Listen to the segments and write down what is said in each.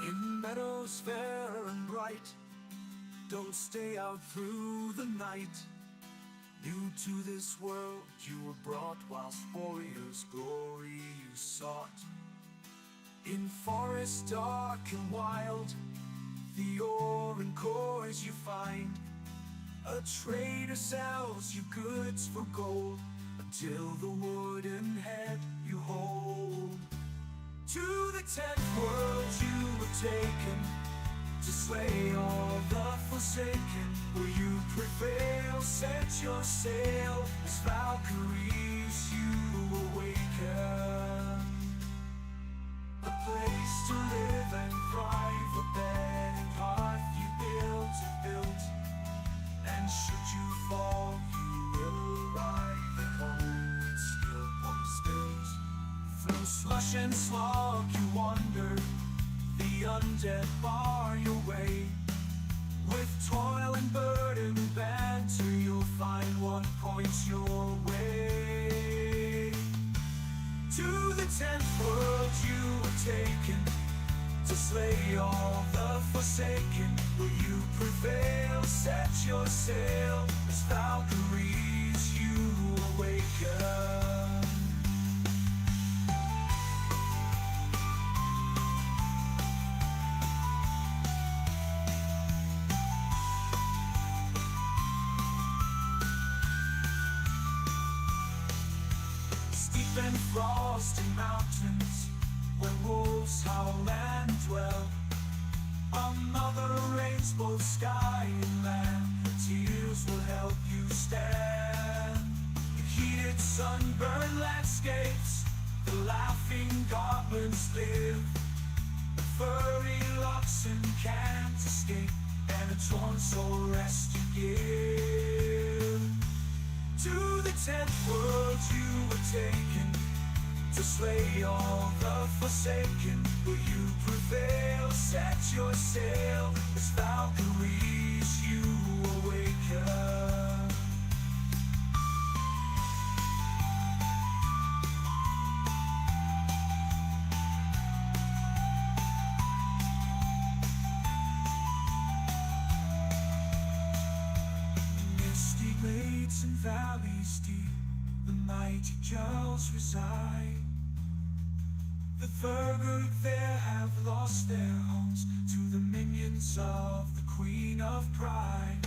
In meadows fair and bright, don't stay out through the night. New to this world you were brought, whilst warriors' glory you sought. In forests dark and wild, the ore and cores you find. A trader sells you goods for gold, until the wooden head you hold. To the 10th world you were taken, to slay all the forsaken. Will you prevail? Set your sail, as Valkyries you awaken. A place to live and thrive, a bed and hearth you built. And should you fall, you will arrive at home with steel pumps built. Through slush and slog you wander, the undead bar your way. With toil and burden and banter, you'll find what points your way. To the 10th world you were taken, to slay all the forsaken. Will you prevail? Set your sail, as Valkyries you awaken. Steep and frosty mountains, where wolves howl and dwell. Another rains both sky and land, her tears will help you stand. In heated sunburned landscapes, the laughing goblins live. The furry oxen can't escape, and a torn soul rest you give. To the 10th world you were taken, to slay all the forsaken. Will you prevail? Set your sail, as Valkyries you awaken. Misty glades and valleys deep, the mighty Jarls reside. The Thurgood there have lost their homes to the minions of the Queen of Pride.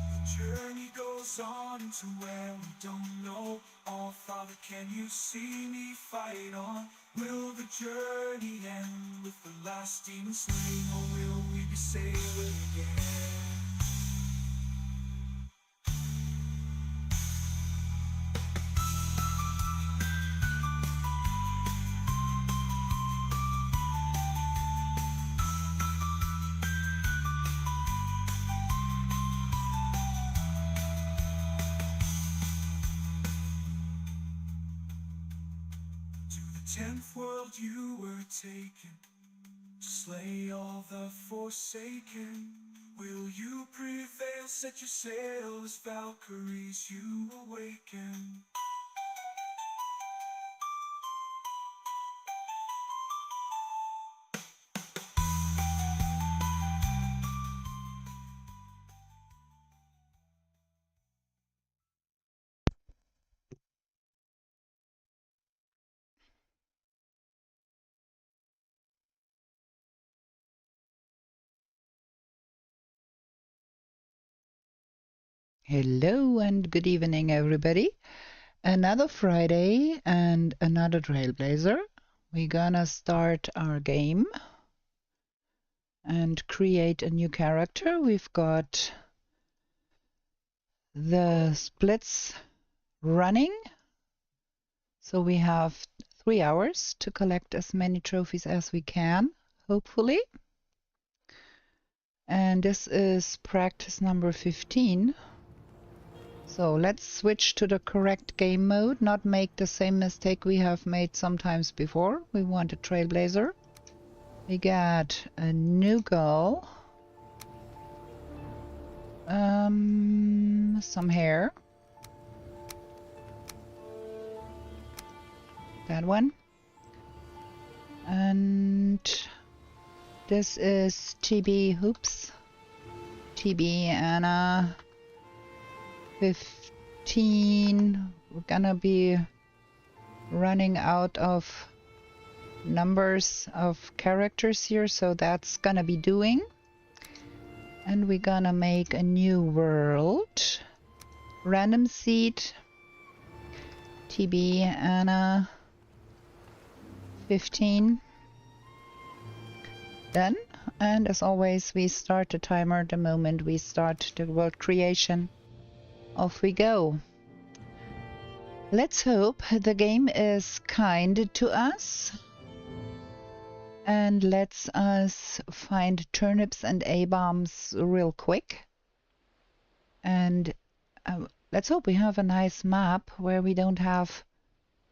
The journey goes on to where we don't know. Oh Father, can you see me fight on? Will the journey end with the last demon slain, or will we be sailing again? To the 10th world you were taken, to slay all the forsaken. Will you prevail? Set your sail, as Valkyries you awaken. Hello and good evening, everybody. Another Friday and another Trailblazer. We're gonna start our game and create a new character. We've got the splits running, so we have 3 hours to collect as many trophies as we can, hopefully. And this is practice number 15. So let's switch to the correct game mode, not make the same mistake we have made sometimes before. We want a Trailblazer. We got a new goal. some hair. That one. And this is TB Hoops. TB Anna 15. We're gonna be running out of numbers of characters here, so that's gonna be doing. And we're gonna make a new world. Random seed. TB Anna 15. Done. And as always, we start the timer the moment we start the world creation. Off we go. Let's hope the game is kind to us and lets us find turnips and A-bombs real quick. And let's hope we have a nice map where we don't have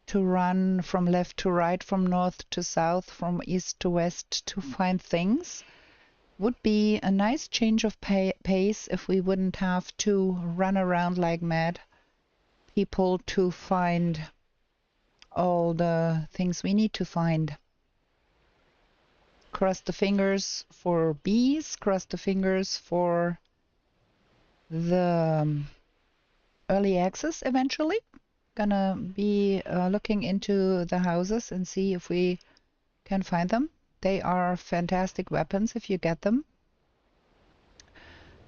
to run from left to right, from north to south, from east to west to find things. Would be a nice change of pace if we wouldn't have to run around like mad people to find all the things we need to find. Cross the fingers for bees, cross the fingers for the early access eventually. Gonna be looking into the houses and see if we can find them. They are fantastic weapons if you get them.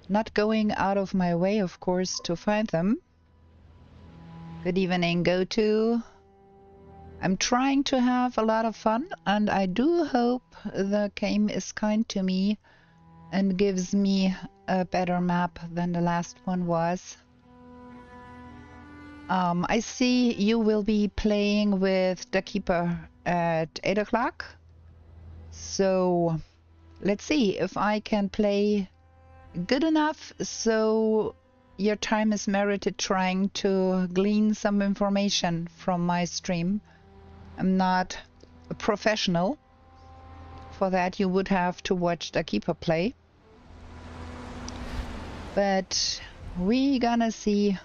Not going out of my way, of course, to find them. Good evening, GoTo. I'm trying to have a lot of fun, and I do hope the game is kind to me and gives me a better map than the last one was. I see you will be playing with the Keeper at 8 o'clock. So let's see if I can play good enough so your time is merited trying to glean some information from my stream. I'm not a professional. For that you would have to watch the Keeper play. But we gonna see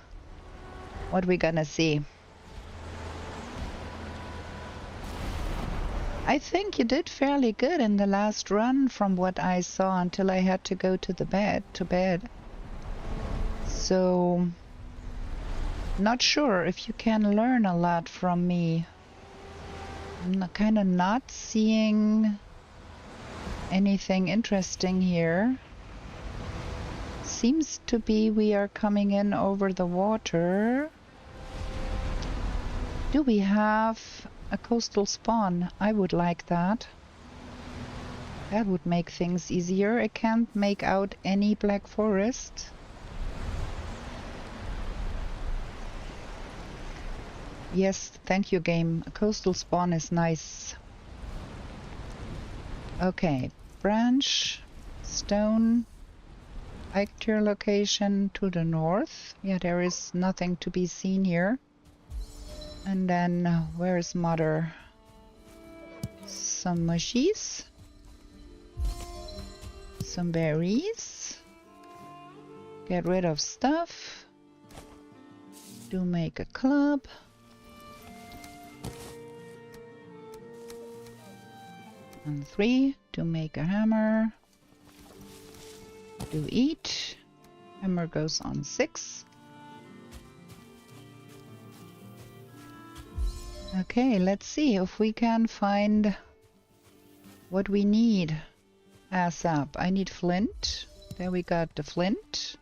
what we're gonna see. I think you did fairly good in the last run from what I saw until I had to go to bed. So not sure if you can learn a lot from me. I'm kind of not seeing anything interesting here. Seems to be we are coming in over the water. Do we have a coastal spawn? I would like that. That would make things easier. I can't make out any black forest. Yes, thank you, game. A coastal spawn is nice. Okay, branch, stone, actor location to the north. Yeah, there is nothing to be seen here. And then, where is mother? Some mushies. Some berries. Get rid of stuff. Do make a club. And 3 to make a hammer. Do eat. Hammer goes on 6. Okay, let's see if we can find what we need ASAP. I need flint. There we got the flint.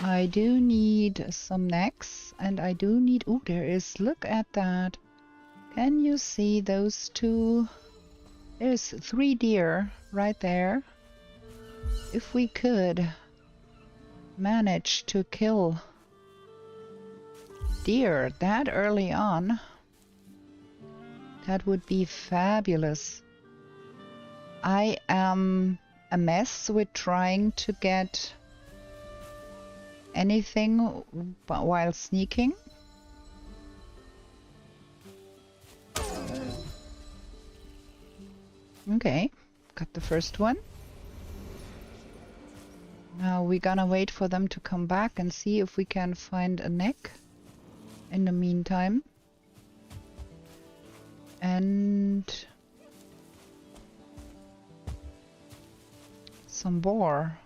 I do need some necks, and I do need... Oh, there is... Look at that. Can you see those two? There's 3 deer right there. If we could manage to kill deer that early on, that would be fabulous. I am a mess with trying to get anything while sneaking. Okay, got the first one. Now we're gonna wait for them to come back and see if we can find a neck in the meantime. And some boar.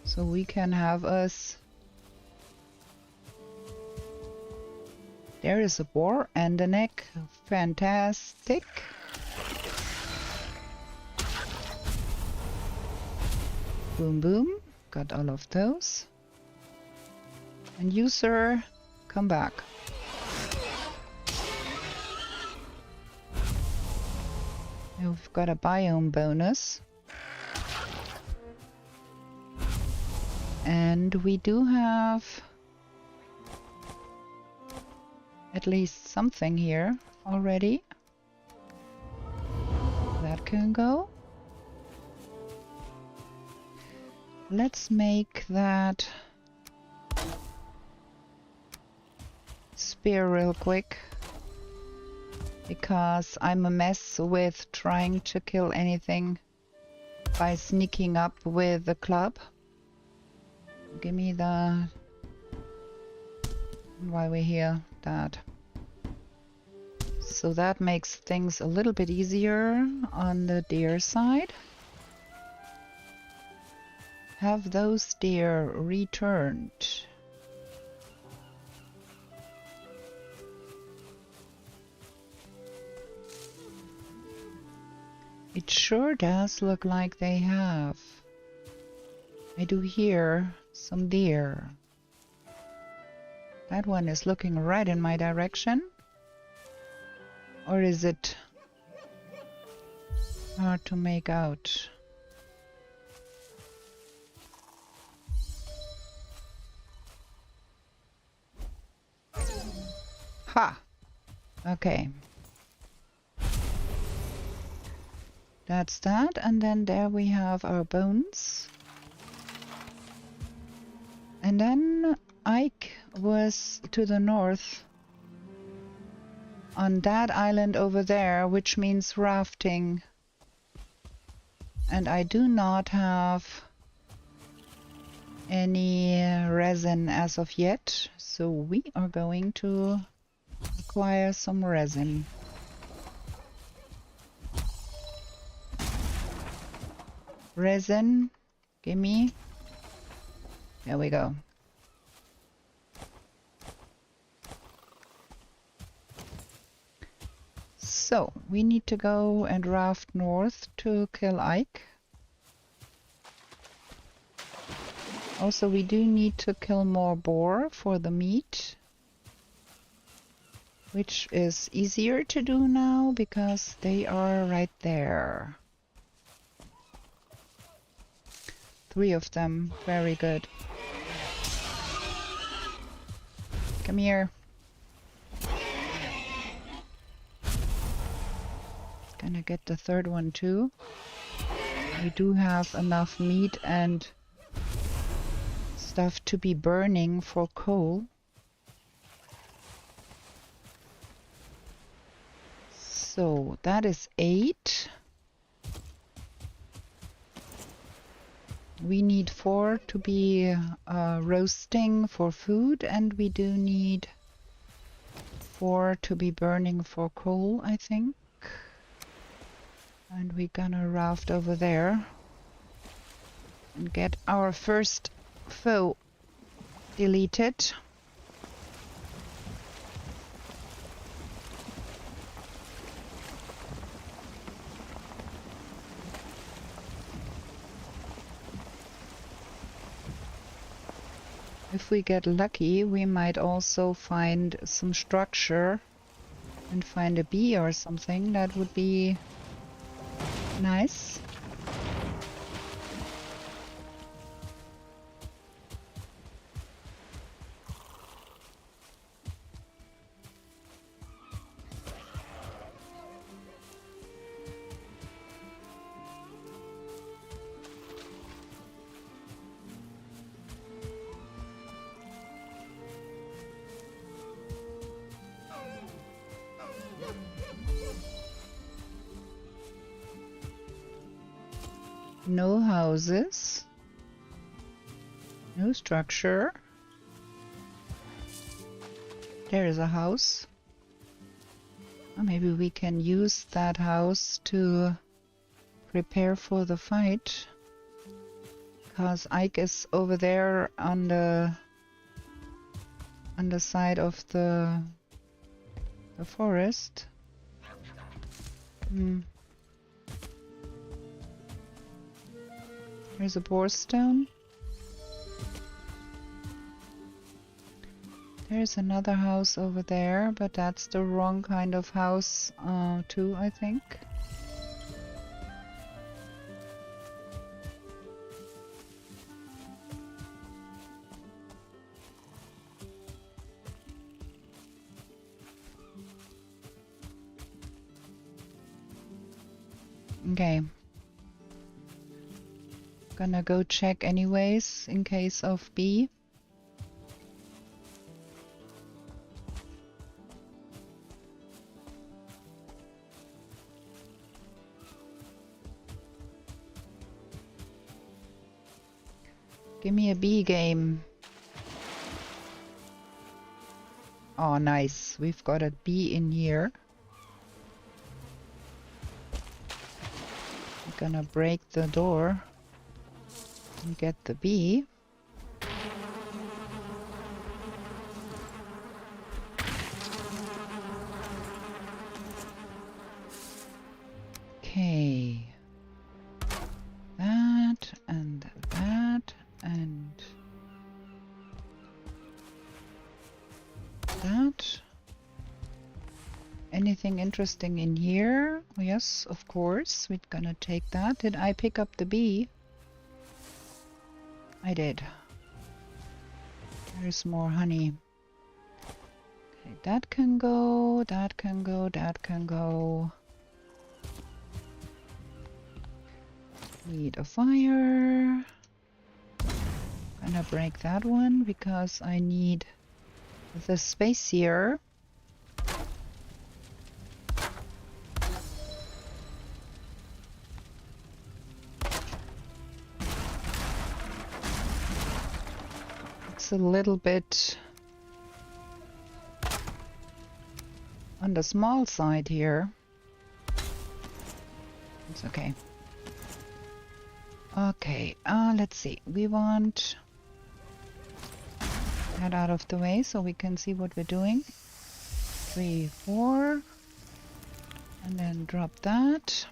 So we can have us... There is a boar and a neck. Fantastic. Boom, boom. Got all of those. And you, sir, come back. We've got a biome bonus. And we do have at least something here already. That can go. Let's make that spear real quick, because I'm a mess with trying to kill anything by sneaking up with the club. Give me the... While we're here, that. So that makes things a little bit easier on the deer side. Have those deer returned. It sure does look like they have. I do hear some deer. That one is looking right in my direction. Or is it hard to make out? Ha! Okay. That's that, and then there we have our bones. And then Ike was to the north on that island over there, which means rafting. And I do not have any resin as of yet, so we are going to acquire some resin. Resin, gimme. There we go. So, we need to go and raft north to kill Ike. Also, we do need to kill more boar for the meat, which is easier to do now because they are right there. 3 of them, very good. Come here. Gonna get the 3rd one too. We do have enough meat and stuff to be burning for coal. So that is 8. We need 4 to be roasting for food, and we do need 4 to be burning for coal, I think. And we're gonna raft over there and get our first foe deleted. If we get lucky, we might also find some structure and find a bee or something. That would be nice. No houses. No structure. There is a house. Or maybe we can use that house to prepare for the fight. Because Ike is over there on the side of the forest. There's a boar stone. There's another house over there, but that's the wrong kind of house too, I think. Okay. Gonna go check anyways in case of bee. Give me a bee game. Oh, nice. We've got a bee in here. I'm gonna break the door and get the bee. Okay. That and that and that. Anything interesting in here? Yes, of course. We're gonna take that. Did I pick up the bee? I did. There's more honey. Okay, that can go, that can go, that can go. Need a fire. Gonna break that one because I need the space here. It's a little bit on the small side here. It's okay. Okay, let's see. We want that out of the way so we can see what we're doing. 3, 4. And then drop that.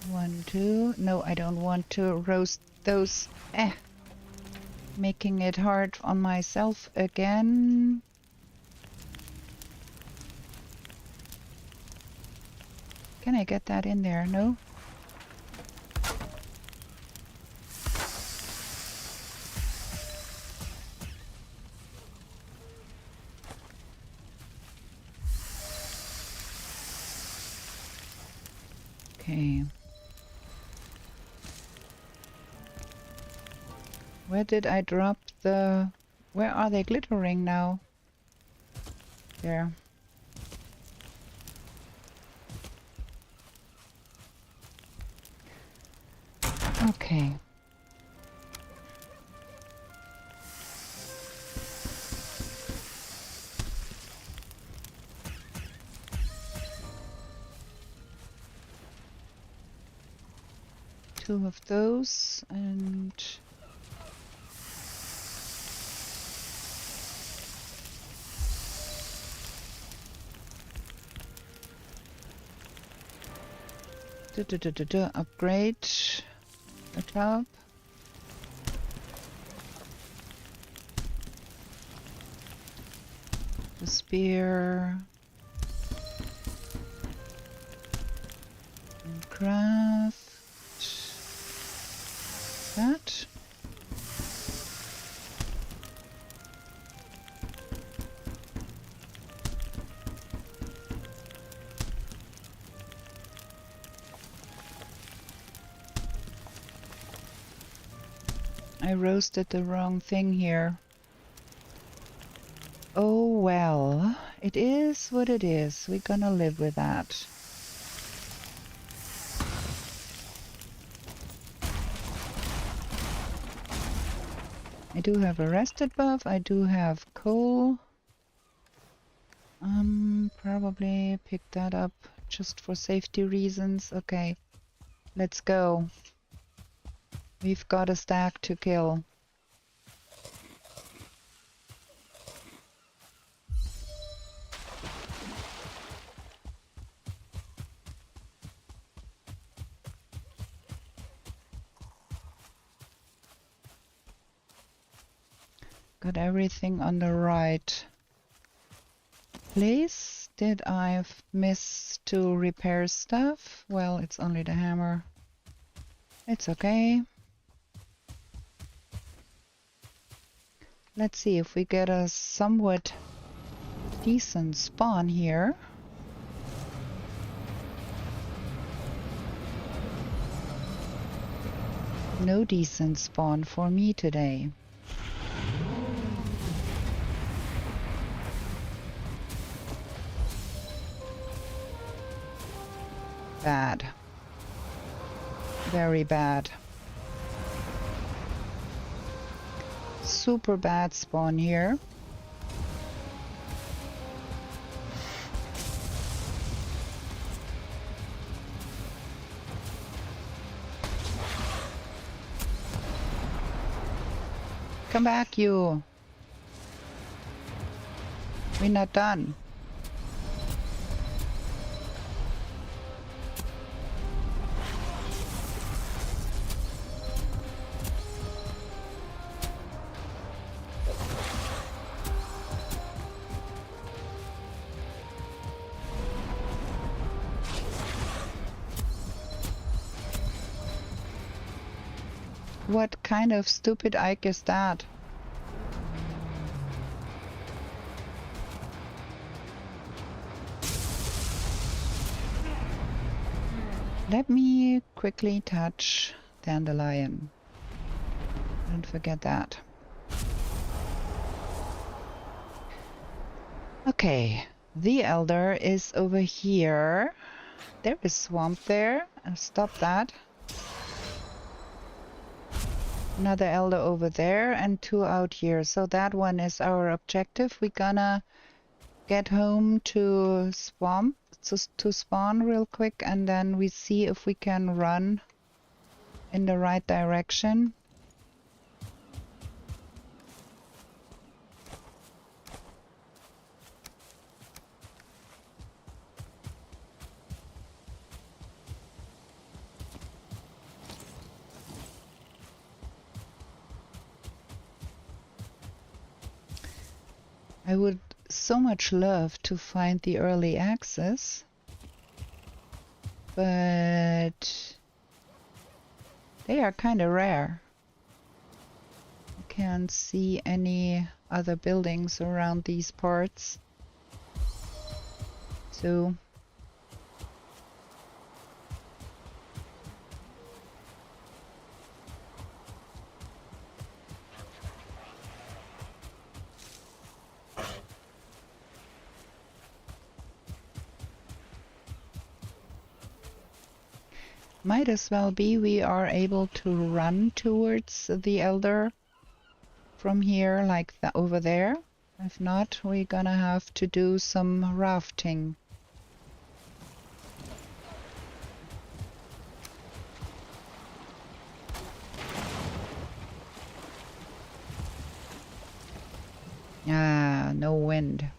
1, 2. No, I don't want to roast those. Making it hard on myself again. Can I get that in there? No? Okay. Where did I drop the... Where are they glittering now? There. Okay. Two of those and... Upgrade the top. The spear. And craft that. I roasted the wrong thing here. Oh well, it is what it is. We're gonna live with that. I do have a rested buff. I do have coal. Probably pick that up just for safety reasons. Okay, let's go. We've got a stag to kill. Got everything on the right place. Did I miss to repair stuff? Well, it's only the hammer. It's okay. Let's see if we get a somewhat decent spawn here. No decent spawn for me today. Bad. Very bad. Super bad spawn here. Come back, you. We're not done. What kind of stupid Ike is that? Let me quickly touch Dandelion. Don't forget that. Okay, the Elder is over here. There is swamp there. Stop that. Another Elder over there and 2 out here. So that one is our objective. We're gonna get home to swamp, to spawn real quick, and then we see if we can run in the right direction. I would so much love to find the early access, but they are kind of rare. I can't see any other buildings around these parts, so might as well be we are able to run towards the Elder from here, like over there. If not, we're gonna have to do some rafting. Ah, no wind.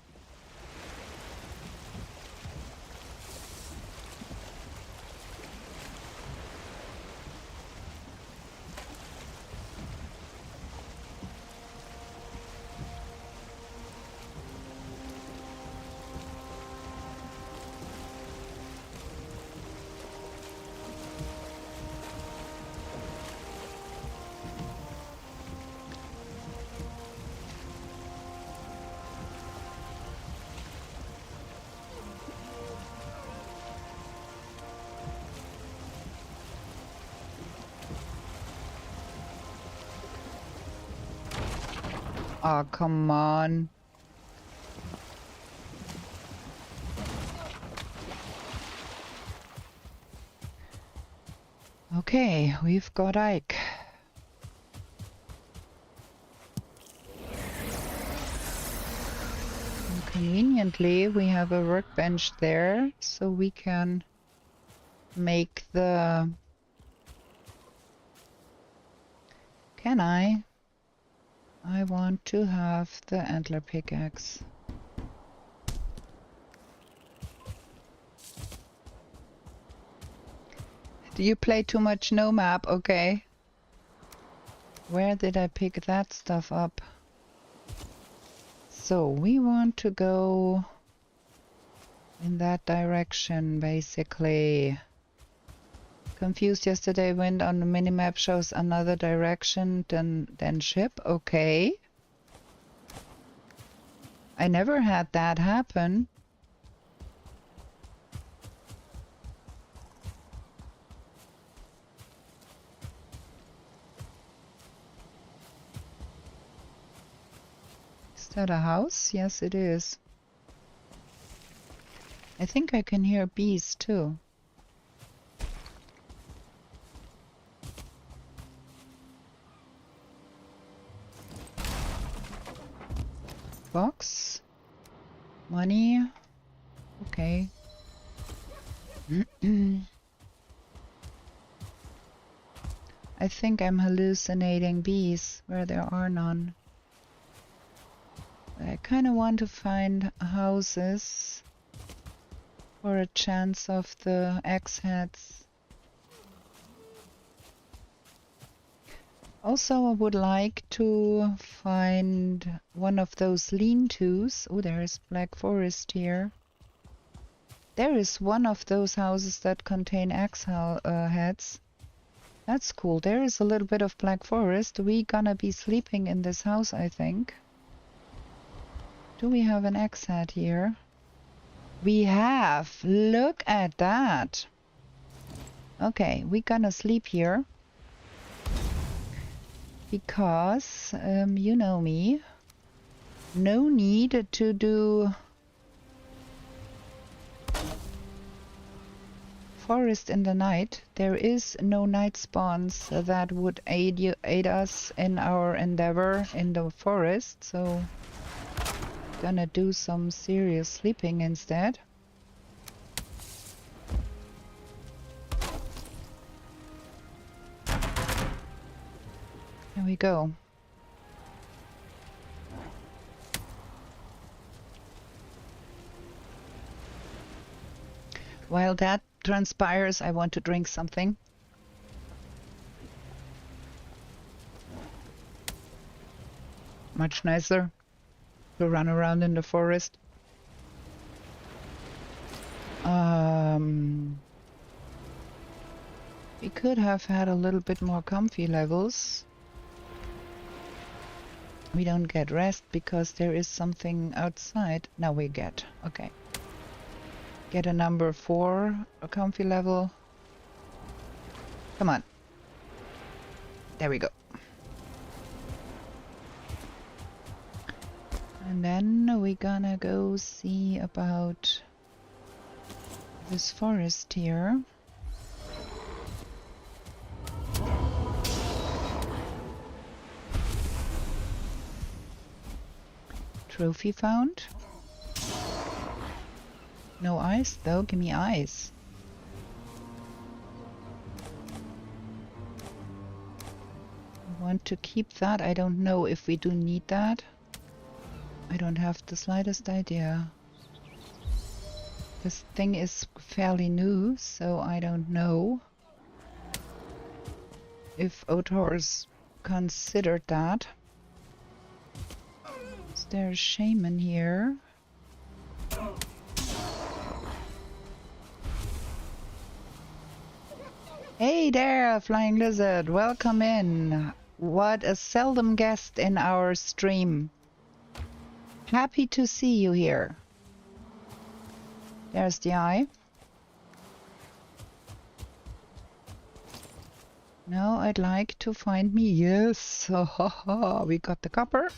Oh, come on. Okay, we've got Ike. Conveniently, we have a workbench there, so we can make the... Can I? I want to have the antler pickaxe. Do you play too much no map? Okay. Where did I pick that stuff up? So we want to go in that direction, basically. Confused yesterday, wind on the minimap shows another direction than ship. Okay. I never had that happen. Is that a house? Yes, it is. I think I can hear bees too. Box. Money. Okay. I think I'm hallucinating bees where there are none. I kind of want to find houses for a chance of the axe heads. Also, I would like to find one of those lean-tos. Oh, there is black forest here. There is one of those houses that contain axe heads. That's cool. There is a little bit of black forest. We're gonna be sleeping in this house, I think. Do we have an axe head here? We have! Look at that! Okay, we're gonna sleep here. Because, you know me. No need to do forest in the night. There is no night spawns that would aid us in our endeavor in the forest, so gonna do some serious sleeping instead. Here we go. While that transpires, I want to drink something. Much nicer to run around in the forest. We could have had a little bit more comfy levels. We don't get rest because there is something outside. Now we get. Okay. Get a number 4, a comfy level. Come on. There we go. And then we're gonna go see about this forest here. Trophy found. No ice though, give me ice. I want to keep that. I don't know if we do need that. I don't have the slightest idea. This thing is fairly new, so I don't know if Otors considered that. Is there a shaman here? Hey there, Flying Lizard, welcome in. What a seldom guest in our stream. Happy to see you here. There's the eye. Now I'd like to find me. Yes, we got the copper.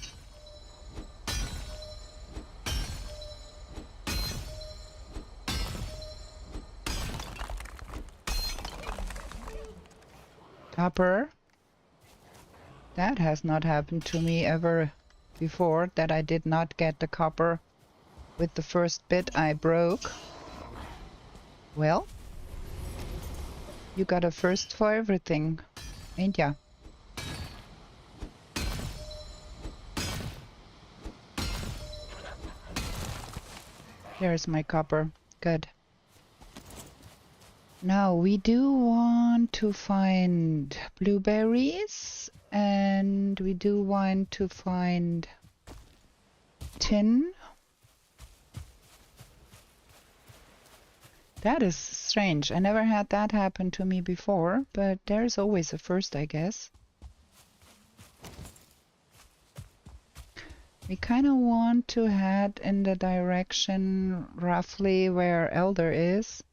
Copper. That has not happened to me ever before, that I did not get the copper. with the first bit I broke. Well, you got a first for everything, ain't ya? There's my copper. Good. Now we do want to find blueberries, and we do want to find tin. That is strange. I never had that happen to me before, but there's always a first, I guess. We kind of want to head in the direction roughly where Elder is.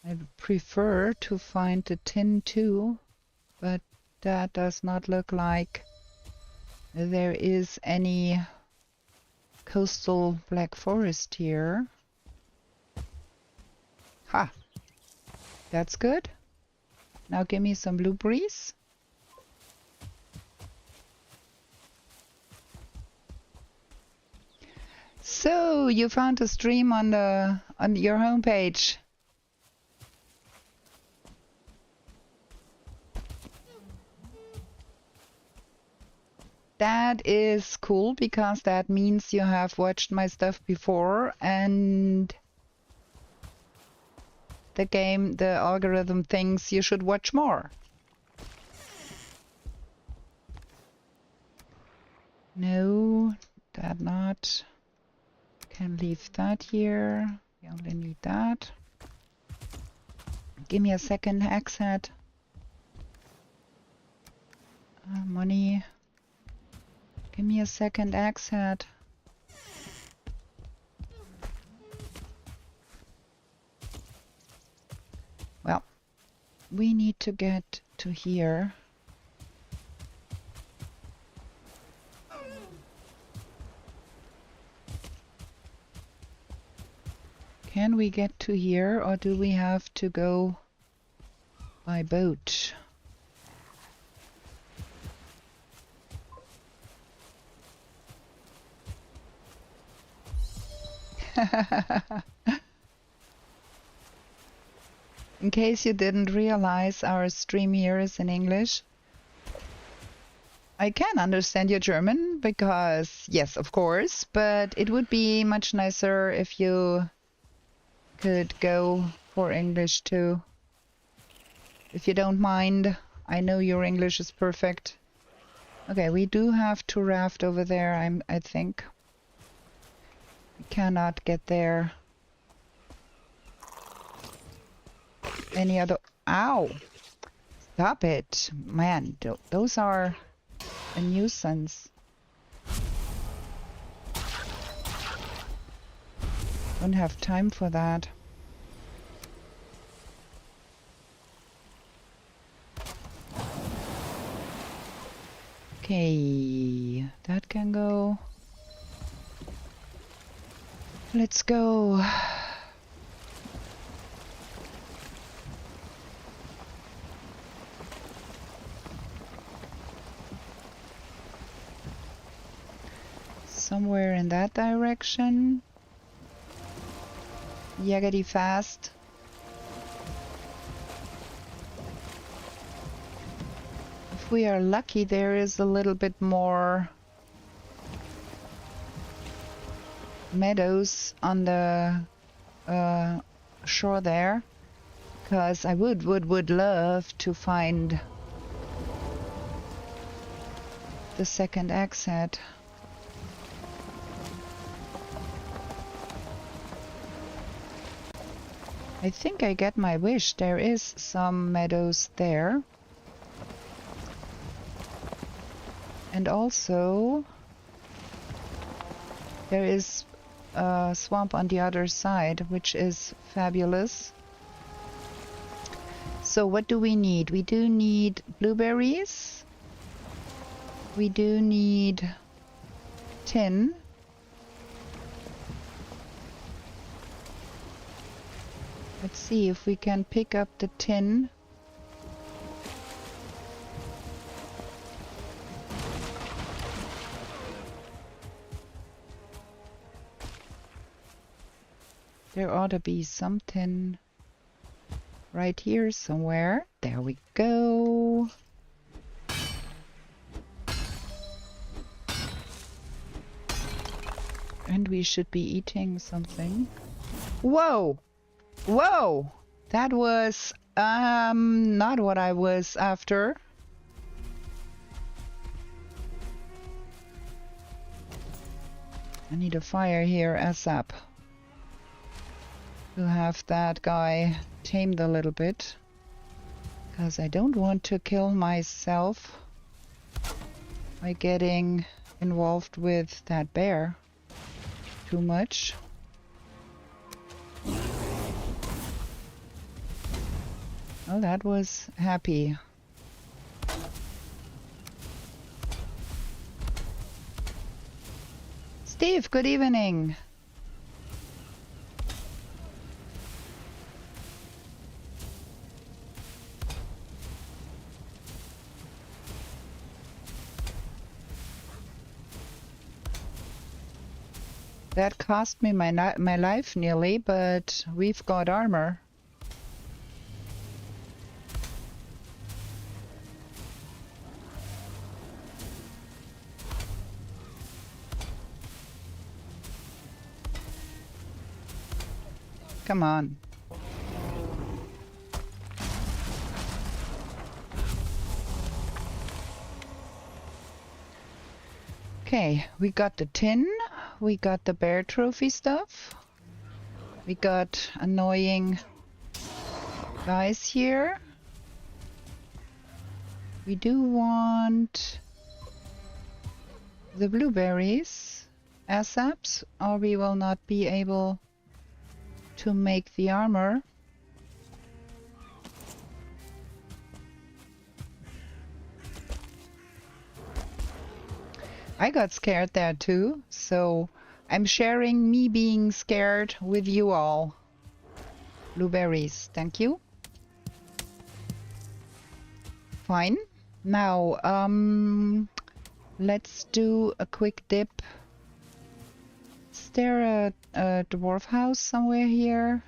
I'd prefer to find the tin too, but that does not look like there is any coastal black forest here. Ha! That's good. Now give me some blueberries. So you found a stream on your homepage. That is cool because that means you have watched my stuff before and the algorithm thinks you should watch more. No, that not. Can leave that here. We only need that. Give me a second axe head. Money. Give me a second axe head. Well, we need to get to here. Can we get to here, or do we have to go by boat? In case you didn't realize, our stream here is in English. I can understand your German because, yes, of course, but it would be much nicer if you could go for English too. If you don't mind, I know your English is perfect. Okay, we do have to raft over there, I think. We cannot get there. Any other... Ow! Stop it! Man, those are a nuisance. Don't have time for that. Okay, that can go. Let's go. Somewhere in that direction. Yaggedy fast. If we are lucky, there is a little bit more meadows on the shore there, because I would love to find the second axe head. I think I get my wish. There is some meadows there. And also there is a swamp on the other side, which is fabulous. So what do we need? We do need blueberries. We do need tin. Let's see if we can pick up the tin. There ought to be something right here somewhere. There we go. And we should be eating something. Whoa! Whoa! That was not what I was after. I need a fire here ASAP to have that guy tamed a little bit, because I don't want to kill myself by getting involved with that bear too much. Oh, that was happy. Steve, good evening. That cost me my life nearly, but we've got armor. Come on. Okay, we got the tin, we got the bear trophy stuff, we got annoying guys here. We do want the blueberries, ASAPs, or we will not be able to make the armor. I got scared there too, so I'm sharing me being scared with you all. Blueberries, thank you. Fine. Now, let's do a quick dip. Is there a dwarf house somewhere here?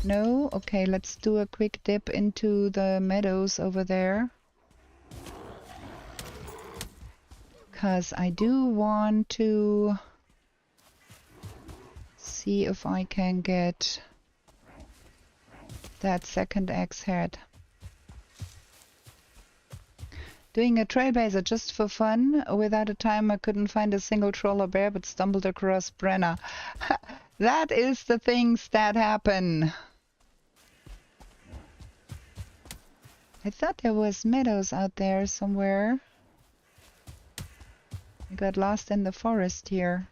No? Okay, let's do a quick dip into the meadows over there. Because I do want to see if I can get that second axe head. Doing a Trailblazer just for fun. Without a time I couldn't find a single troll or bear, but stumbled across Brenna. That is the things that happen. I thought there was meadows out there somewhere. I got lost in the forest here.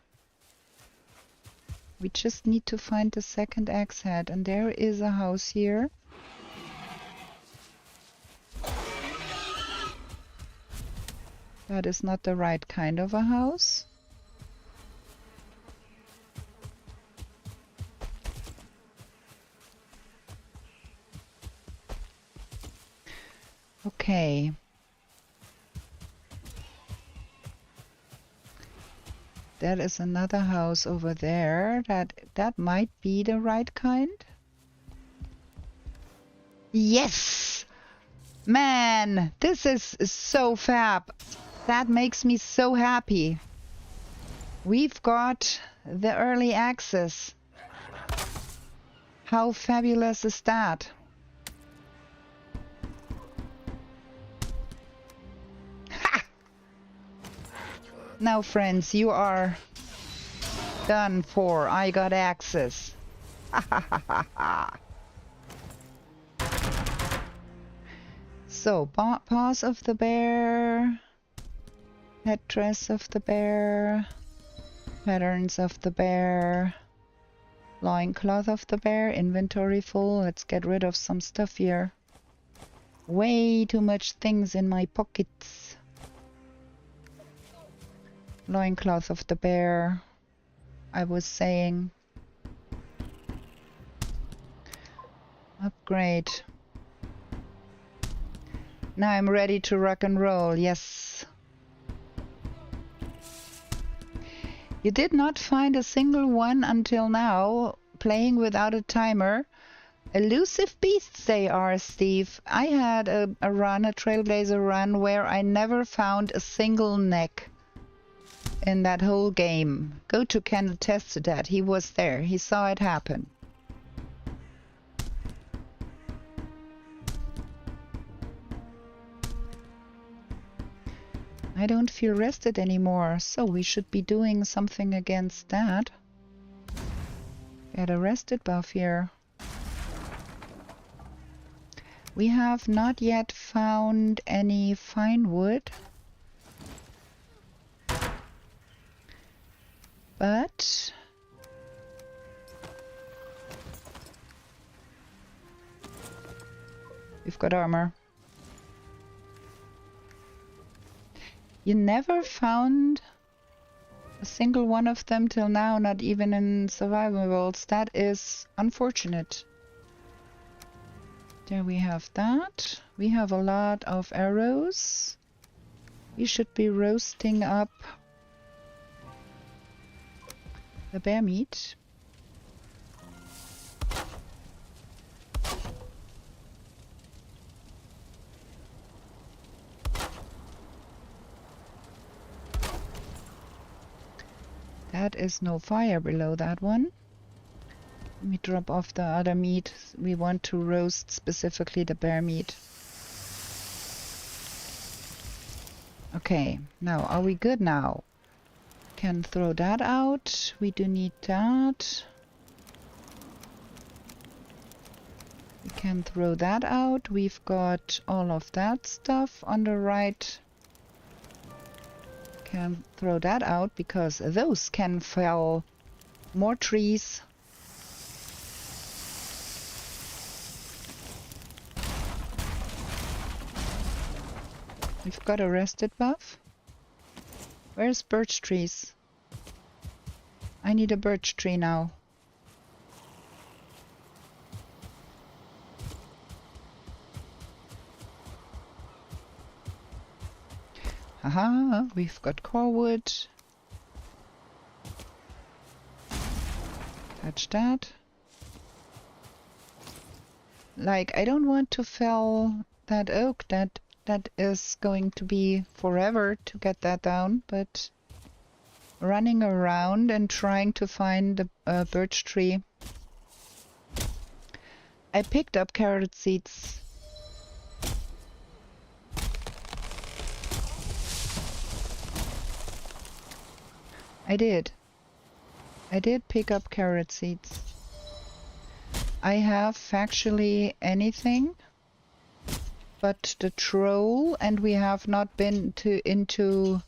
We just need to find the second axe head, and there is a house here. That is not the right kind of a house. Okay. There is another house over there. That might be the right kind. Yes! Man, this is so fab. That makes me so happy. We've got the early access. How fabulous is that? Ha! Now, friends, you are done for. I got access. So, paws of the bear. Headdress of the bear, patterns of the bear, loincloth of the bear, inventory full. Let's get rid of some stuff here. Way too much things in my pockets. Loincloth of the bear, I was saying. Upgrade. Now I'm ready to rock and roll, yes. You did not find a single one until now, playing without a timer. Elusive beasts they are, Steve. I had a Trailblazer run, where I never found a single neck in that whole game. Go to can attest to that. He was there. He saw it happen. I don't feel rested anymore, so we should be doing something against that. Get a rested buff here. We have not yet found any fine wood. But we've got armor. You never found a single one of them till now, not even in survival worlds. That is unfortunate. There we have that. We have a lot of arrows. We should be roasting up the bear meat. That is no fire below that one. Let me drop off the other meat. We want to roast specifically the bear meat. Okay, now are we good now? Can throw that out. We do need that. We can throw that out. We've got all of that stuff on the right. Can throw that out because those can fell more trees. We've got a rested buff. Where's birch trees? I need a birch tree now. Haha, we've got core wood. Touch that. Like, I don't want to fell that oak. That is going to be forever to get that down, but running around and trying to find a birch tree. I picked up carrot seeds. I did pick up carrot seeds. I have factually anything but the troll, and we have not been into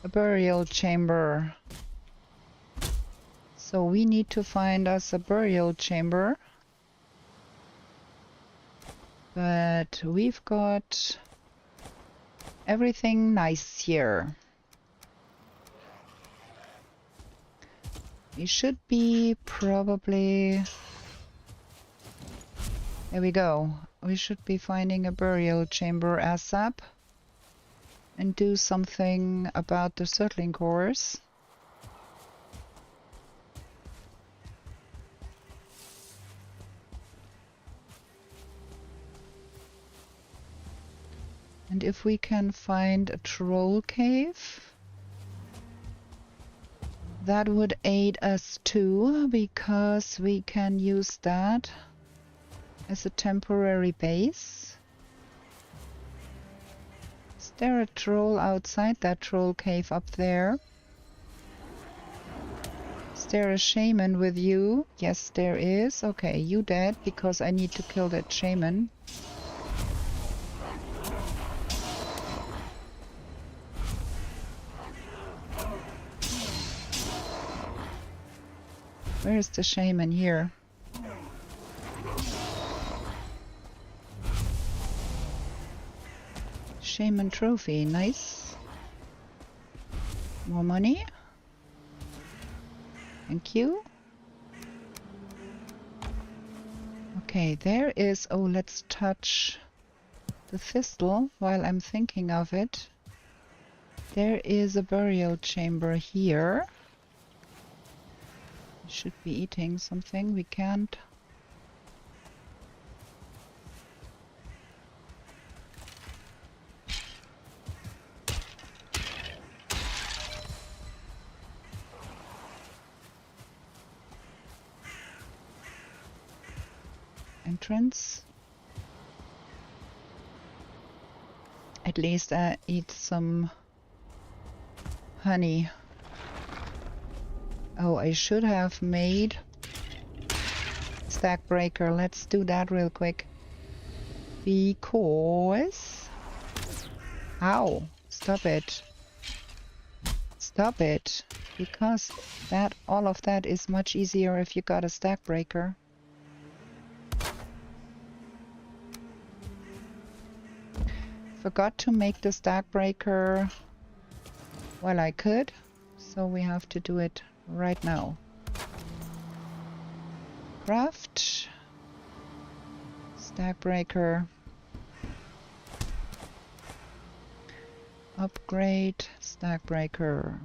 a burial chamber. So we need to find us a burial chamber. But we've got everything nice here. We should be probably... There we go. We should be finding a burial chamber ASAP and do something about the settling cores. And if we can find a troll cave, that would aid us too, because we can use that as a temporary base. Is there a troll outside that troll cave up there? Is there a shaman with you? Yes, there is. Okay, you dead, because I need to kill that shaman. Where is the shaman? Here. Shaman trophy, nice. More money. Thank you. Okay, there is... Oh, let's touch the thistle while I'm thinking of it. There is a burial chamber here. Should be eating something. We can't. Entrance. At least I eat some honey. Oh, I should have made stack breaker. Let's do that real quick. Because... Ow! Stop it. Stop it. Because that, all of that is much easier if you got a stack breaker. Forgot to make the stack breaker while I could, so we have to do it right now. Craft. Stack breaker. Upgrade. Stack breaker.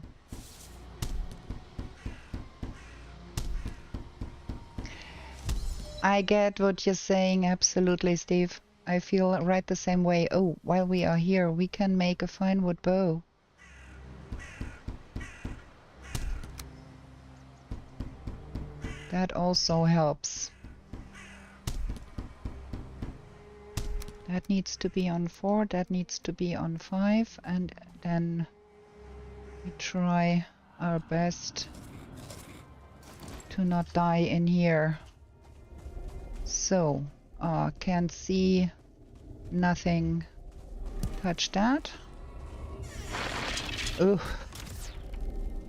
I get what you're saying, absolutely, Steve. I feel right the same way. Oh, while we are here, we can make a fine wood bow. That also helps. That needs to be on 4, that needs to be on 5, and then we try our best to not die in here. So, can't see, nothing. Touch that. Ugh.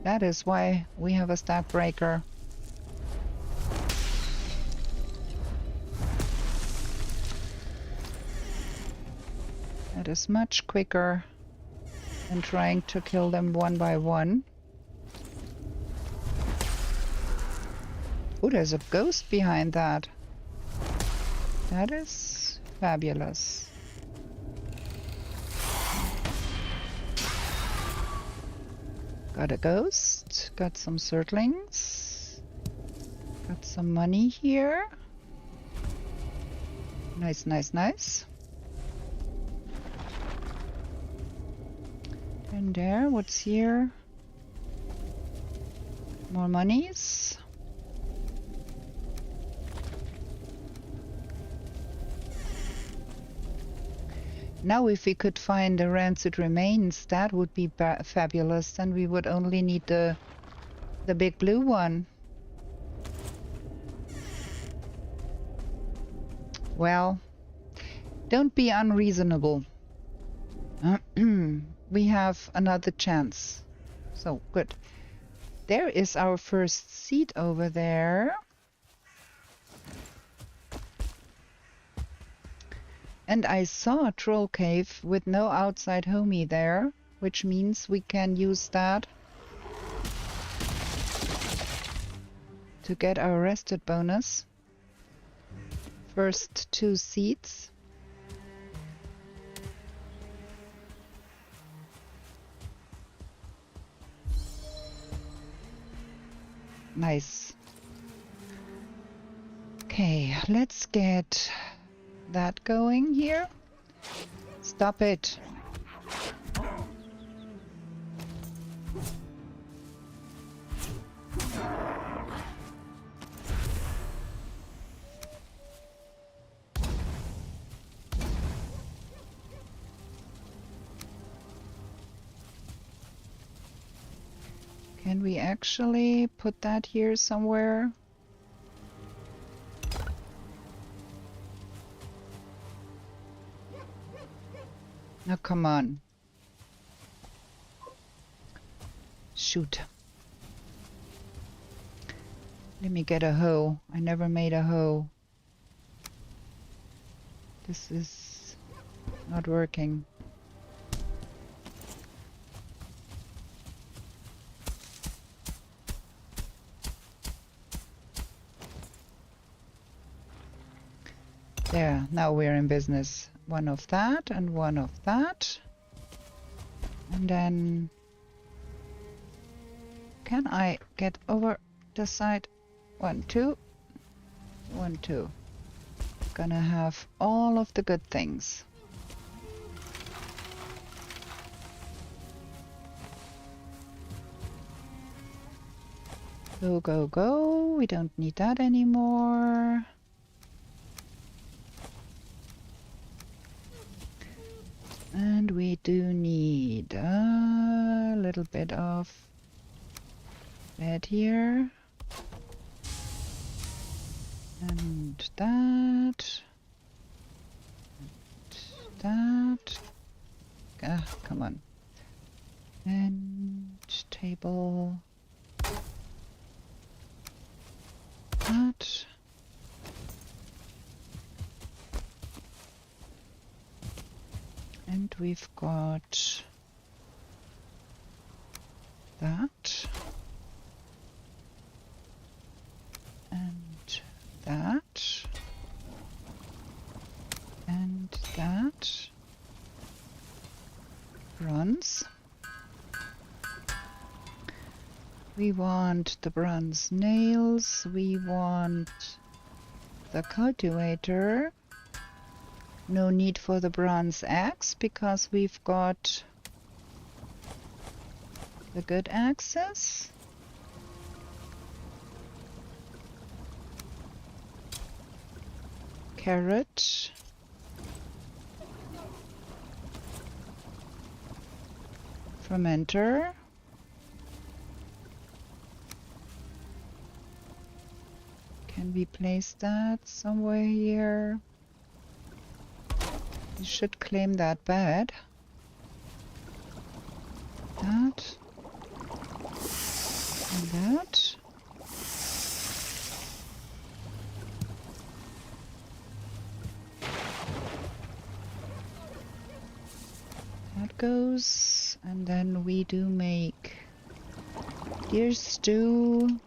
That is why we have a stack breaker. That is much quicker than trying to kill them one by one. Oh, there's a ghost behind that. That is fabulous. Got a ghost, got some surtlings, got some money here. Nice, nice, nice. And there, what's here? More monies. Now if we could find the rancid remains, that would be fabulous. Then we would only need the big blue one. Well, don't be unreasonable. We have another chance. So, good. There is our first seed over there. And I saw a troll cave with no outside homie there, which means we can use that to get our rested bonus. First 2 seeds. Nice. Okay, let's get that going here. Stop it. Can we actually put that here somewhere? Now come on. Shoot. Let me get a hoe. I never made a hoe. This is not working. There, now we're in business. One of that and one of that. And then... Can I get over the side? 1, 2. 1, 2. Gonna have all of the good things. Go, go, go. We don't need that anymore. And we do need a little bit of bed here. And that. And that. Ah, come on. And table. That. And we've got that. And that. And that. Bronze. We want the bronze nails. We want the cultivator. No need for the bronze axe because we've got the good axes. Carrot. Fermenter. Can we place that somewhere here? We should claim that bed. That. And that. That goes. And then we do make deer stew.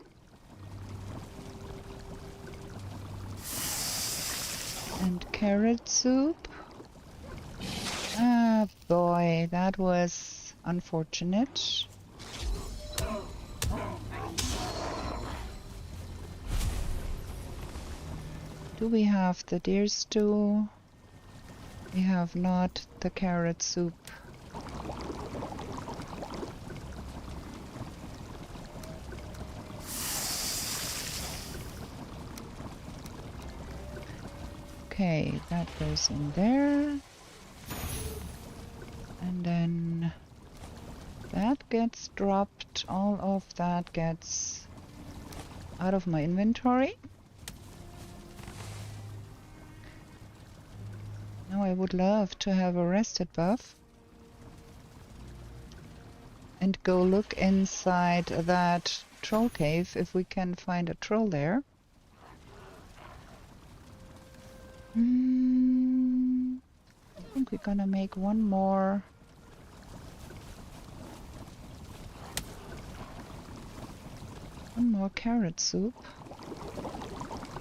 And carrot soup. Ah, boy, that was unfortunate. Do we have the deer stew? We have not the carrot soup. Okay, that goes in there. And then that gets dropped. All of that gets out of my inventory. Now I would love to have a rested buff and go look inside that troll cave if we can find a troll there. I think we're gonna make one more carrot soup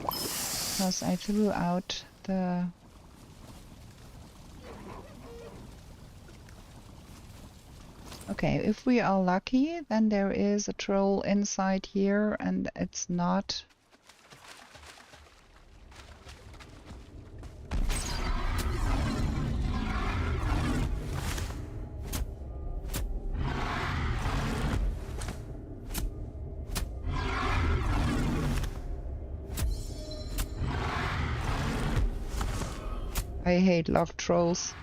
because I threw out the okay, if we are lucky, then there is a troll inside here and it's not I hate log trolls.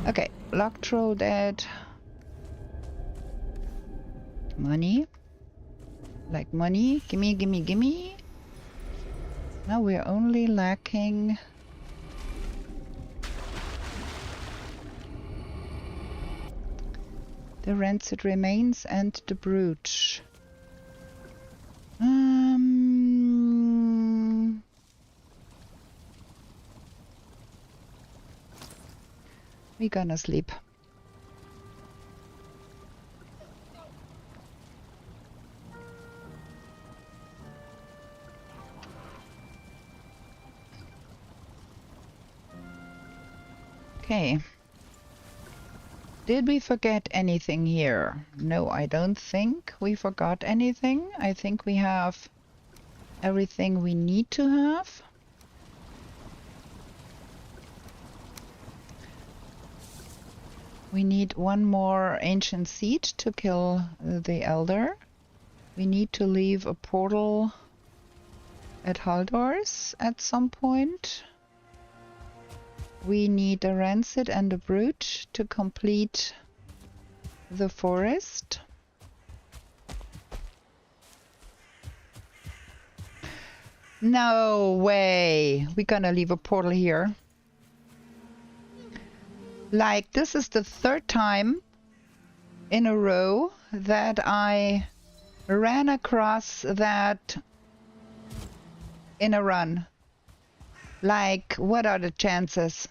Okay, log troll dead. Money. Like money. Gimme, gimme, gimme. Now we're only lacking the rancid remains and the brooch. We're gonna sleep. Okay. Did we forget anything here? No, I don't think we forgot anything. I think we have everything we need to have. We need one more ancient seed to kill the elder. We need to leave a portal at Haldor's at some point. We need a rancid and a brute to complete the forest. No way! We're gonna leave a portal here. Like, this is the third time in a row that I ran across that in a run. Like, what are the chances?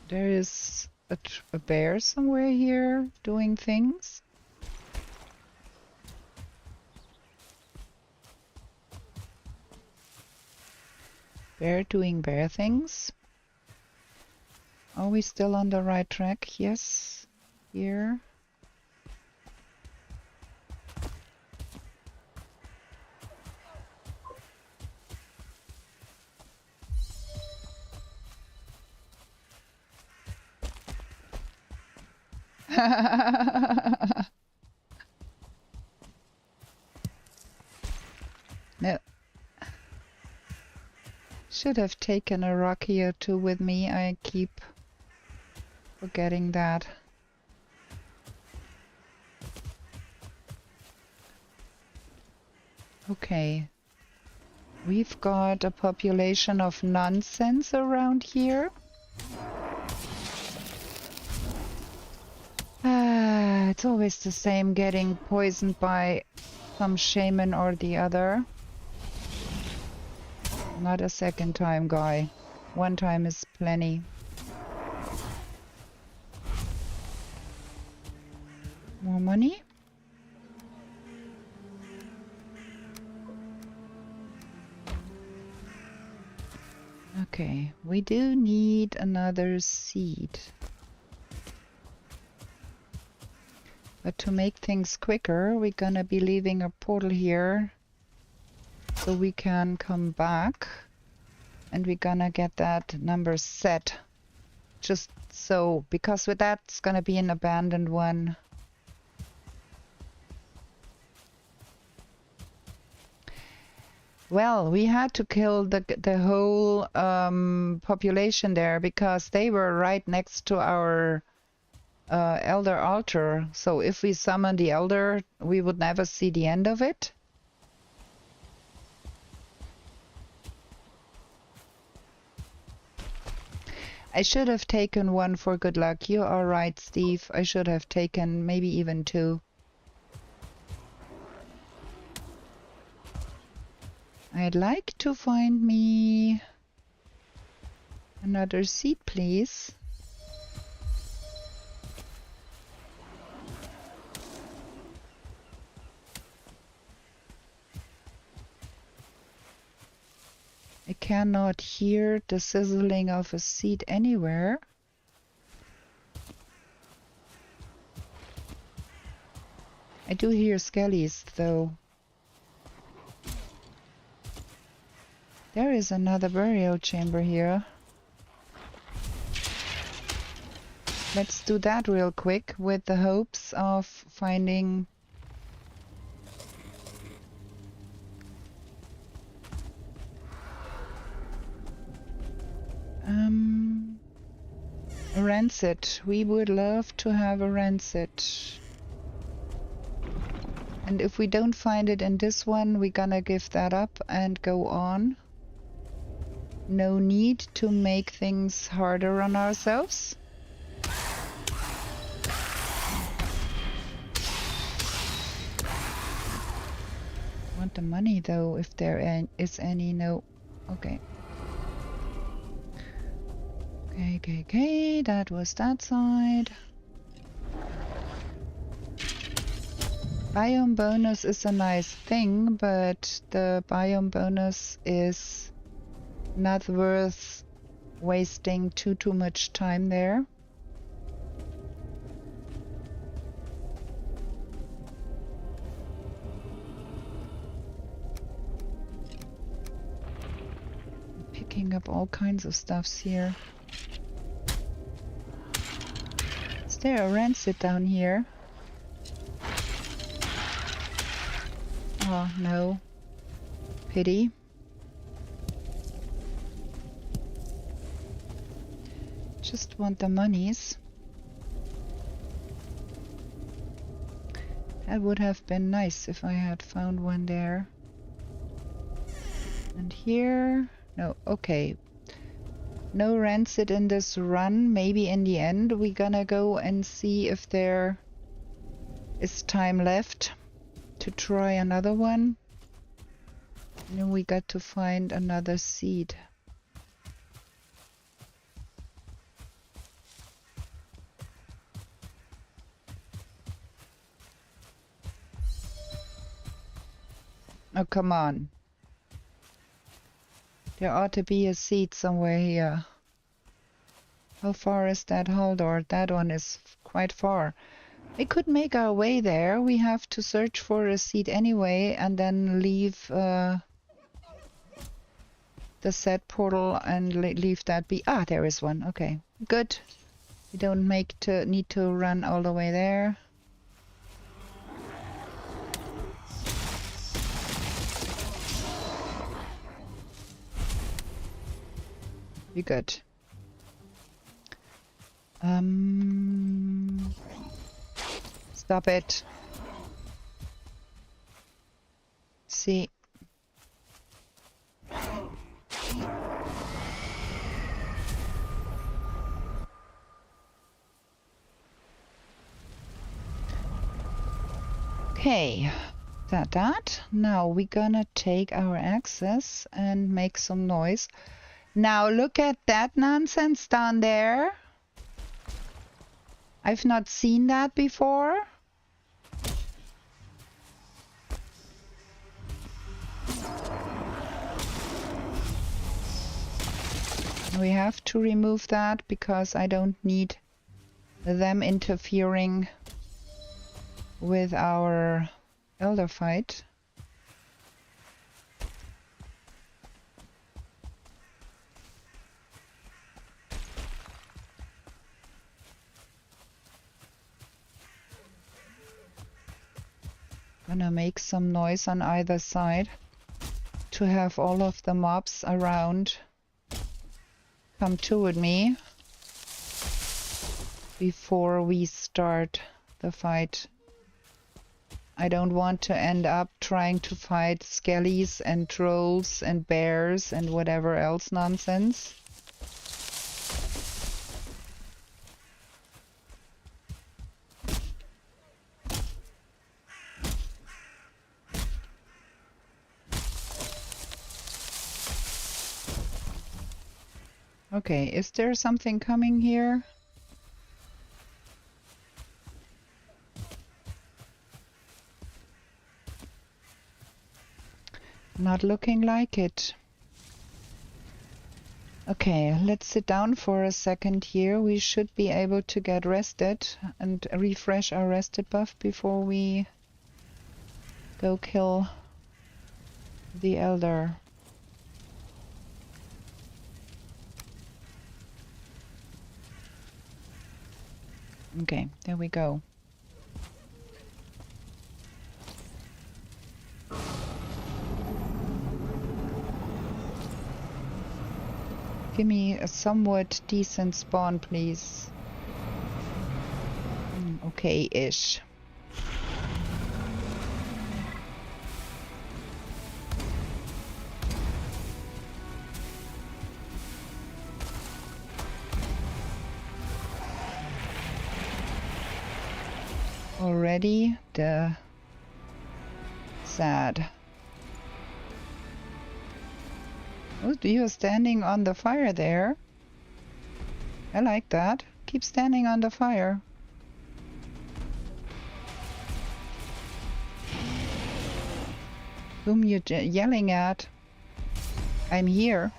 There is a bear somewhere here doing things. Bear doing bear things. Are we still on the right track? Yes. Here. No. Should have taken a rocky or two with me. I keep forgetting that. Okay. We've got a population of nonsense around here. It's always the same, getting poisoned by some shaman or the other. Not a second time, guy. One time is plenty. More money? Okay, we do need another seed. But to make things quicker, we're gonna be leaving a portal here so we can come back, and we're gonna get that number set. Just so, because with that it's gonna be an abandoned one. Well, we had to kill the whole population there because they were right next to our elder altar. So if we summon the elder, we would never see the end of it. I should have taken one for good luck. You are right, Steve. I should have taken maybe even two. I'd like to find me another seed, please. I cannot hear the sizzling of a seed anywhere. I do hear skellies, though. There is another burial chamber here. Let's do that real quick with the hopes of finding a rancid. We would love to have a rancid. And if we don't find it in this one, we're gonna give that up and go on. No need to make things harder on ourselves. Want the money though, if there is any. No. Okay. Okay, that was that side. Biome bonus is a nice thing, but the biome bonus is not worth wasting too much time there. Picking up all kinds of stuffs here. Is there a rancid down here? Oh, no. Pity. Just want the monies. That would have been nice if I had found one there. And here... No, okay. No rancid in this run. Maybe in the end we're gonna go and see if there is time left to try another one. And then we got to find another seed. Oh, come on. There ought to be a seed somewhere here. How far is that Haldor? That one is quite far. We could make our way there. We have to search for a seed anyway and then leave the set portal and leave that be. Ah, there is one. Okay, good. We don't need to run all the way there. Be good. Stop it. See. Okay, that. Now we're gonna take our axes and make some noise. Now look at that nonsense down there. I've not seen that before. We have to remove that because I don't need them interfering with our elder fight. Gonna make some noise on either side to have all of the mobs around come toward me before we start the fight. I don't want to end up trying to fight skellies and trolls and bears and whatever else nonsense. Okay, is there something coming here? Not looking like it. Okay, let's sit down for a second here. We should be able to get rested and refresh our rested buff before we go kill the elder. Okay, there we go. Give me a somewhat decent spawn, please. Okay-ish. Already the sad. Oh, you're standing on the fire there. I like that. Keep standing on the fire. Whom you yelling at? I'm here.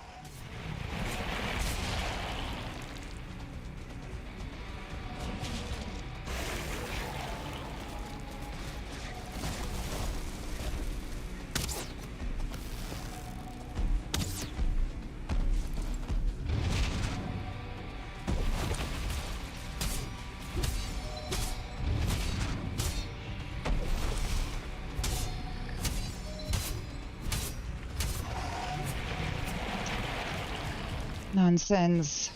Nonsense.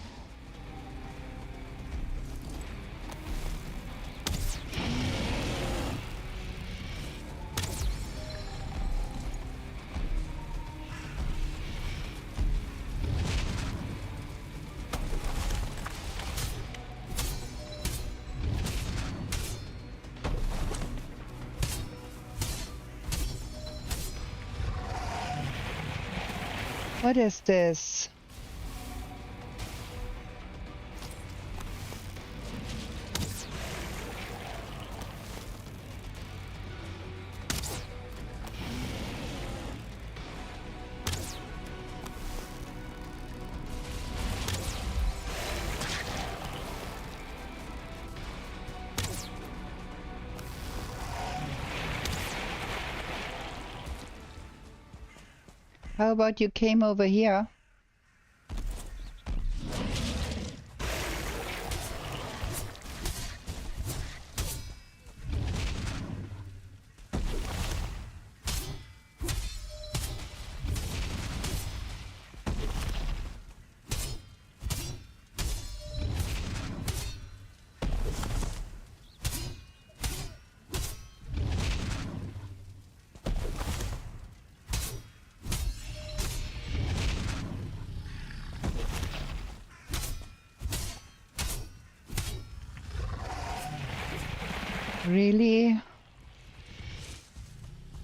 What is this? How about you came over here? Really?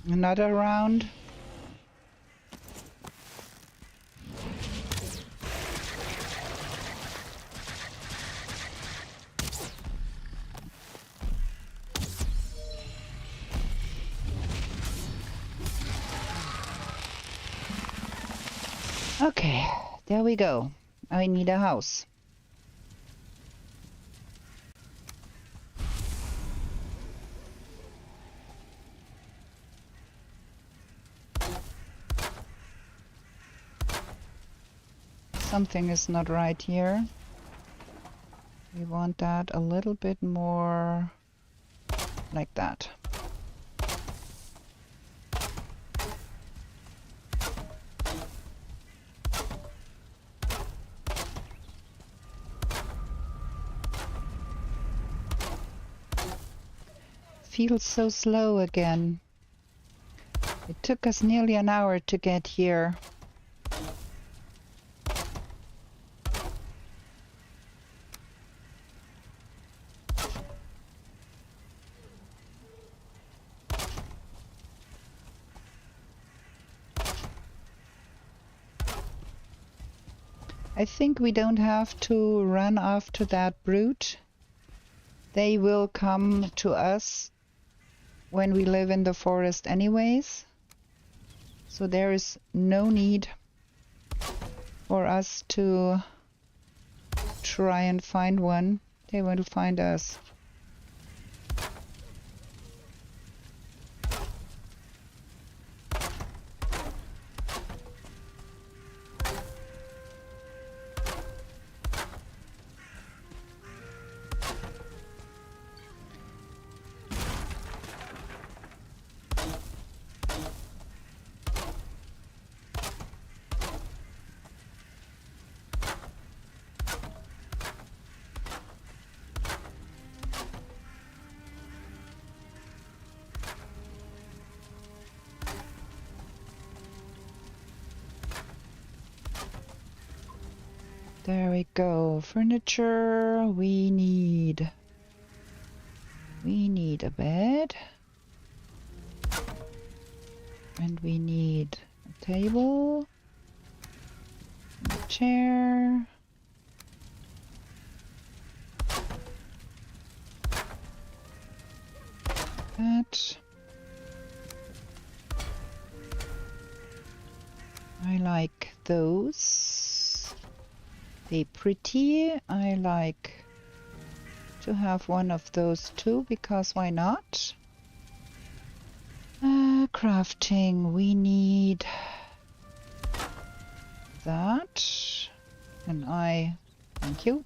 Another round? Okay, there we go. I need a house. Something is not right here. We want that a little bit more like that. Feels so slow again. It took us nearly an hour to get here. I think we don't have to run after that brute. They will come to us when we live in the forest anyways. So there is no need for us to try and find one. They will find us. There we go. Furniture. We need a bed. And we need a table. A chair. that. I like those. They pretty. I like to have one of those too, because why not? Crafting, we need that. And thank you.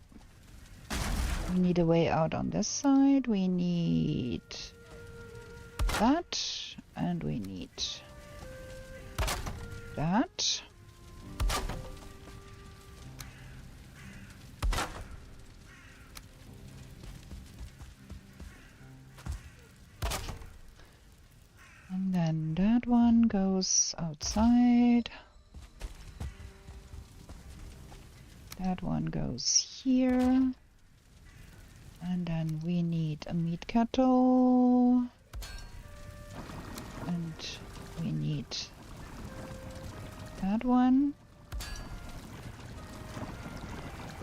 We need a way out on this side. We need that. And we need that. And then that one goes outside. That one goes here. And then we need a meat kettle. And we need that one.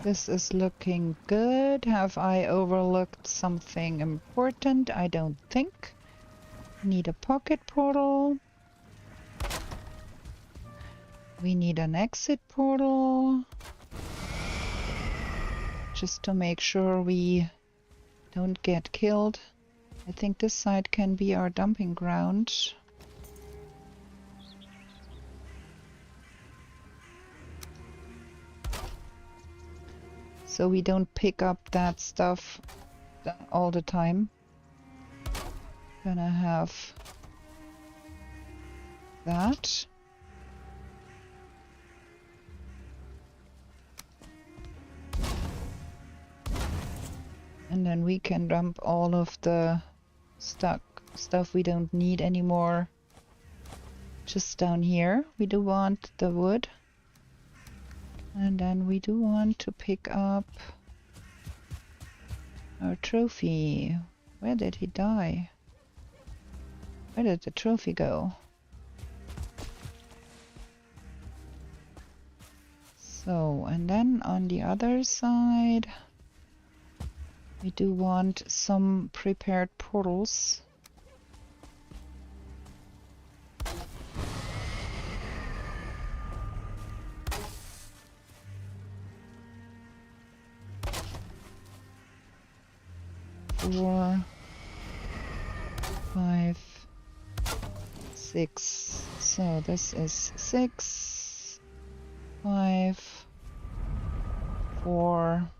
This is looking good. Have I overlooked something important? I don't think. Need a pocket portal. We need an exit portal. Just to make sure we don't get killed. I think this side can be our dumping ground. So we don't pick up that stuff all the time. Gonna have that. And then we can dump all of the stuff we don't need anymore just down here. We do want the wood. And then we do want to pick up our trophy. Where did he die? Where did the trophy go? So, and then on the other side, we do want some prepared portals. Four, 5, 6. So this is 6, 5, 4,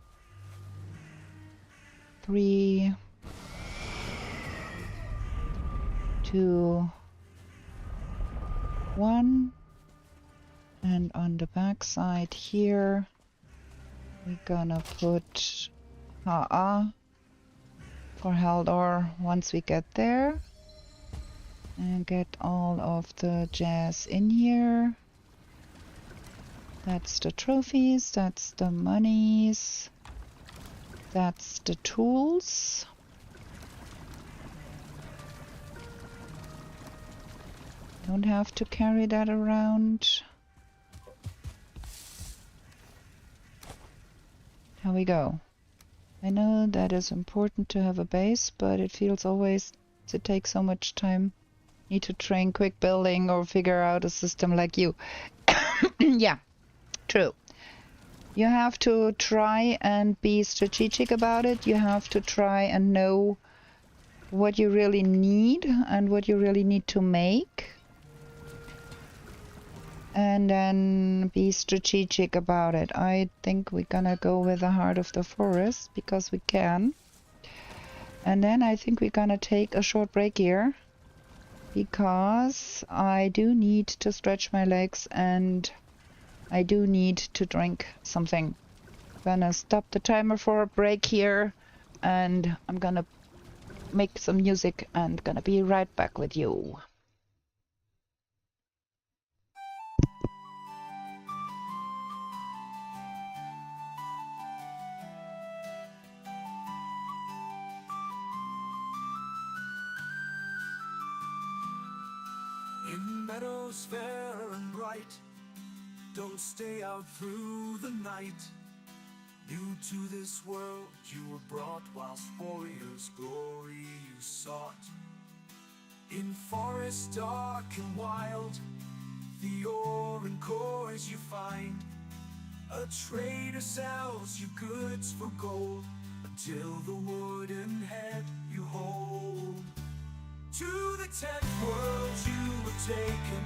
3, 2, 1. And on the back side here, we're gonna put HA for Haldor once we get there. And get all of the jazz in here. That's the trophies, that's the monies, that's the tools. Don't have to carry that around. Here we go. I know that is important to have a base, but it feels always to take so much time. Need to train quick building or figure out a system like you. Yeah, true. You have to try and be strategic about it. You have to try and know what you really need and what you really need to make. And then be strategic about it. I think we're gonna go with the heart of the forest because we can. And then I think we're gonna take a short break here because I do need to stretch my legs and I do need to drink something. Gonna stop the timer for a break here and I'm gonna make some music and gonna be right back with you. In meadows fair and bright, don't stay out through the night. New to this world you were brought, whilst warriors' glory you sought. In forests dark and wild, the ore and cores you find. A trader sells you goods for gold, until the wooden head you hold. To the 10th world you were taken,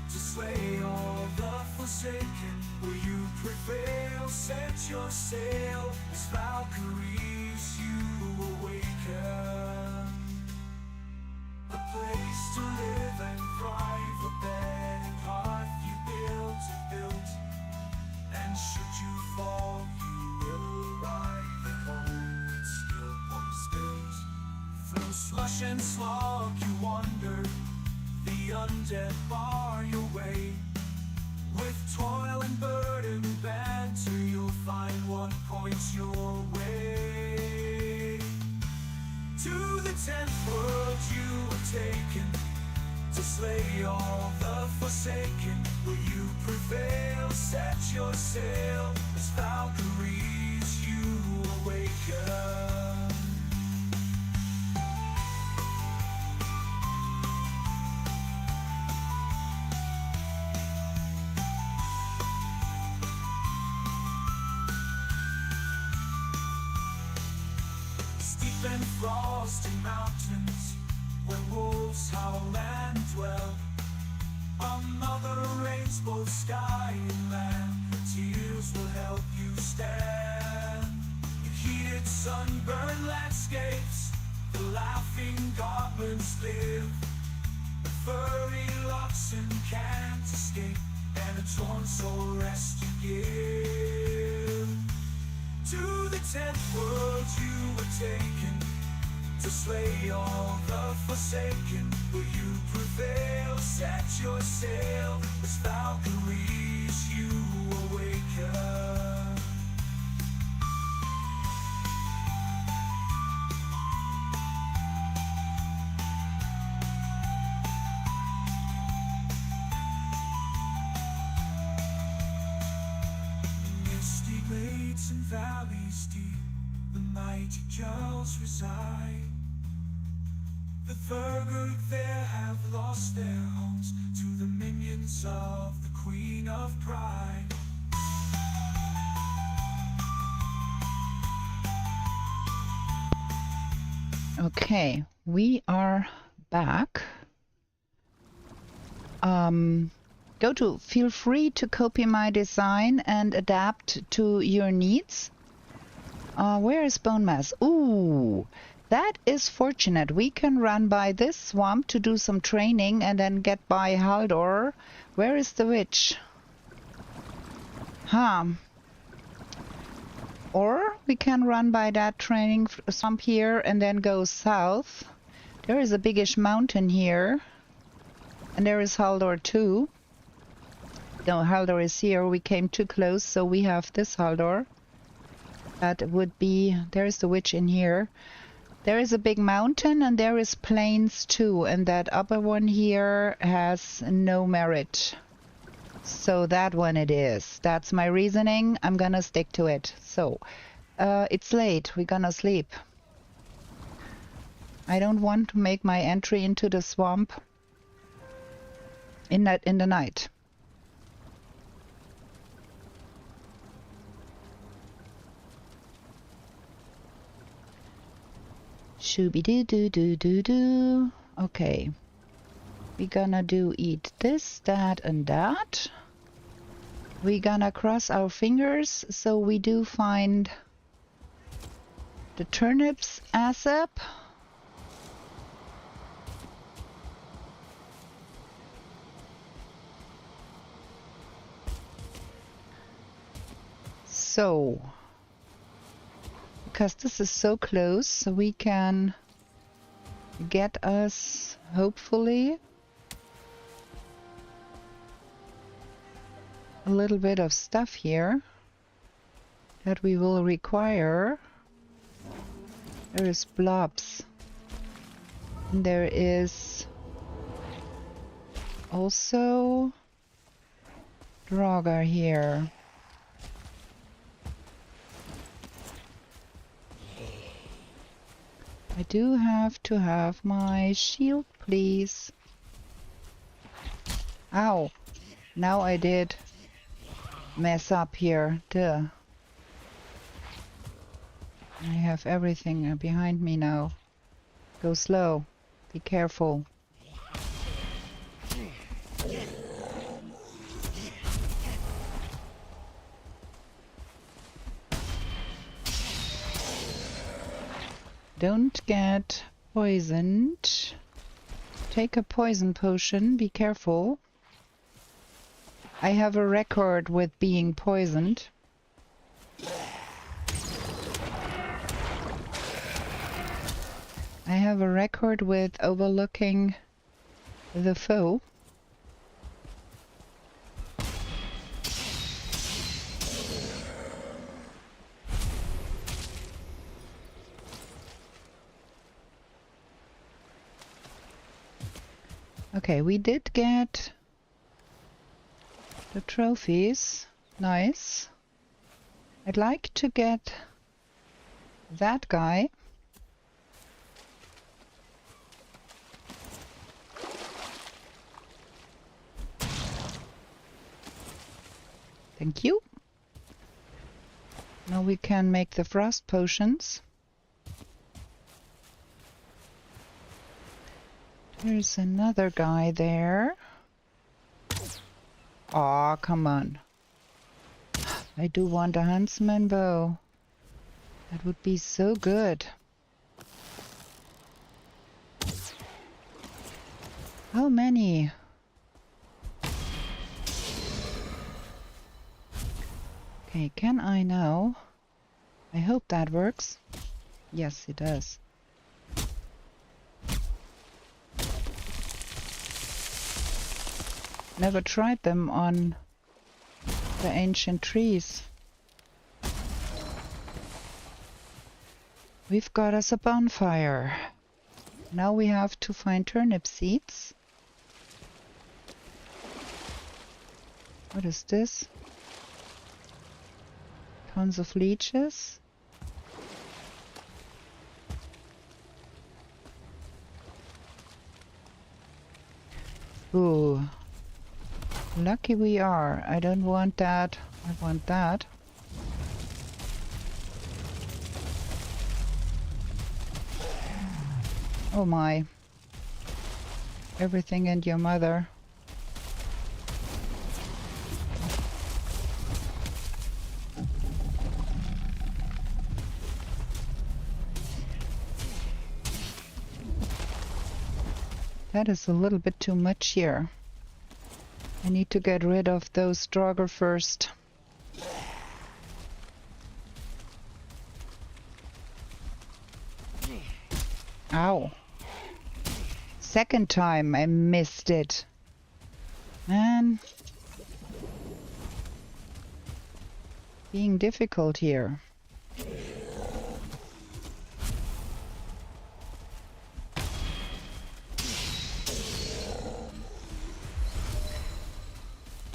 to slay all the forsaken. Will you prevail? Set your sail, as Valkyries you awaken. A place to live and thrive, a bed and hearth you built. And should you fall, you will arrive at home with skill points built. Through slush and slog you wander, the undead bar your way. With toil and burden banter, you'll find what points your way. To the 10th world you were taken, to slay all the forsaken. Will you prevail? Set your sail, as Valkyries you awaken. Steep and frosty mountains, where wolves howl and dwell. A mother rains both sky and land, her tears will help you stand. In heated sunburned landscapes, the laughing goblins live. The furry oxen can't escape, and a torn soul rest you give. To the 10th world you were taken, to slay all the forsaken. Will you prevail? Set your sail, as Valkyries you awaken. Misty glades and valleys deep, the mighty Jarls reside. The Thurgood there have lost their homes to the minions of the Queen of Pride. Okay, we are back. Feel free to copy my design and adapt to your needs. Where is bone mass? Ooh, that is fortunate. We can run by this swamp to do some training and then get by Haldor. Where is the witch? Huh. Or we can run by that training swamp here and then go south. There is a biggish mountain here. And there is Haldor too. No, Haldor is here. We came too close, so we have this Haldor. That would be... There is the witch in here. There is a big mountain and there is plains too. And that upper one here has no merit. So that one it is. That's my reasoning. I'm gonna stick to it. So, it's late. We're gonna sleep. I don't want to make my entry into the swamp in the night. Shooby-doo-doo-doo-doo-doo. Okay. We're gonna eat this, that, and that. We're gonna cross our fingers so we do find the turnips ASAP. So, because this is so close, so we can get us, hopefully, a little bit of stuff here that we will require. There is blobs. And there is also Draugr here. I do have to have my shield, please. Ow! Now I did mess up here. Duh. I have everything behind me now. Go slow. Be careful. Don't get poisoned. Take a poison potion. Be careful. I have a record with being poisoned. I have a record with overlooking the foe. Okay, we did get the trophies. Nice. I'd like to get that guy. Thank you. Now we can make the frost potions. There's another guy there. Aw, come on. I do want a huntsman bow. That would be so good. How many? Okay, can I now? I hope that works. Yes, it does. Never tried them on the ancient trees. We've got us a bonfire. Now we have to find turnip seeds. What is this? Tons of leeches. Ooh. Lucky we are. I don't want that. I want that. Oh my. Everything and your mother. That is a little bit too much here. I need to get rid of those Draugr first. Ow. Second time I missed it. Man. Being difficult here.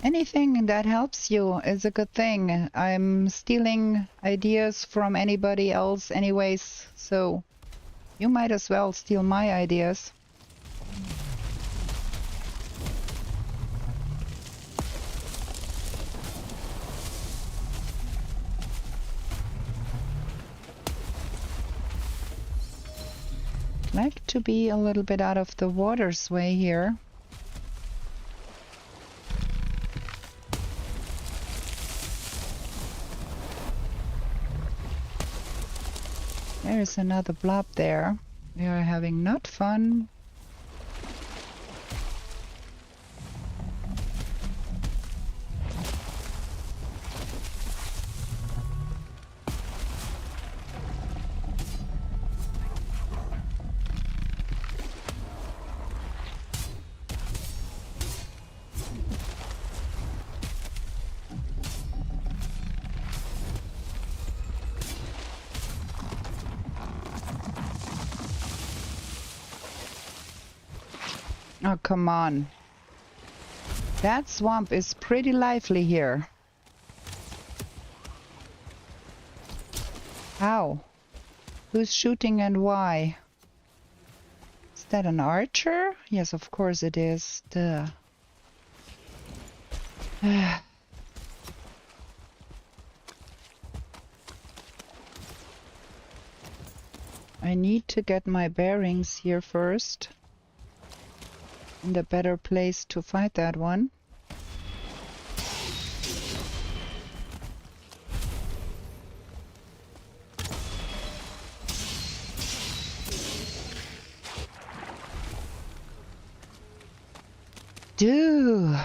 Anything that helps you is a good thing. I'm stealing ideas from anybody else anyways, so you might as well steal my ideas. I'd like to be a little bit out of the water's way here. There's another blob there. We are having not fun. Oh, come on. That swamp is pretty lively here. How? Who's shooting and why? that an archer? Yes, of course it is. Duh. I need to get my bearings here first. In a better place to fight that one. Dude,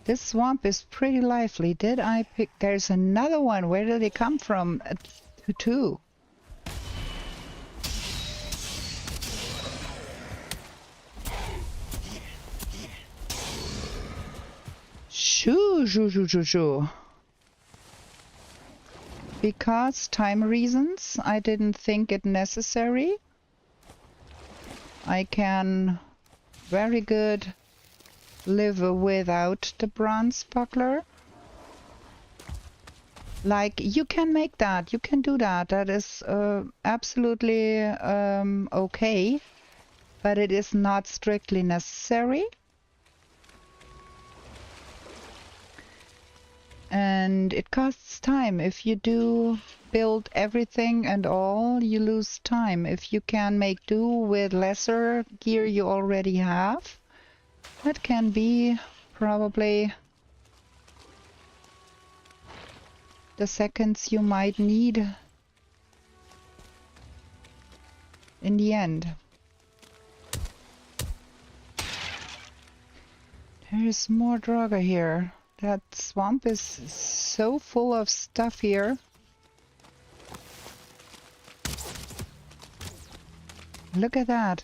this swamp is pretty lively. Did I pick? There's another one. Where did it come from? Two. Shoo. Because time reasons, I didn't think it necessary. I can very good live without the bronze buckler. Like, you can make that, you can do that. That is absolutely okay, but it is not strictly necessary. And it costs time. If you do build everything and all, you lose time. If you can make do with lesser gear you already have, that can be probably the seconds you might need in the end. There is more Draugr here. That swamp is so full of stuff here. Look at that.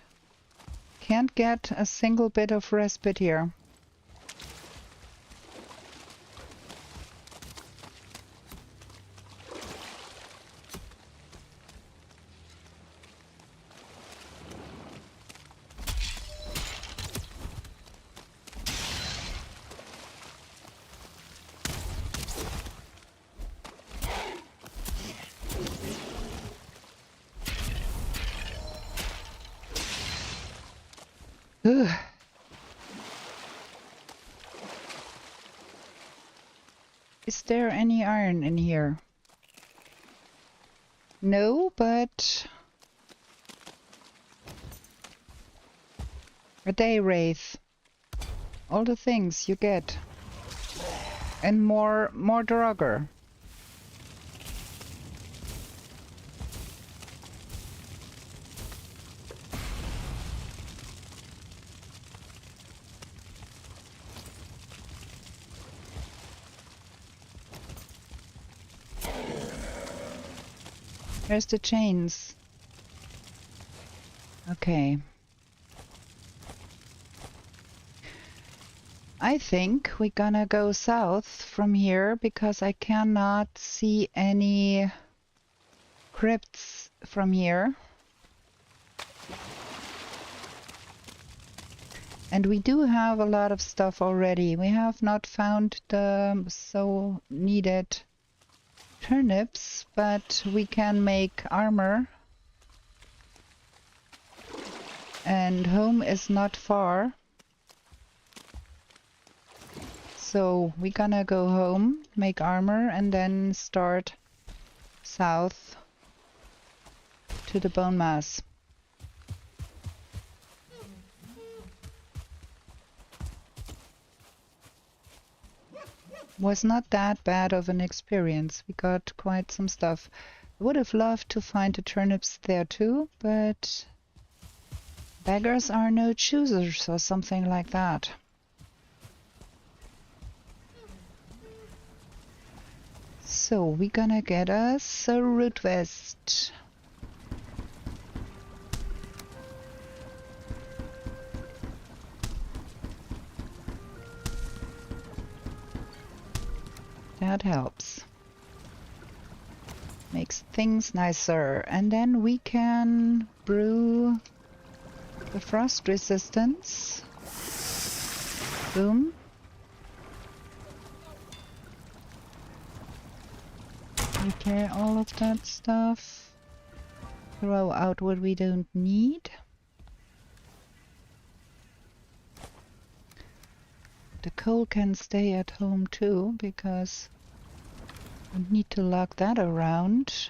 Can't get a single bit of respite here. Ugh. Is there any iron in here? No, but a day wraith. All the things you get. And more Draugr. Where's the chains? Okay. I think we're gonna go south from here because I cannot see any crypts from here. And we do have a lot of stuff already. We have not found the so needed turnips, but we can make armor. And home is not far. So we're gonna go home, make armor, and then start south to the bone mass. Was not that bad of an experience. We got quite some stuff. I would have loved to find the turnips there too, but beggars are no choosers or something like that. So we're gonna get us a root vest. That helps. Makes things nicer. And then we can brew the frost resistance. Boom. Repair all of that stuff. Throw out what we don't need. The coal can stay at home too, because we need to lug that around.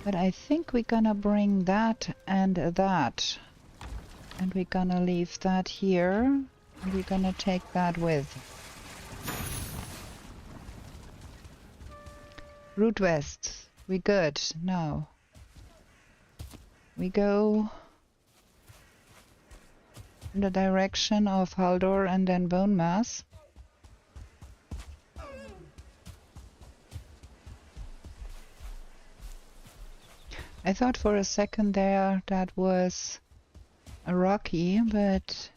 But I think we're gonna bring that and that. And we're gonna leave that here. And we're gonna take that with. Route west. We good. Now. We go in the direction of Haldor and then Bone Mass. I thought for a second there that was a Rocky, but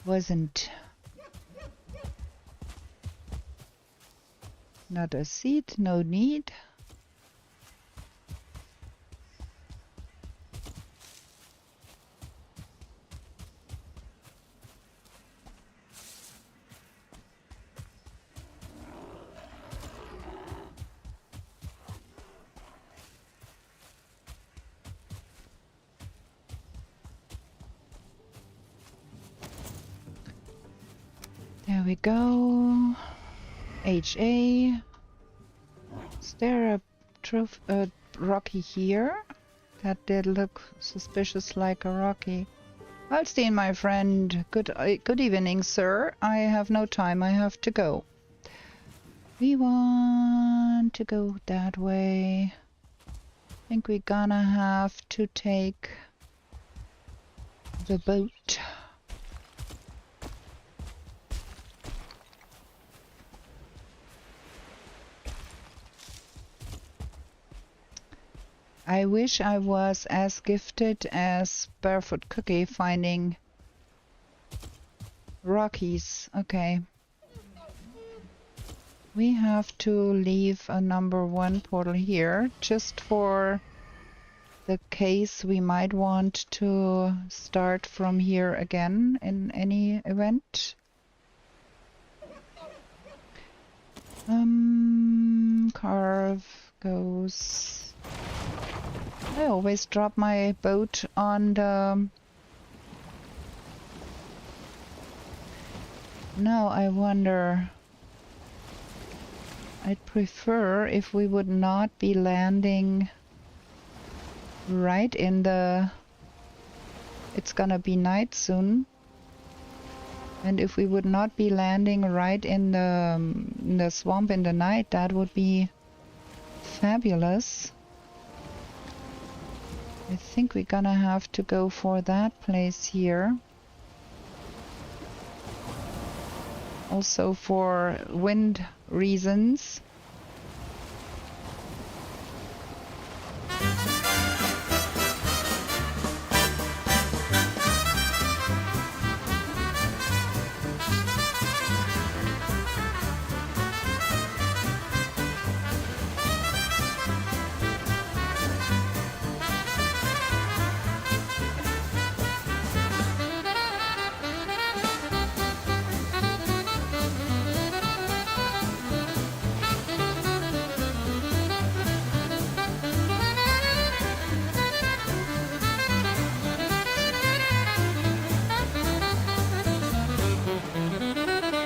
wasn't. Not a seed, no need. There we go. HA. Is there a Rocky here? That did look suspicious like a Rocky. Waldstein, my friend. Good evening, sir. I have no time. I have to go. We want to go that way. I think we're gonna have to take the boat. I wish I was as gifted as Barefoot Cookie finding Rockies. Okay. We have to leave a number 1 portal here just for the case we might want to start from here again in any event. Carve goes. I always drop my boat on the... Now I wonder... I'd prefer if we would not be landing right in the... It's gonna be night soon. And if we would not be landing right in the swamp in the night, that would be fabulous. I think we're gonna have to go for that place here. Also for wind reasons.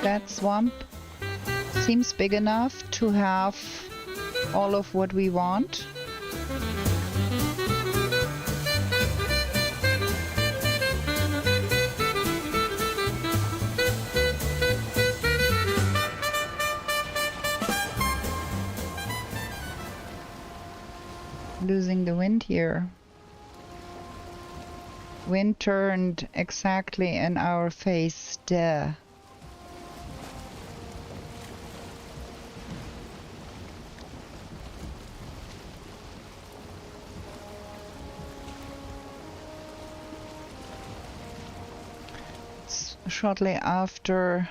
That swamp seems big enough to have all of what we want. Losing the wind here. Wind turned exactly in our face. Duh. Shortly after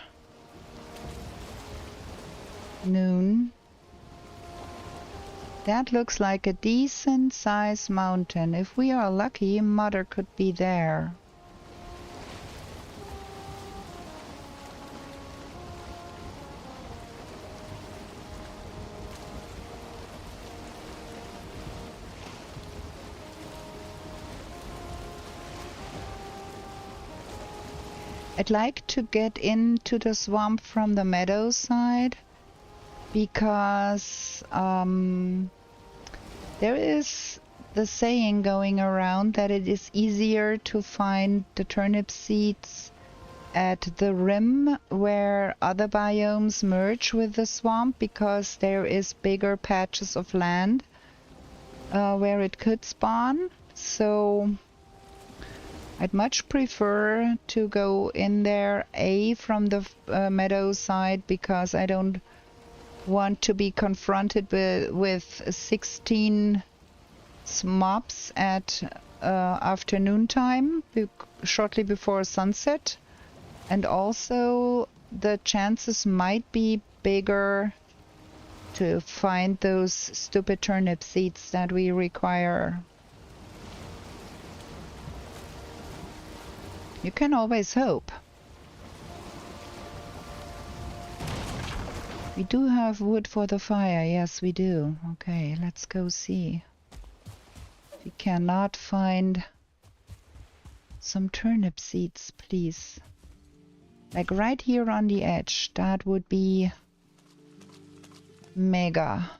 noon. That looks like a decent sized mountain. If we are lucky, Mother could be there. I'd like to get into the swamp from the meadow side because there is the saying going around that it is easier to find the turnip seeds at the rim where other biomes merge with the swamp because there is bigger patches of land where it could spawn. So I'd much prefer to go in there from the meadow side because I don't want to be confronted with 16 mobs at afternoon time shortly before sunset, and also the chances might be bigger to find those stupid turnip seeds that we require. You can always hope. We do have wood for the fire. Yes, we do. Okay, let's go see. We cannot find some turnip seeds, please. Like right here on the edge. That would be mega.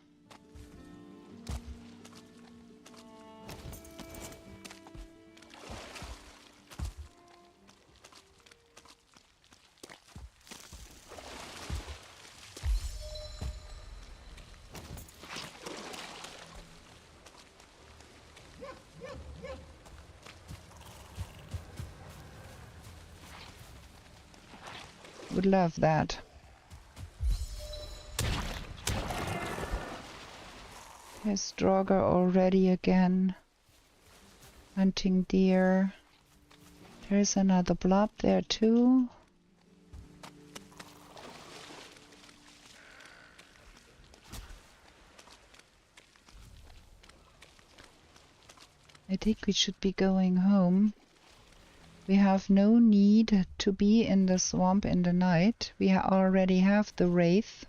Would love that. Here's Draugr already again. Hunting deer. There's another blob there too. I think we should be going home. We have no need to be in the swamp in the night. We already have the wraith.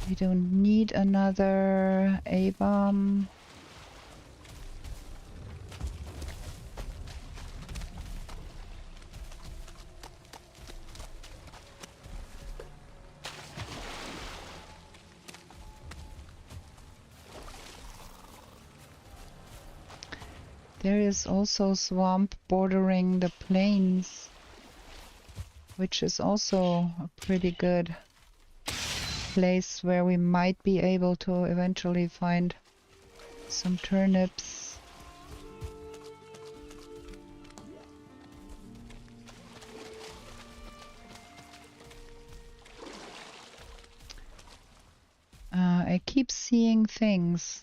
We don't need another A-bomb. There is also swamp bordering the plains, which is also a pretty good place where we might be able to eventually find some turnips. I keep seeing things.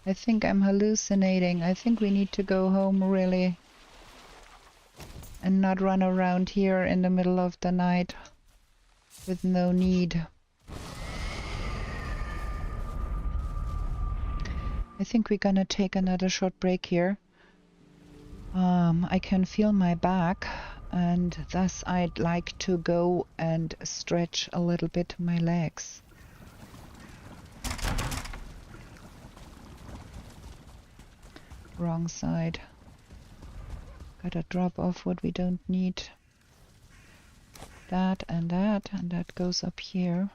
I think I'm hallucinating. I think we need to go home really and not run around here in the middle of the night with no need. I think we're gonna take another short break here. I can feel my back and thus I'd like to go and stretch a little bit my legs. Wrong side. Gotta drop off what we don't need. That, and that goes up here.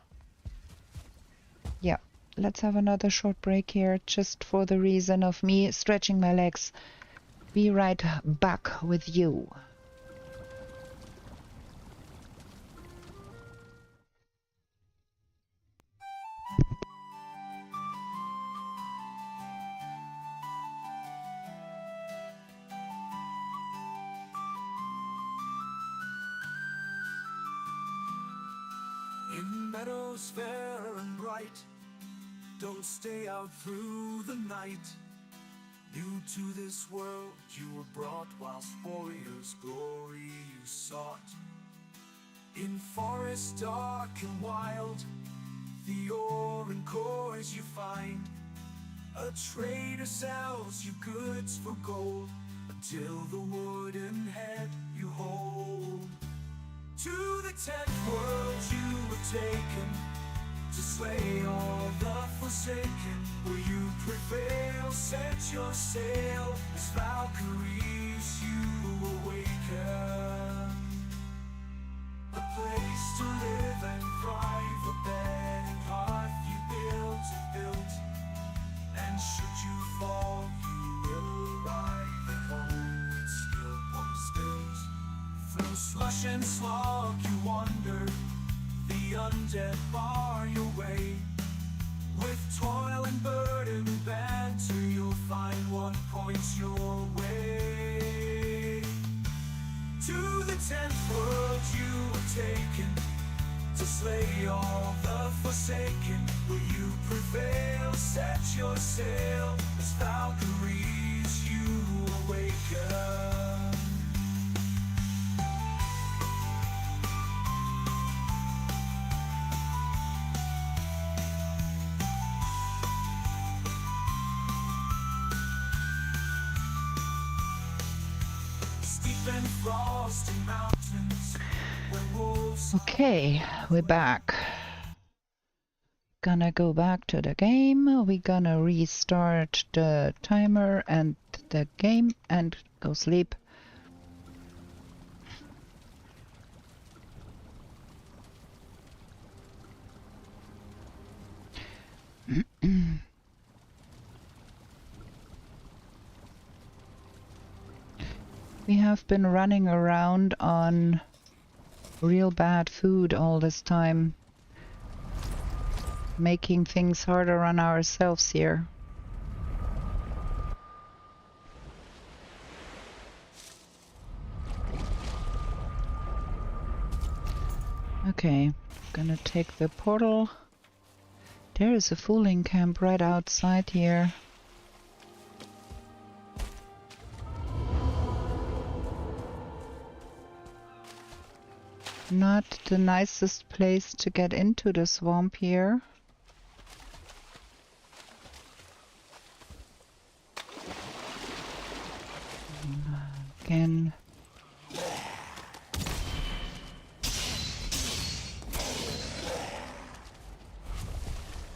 Yeah, let's have another short break here just for the reason of me stretching my legs. Be right back with you. In meadows fair and bright, don't stay out through the night. New to this world you were brought, whilst warriors' glory you sought. In forest dark and wild, the ore and cores you find. A trader sells you goods for gold, until the wooden head you hold. To the 10th world you were taken, to slay all the forsaken. Will you prevail? Set your sail as Valkyries you awaken. A place to live and thrive, a bed and hearth you built. And should you fall, you will arrive at home with skill points built. Through slush and slog you wander, the undead bar your way. With toil and burden banter, you'll find what points your way. To the 10th world you were taken, to slay all the forsaken. Will you prevail? Set your sail as Valkyries you awaken. Steep and frosty mountains where wolves. Okay, we're back. Gonna go back to the game. We're gonna restart the timer and the game and go sleep. We have been running around on real bad food all this time, making things harder on ourselves here. Okay, gonna take the portal. There is a fooling camp right outside here. Not the nicest place to get into the swamp here. Again.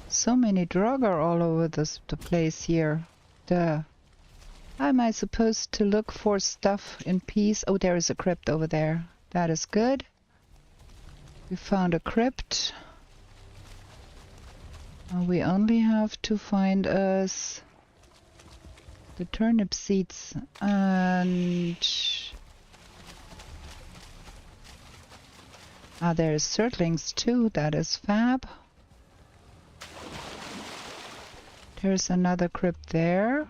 So many Draugr all over the place here. How am I supposed to look for stuff in peace? Oh, there is a crypt over there. That is good. We found a crypt. We only have to find us the turnip seeds and there's surtlings too. That is fab. There's another crypt there.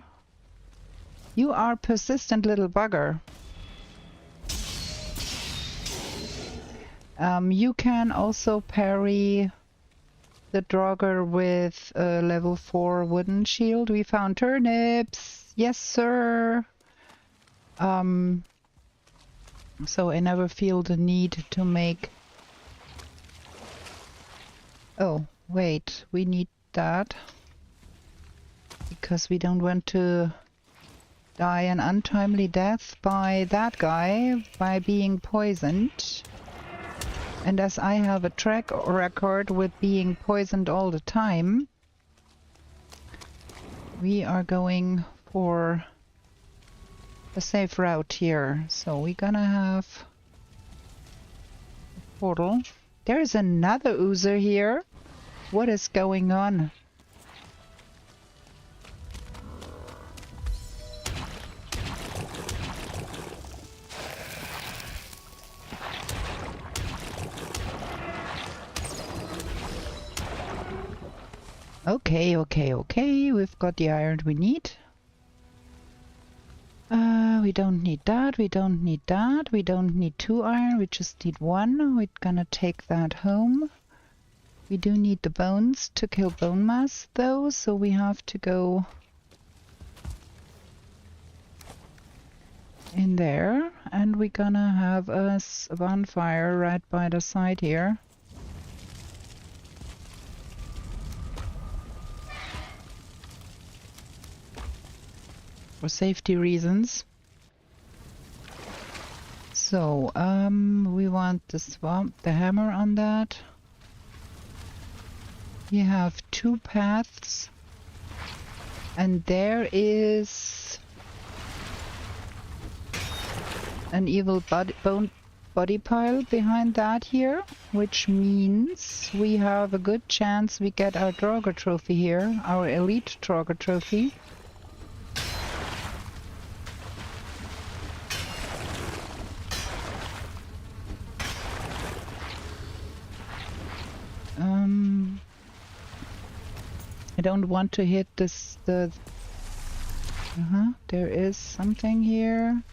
You are persistent little bugger. You can also parry the Draugr with a level 4 wooden shield. We found turnips. Yes, sir. So I never feel the need to make... Oh, wait. We need that. Because we don't want to die an untimely death by that guy, by being poisoned. And as I have a track record with being poisoned all the time, we are going for a safe route here. So we're gonna have a portal. There's another oozer here. What is going on? Okay, we've got the iron we need. We don't need that, we don't need that, we don't need 2 iron, we just need 1. We're gonna take that home. We do need the bones to kill bone mass though, so we have to go in there. And we're gonna have us a bonfire right by the side here. For safety reasons. So, we want the hammer on that. We have 2 paths. And there is an evil body pile behind that here, which means we have a good chance we get our Draugr trophy here, our elite Draugr trophy. I don't want to hit this, there is something here.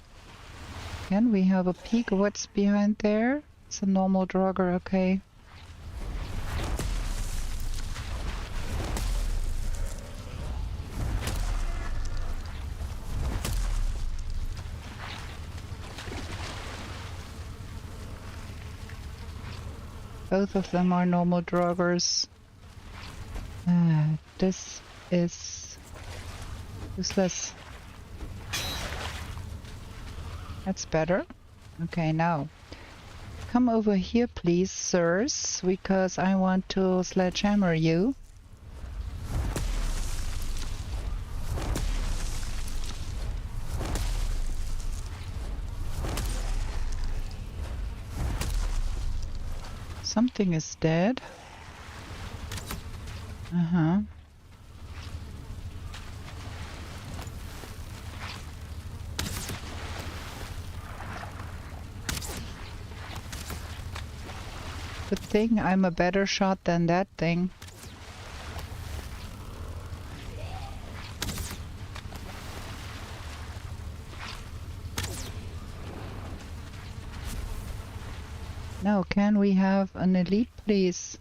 Can we have a peek of what's behind there? It's a normal Draugr, okay. Both of them are normal Draugrs. This is useless. That's better. Okay, now come over here, please, sirs, because I want to sledgehammer you. Something is dead. Good thing I'm a better shot than that thing. Now, can we have an elite, please?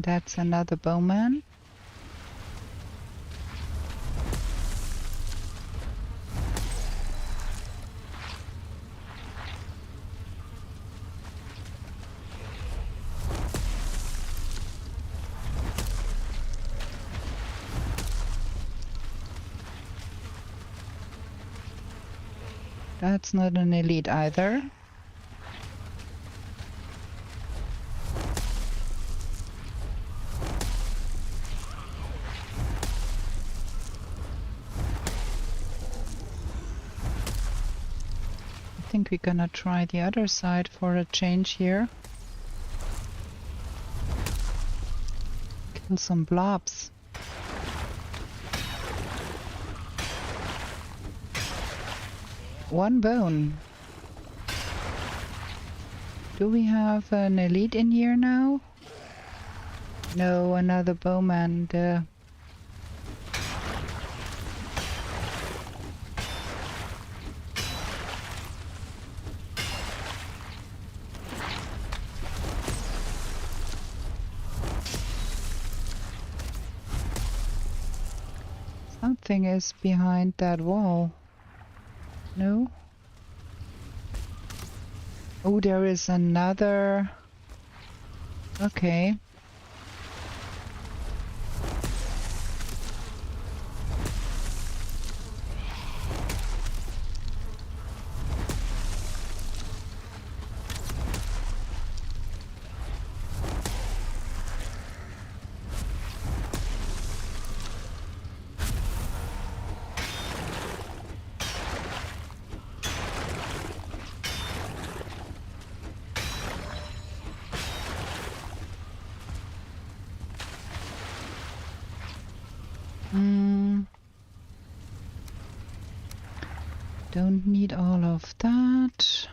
That's another bowman. That's not an elite either. I think we're gonna try the other side for a change here. Kill some blobs. One bone. Do we have an elite in here now? No, another bowman. Something is behind that wall. No? Oh, there is another. Okay. Don't need all of that.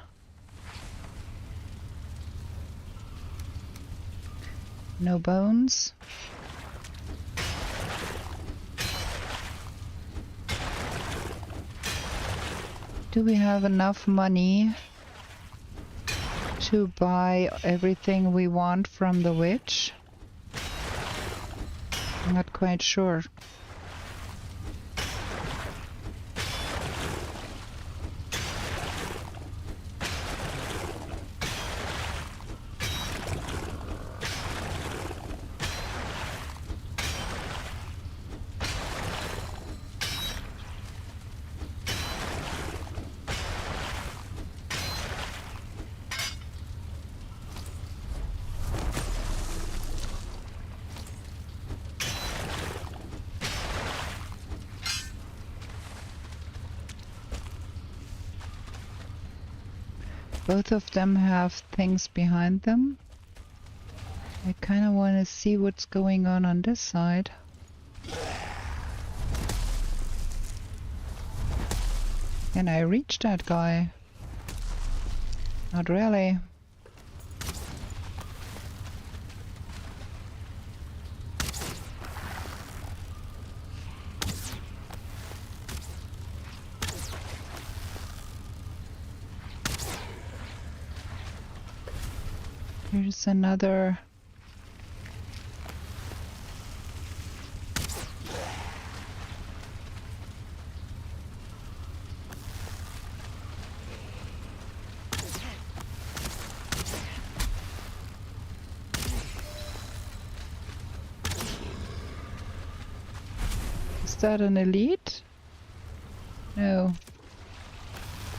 No bones. Do we have enough money to buy everything we want from the witch? I'm not quite sure. Both of them have things behind them. I kind of want to see what's going on this side. Can I reach that guy? Not really. Here's another. Is that an elite? No.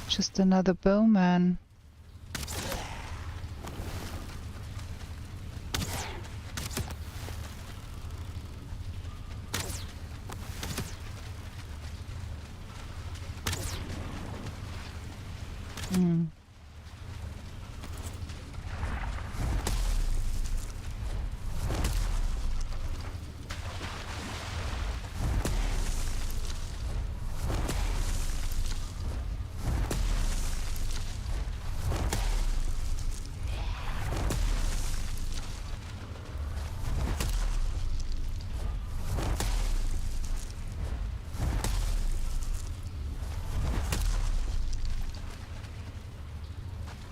Just another bowman.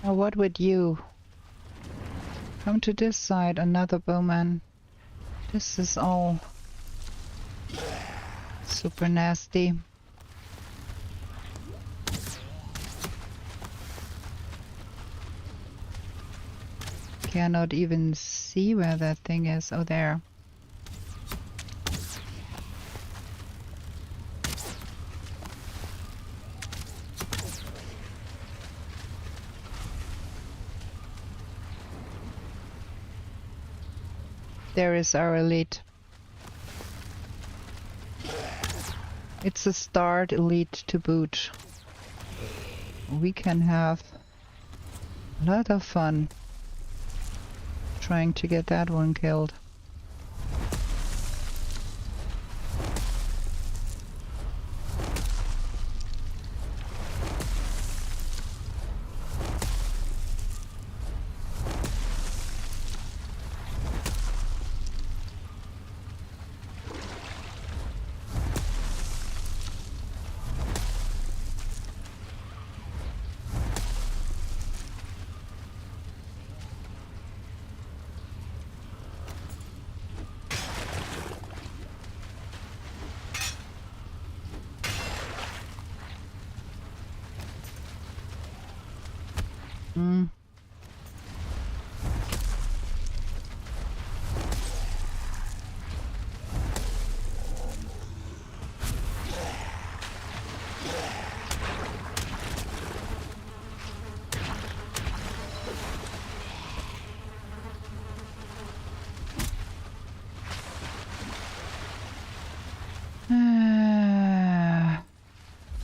Now what would you? Come to this side, another bowman. This is all super nasty. Cannot even see where that thing is. Oh, there. There is our elite. It's a starred elite to boot. We can have a lot of fun trying to get that one killed.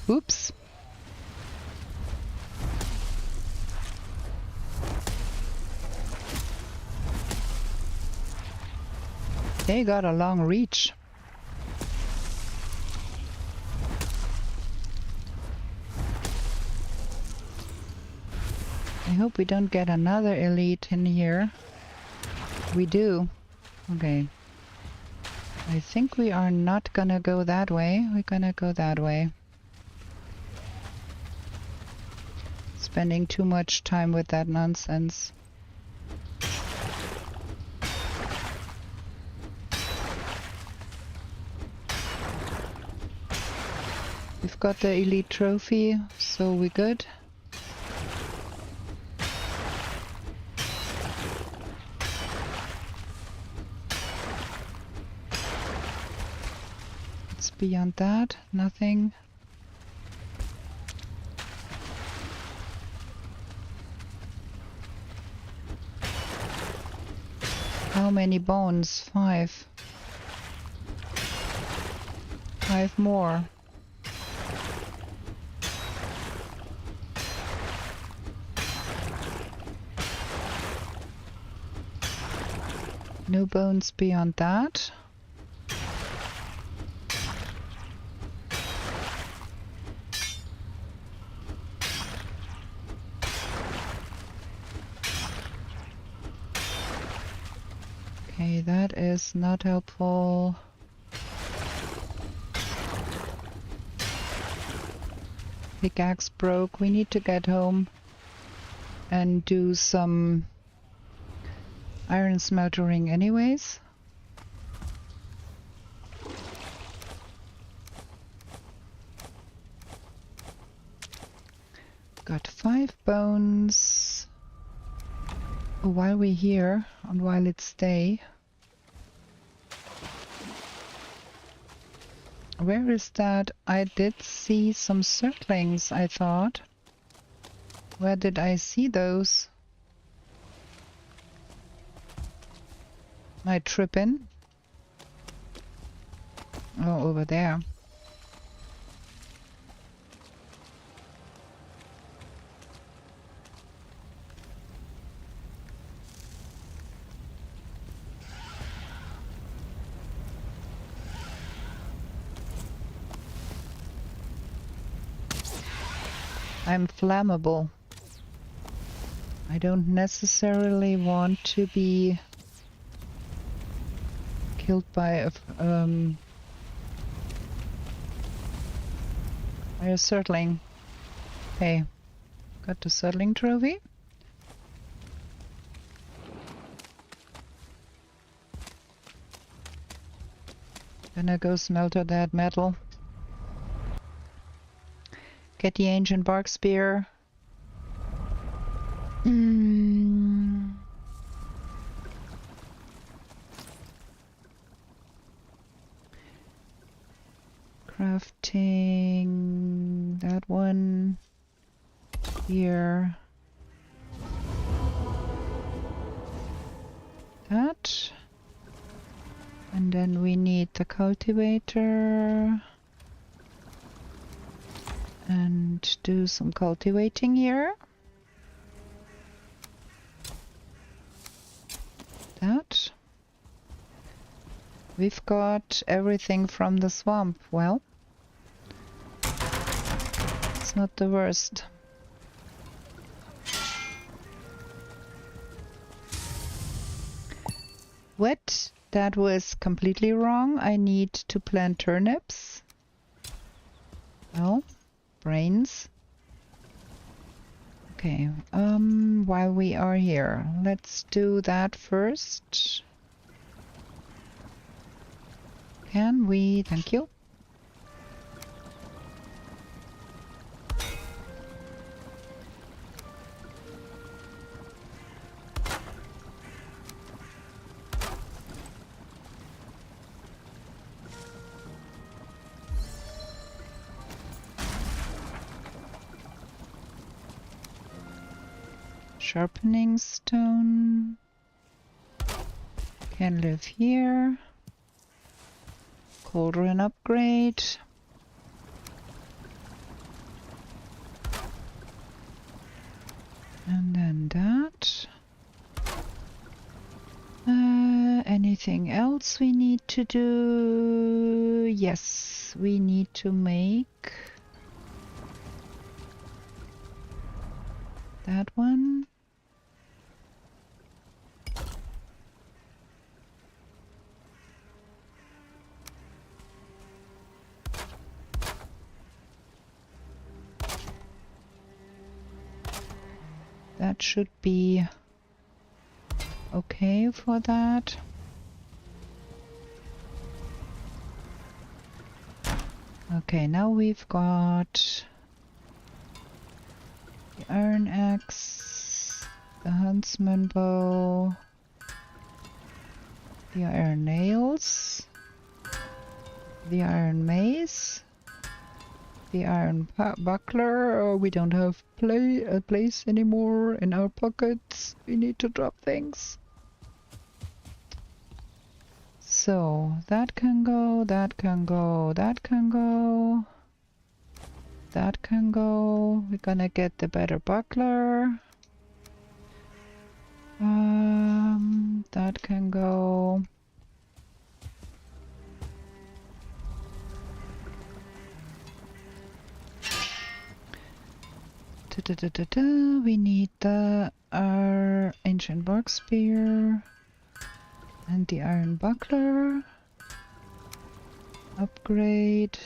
Oops. They got a long reach. I hope we don't get another elite in here. We do. Okay. I think we are not gonna go that way. We're gonna go that way. Spending too much time with that nonsense. We've got the elite trophy, so we're good. It's beyond that, nothing. How many bones? 5. 5 more. No bones beyond that. Okay, that is not helpful. Pickaxe broke. We need to get home and do some iron smeltering anyways. Got 5 bones. While we're here and while it's day. Where is that? I did see some circlings, I thought. Where did I see those? Am I tripping? Oh, over there. I'm flammable. I don't necessarily want to be killed by a surtling. Hey, got the surtling trophy. Gonna go smelter that metal. Get the ancient bark spear. Crafting that one here. That. And then we need the cultivator. And do some cultivating here. That. We've got everything from the swamp. Well, it's not the worst. What? That was completely wrong. I need to plant turnips. Well, brains. Okay, while we are here, let's do that first. Can we? Thank you. Sharpening stone can live here. Cauldron upgrade. And then that. Anything else we need to do? Yes, we need to make that one. That should be okay for that. Okay, now we've got the iron axe, the huntsman bow, the iron nails, the iron mace, the iron buckler. Oh, we don't have a place anymore in our pockets. We need to drop things. So that can go, that can go, that can go, that can go. We're gonna get the better buckler. That can go. We need the ancient bark spear and the iron buckler. Upgrade.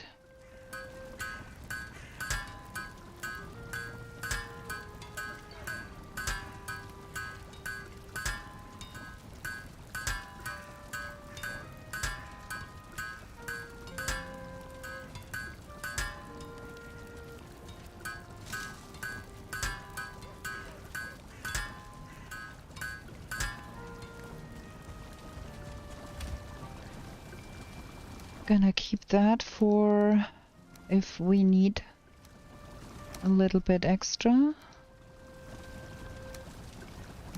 Gonna keep that for if we need a little bit extra.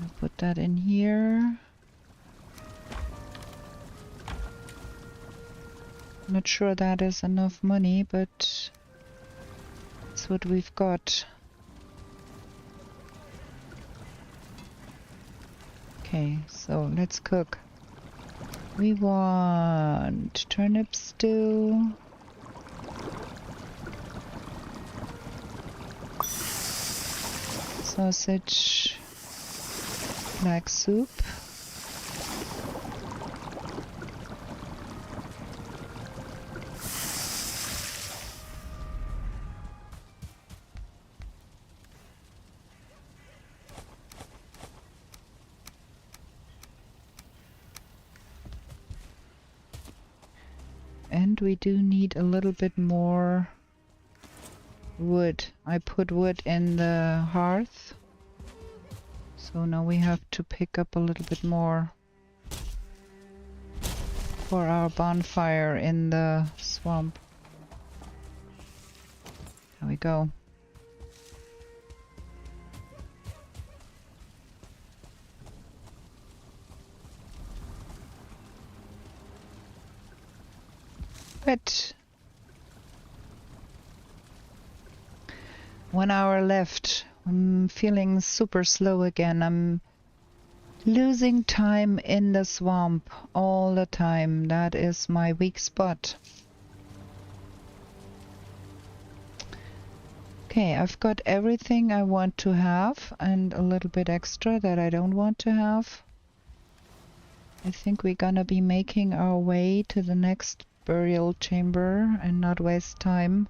I'll put that in here. Not sure that is enough money, but it's what we've got. Okay, so let's cook. We want turnip stew. Sausage. Black soup. And we do need a little bit more wood. I put wood in the hearth. So now we have to pick up a little bit more for our bonfire in the swamp. There we go. But 1 hour left. I'm feeling super slow again. I'm losing time in the swamp all the time. That is my weak spot. Okay, I've got everything I want to have and a little bit extra that I don't want to have. I think we're gonna be making our way to the next burial chamber and not waste time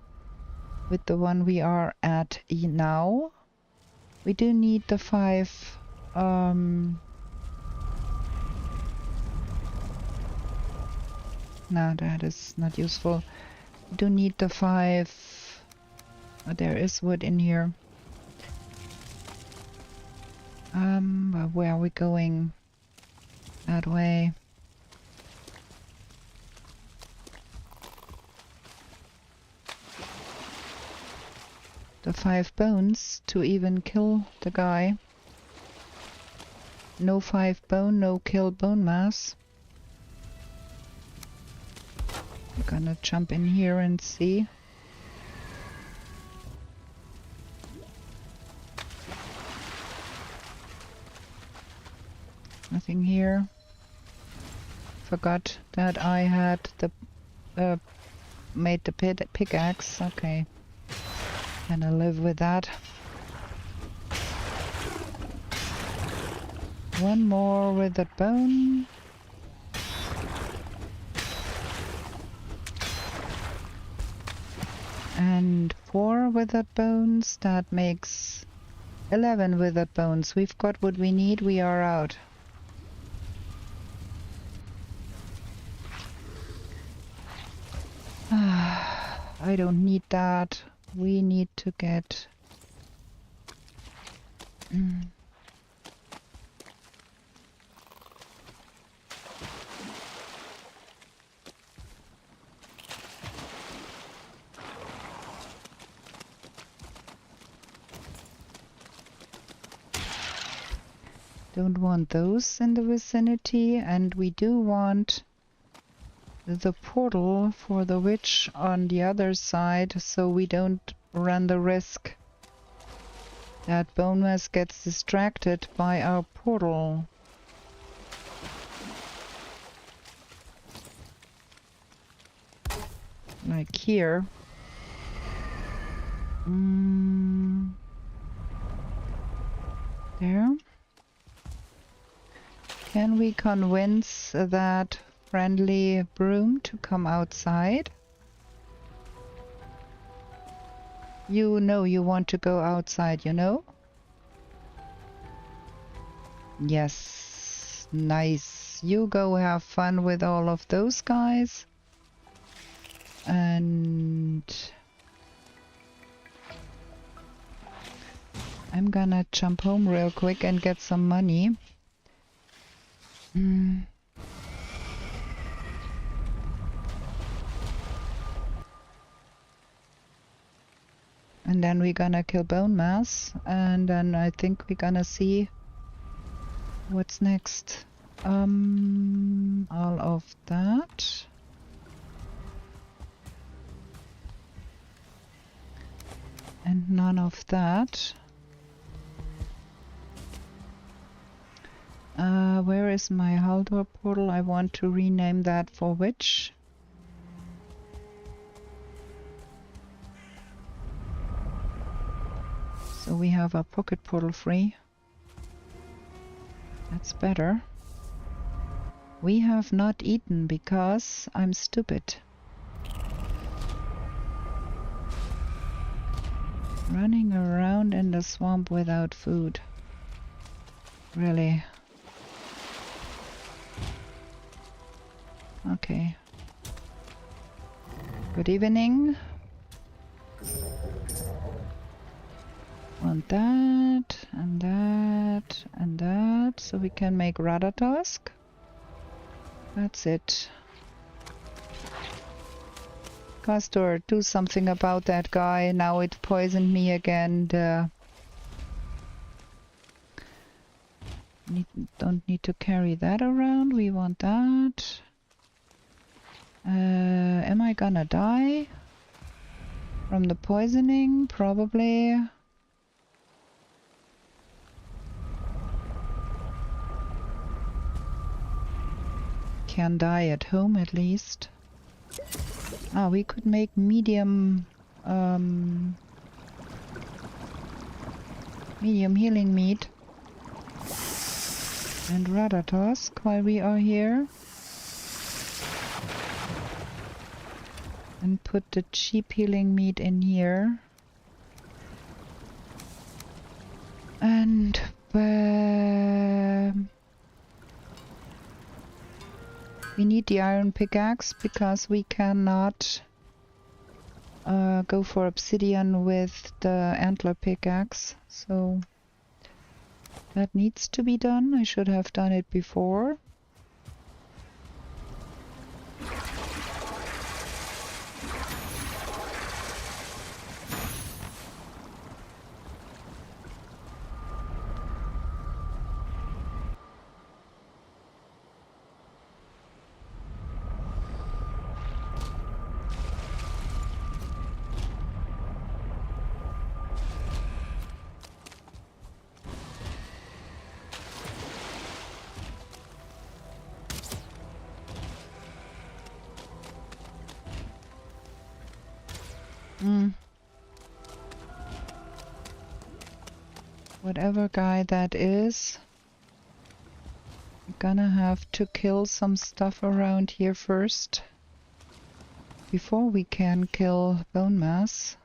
with the one we are at now. We do need the 5 no, that is not useful. We do need the 5 there is wood in here. But where are we going? That way. The 5 bones to even kill the guy. No 5 bone, no kill bone mass. I'm gonna jump in here and see. Nothing here. Forgot that I had the made the pickaxe. Okay. Can I live with that? One more with the bone. And 4 withered bones. That makes 11 withered bones. We've got what we need. We are out. I don't need that. We need to get... Don't want those in the vicinity, and we do want the portal for the witch on the other side, so we don't run the risk that bone mass gets distracted by our portal. Like here. There. Can we convince that friendly broom to come outside? You know you want to go outside, you know? Yes. Nice. You go have fun with all of those guys. And I'm gonna jump home real quick and get some money. And then we're gonna kill bone mass, and then I think we're gonna see what's next. All of that. And none of that. Where is my Haldor portal? I want to rename that for which? So we have a pocket portal free. That's better. We have not eaten because I'm stupid. Running around in the swamp without food. Really? Okay. Good evening. Want that, and that, and that, so we can make Ratatosk. That's it. Castor, do something about that guy. Now it poisoned me again. Don't need to carry that around. We want that. Am I gonna die from the poisoning? Probably. Can die at home at least. Ah, we could make medium medium healing meat and Ratatosk while we are here. And put the cheap healing meat in here. And we need the iron pickaxe because we cannot go for obsidian with the antler pickaxe. So that needs to be done. I should have done it before. Whatever guy that is, I'm gonna have to kill some stuff around here first before we can kill bone mass,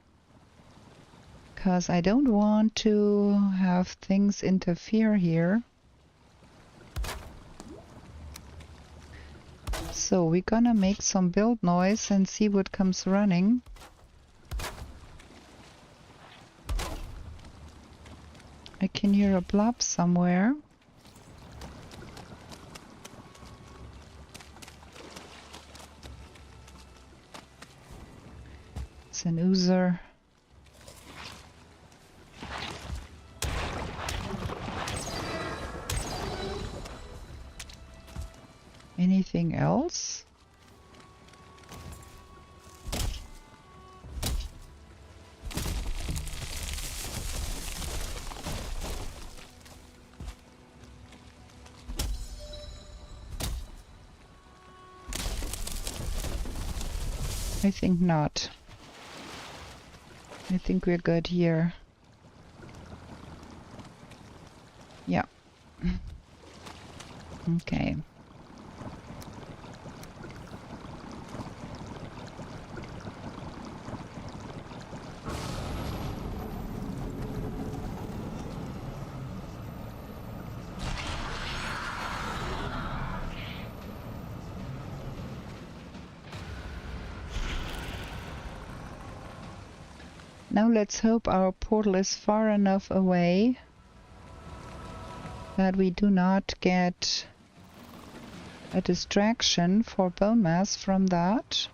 because I don't want to have things interfere here. So we're gonna make some build noise and see what comes running. I can hear a blob somewhere. It's an oozer. Anything else? I think not. I think we're good here. Yeah. Okay. Now let's hope our portal is far enough away that we do not get a distraction for bone mass from that.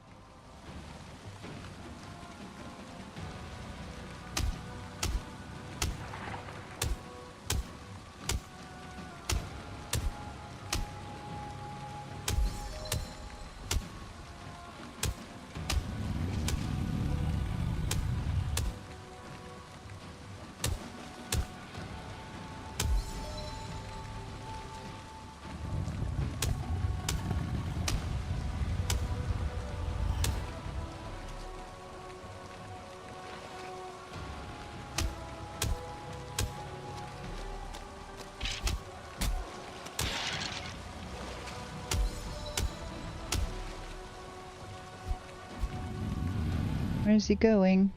Where is he going?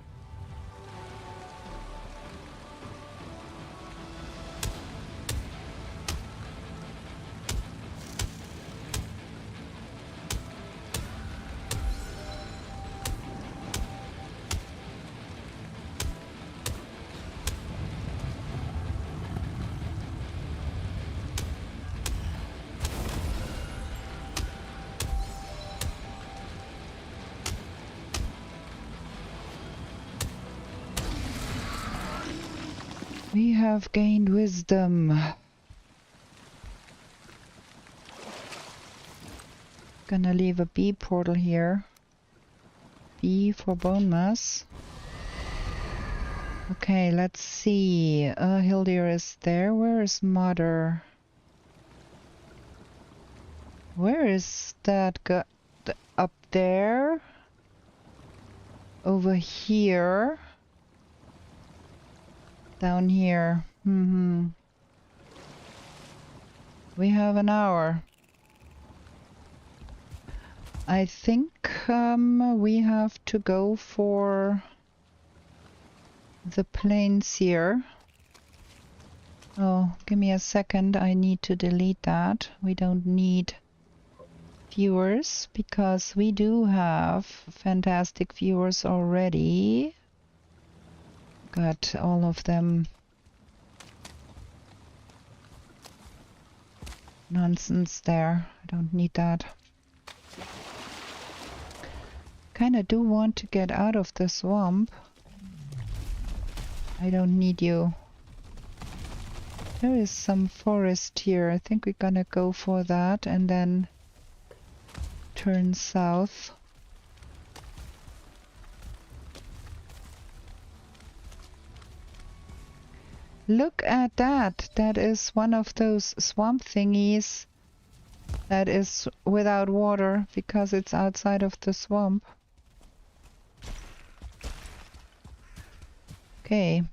We have gained wisdom. Gonna leave a B portal here. B for bone mass. Okay, let's see. Hildir is there. Where is Mother? Where is that up there? Over here. Down here. We have an hour. I think we have to go for the plains here. Oh, give me a second. I need to delete that. We don't need viewers because we do have fantastic viewers already. Got all of them. Nonsense there. I don't need that. Kinda do want to get out of the swamp. I don't need you. There is some forest here. I think we're gonna go for that and then turn south. Look at that! That is one of those swamp thingies that is without water because it's outside of the swamp. Okay.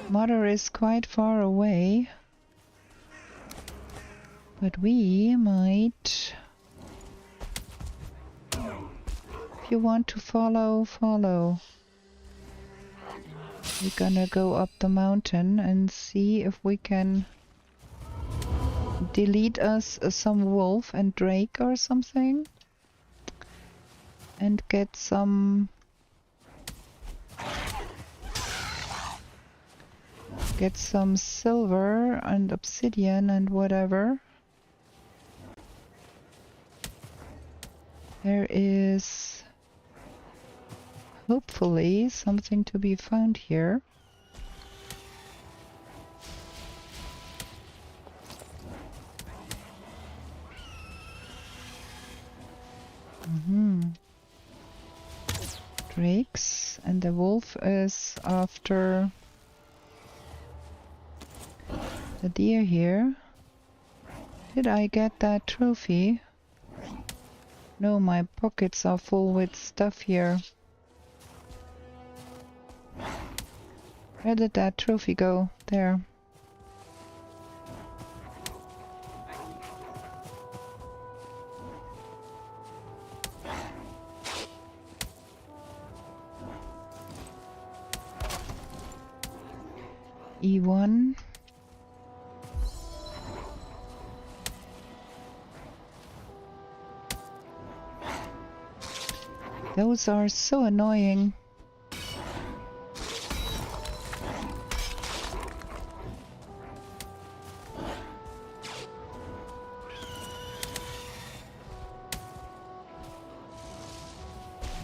Mother is quite far away, but we might... If you want to follow, follow. We're gonna go up the mountain and see if we can delete us some wolf and drake or something and get some silver and obsidian and whatever. There is hopefully something to be found here. Drakes, and the wolf is after the deer here. Did I get that trophy? No, my pockets are full with stuff here. Where did that trophy go? There. E1. Those are so annoying.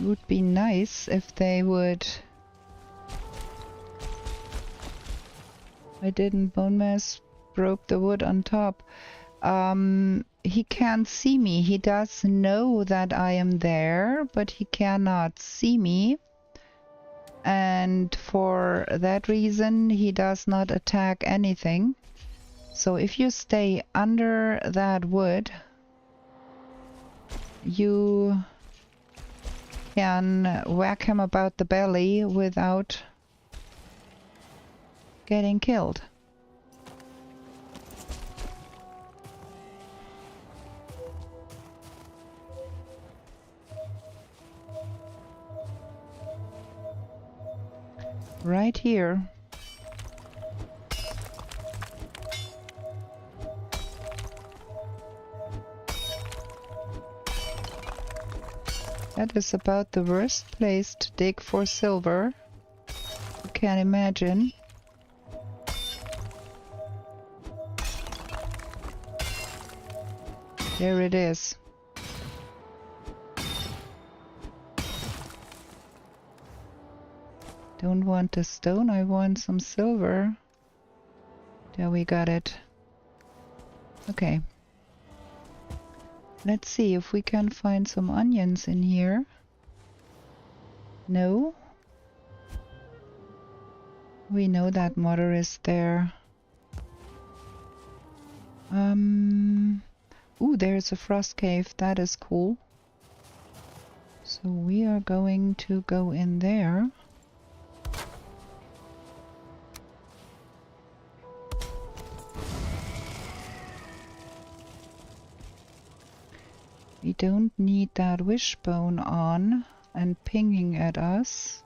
Would be nice if they would. I didn't bone mass, broke the wood on top. He can't see me. He does know that I am there, but he cannot see me. And for that reason, he does not attack anything. So if you stay under that wood, you can whack him about the belly without getting killed. Right here. That is about the worst place to dig for silver. You can imagine. There it is. Don't want the stone, I want some silver. There, we got it. Okay. Let's see if we can find some onions in here. No? We know that moda is there. Ooh, there's a frost cave. That is cool. So we are going to go in there. We don't need that wishbone on and pinging at us.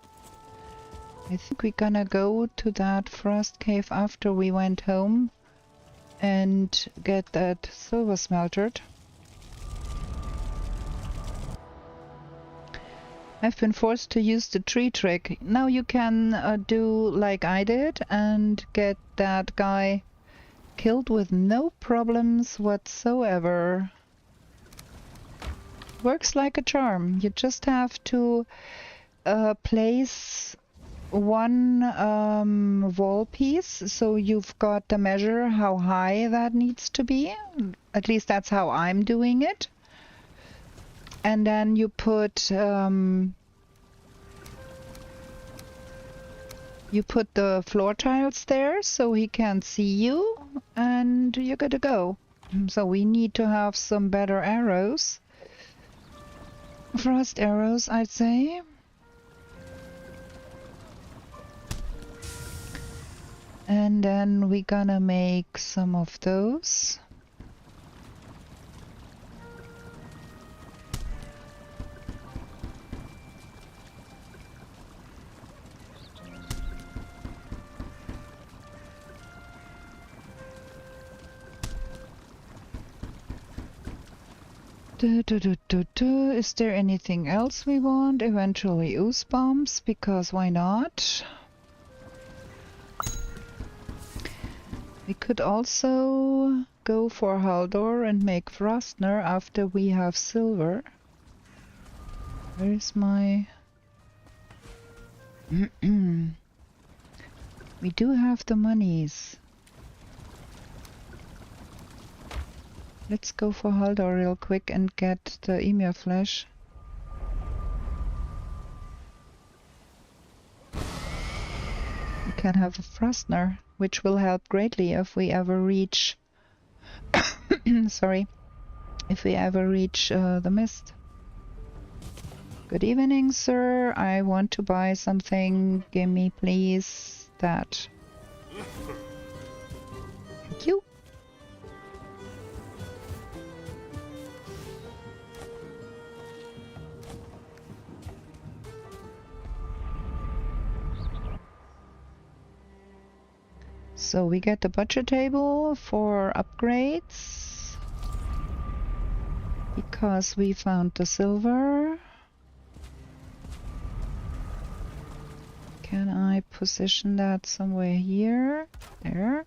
I think we're gonna go to that frost cave after we went home and get that silver smeltered. I've been forced to use the tree trick. Now you can do like I did and get that guy killed with no problems whatsoever. Works like a charm. You just have to place one wall piece, so you've got the measure how high that needs to be. At least that's how I'm doing it. And then you put the floor tiles there so he can see you, and you're good to go. So we need to have some better arrows. Frost arrows, I'd say. And then we're gonna make some of those. Is there anything else we want? Eventually ooze bombs, because why not? We could also go for Haldor and make Frostner after we have silver. Where's my... We do have the monies. Let's go for Haldor real quick and get the Emir flesh. We can have a Frostner, which will help greatly if we ever reach Sorry. If we ever reach the mist. Good evening, sir. I want to buy something. Give me, please, that. Thank you. So we get the budget table for upgrades because we found the silver. Can I position that somewhere here? There.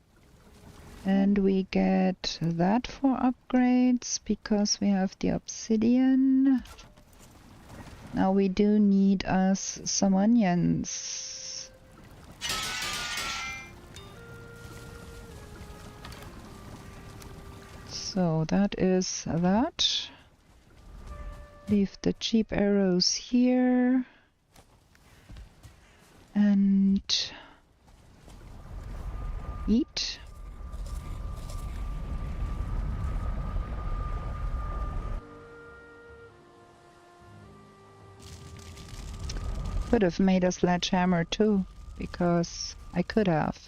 And we get that for upgrades because we have the obsidian. Now we do need us some onions. So that is that. Leave the cheap arrows here. And eat. Could have made a sledgehammer too, because I could have.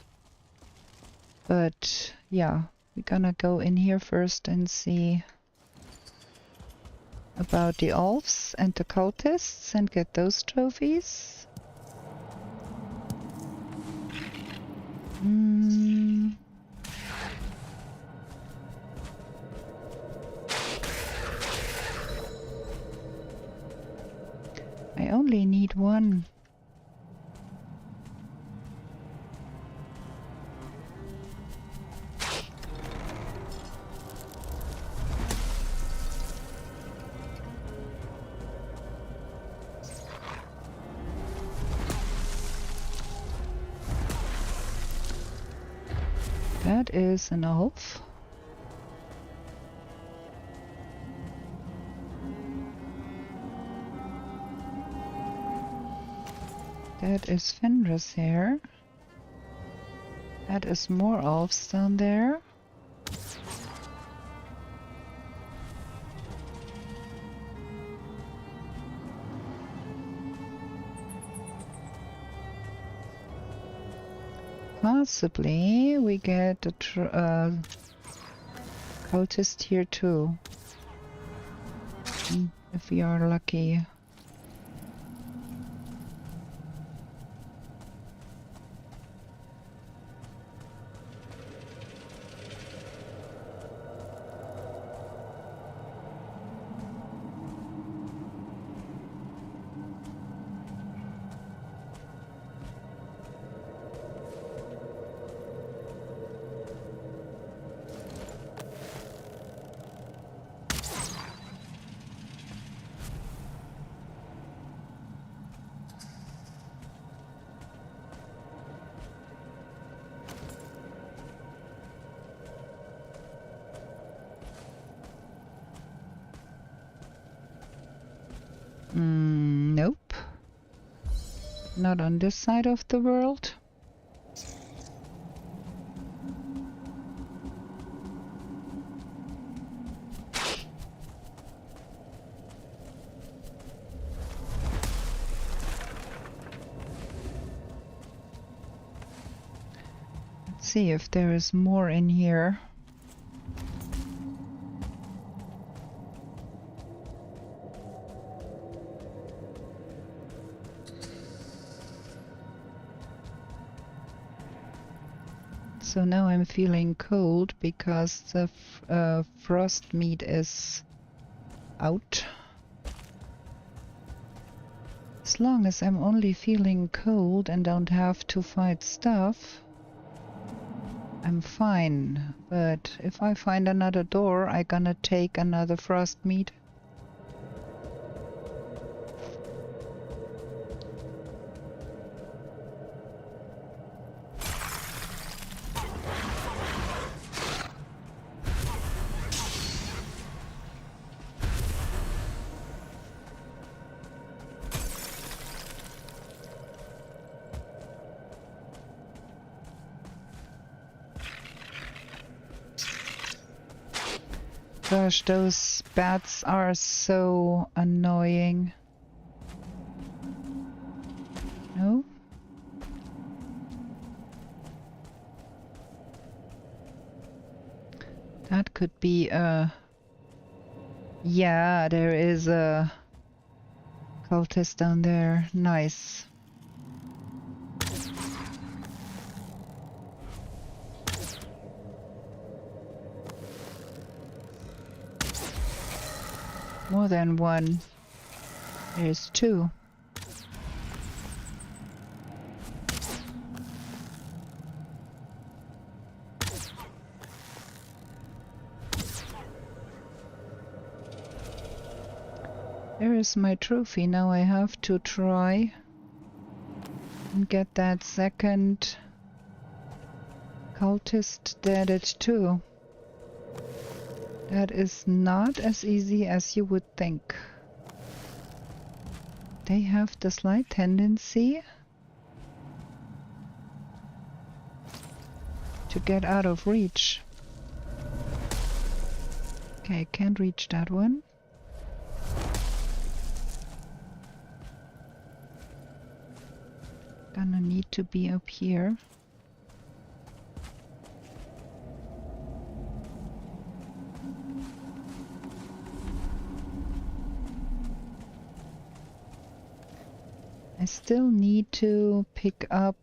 But yeah, we're gonna go in here first and see about the elves and the cultists and get those trophies. I only need one. That is an elf. That is Fenris here. That is more elves down there. Possibly we get a cultist here too. If we are lucky. Nope. Not on this side of the world. Let's see if there is more in here. So now I'm feeling cold because the frost meat is out. As long as I'm only feeling cold and don't have to fight stuff, I'm fine. But if I find another door, I'm gonna take another frost meat. Gosh, those bats are so annoying. No? That could be a... Yeah, there is a cultist down there. Nice. More than one. There's two. There is my trophy. Now I have to try and get that second cultist deaded too. That is not as easy as you would think. They have the slight tendency to get out of reach. Okay, can't reach that one. Gonna need to be up here. I still need to pick up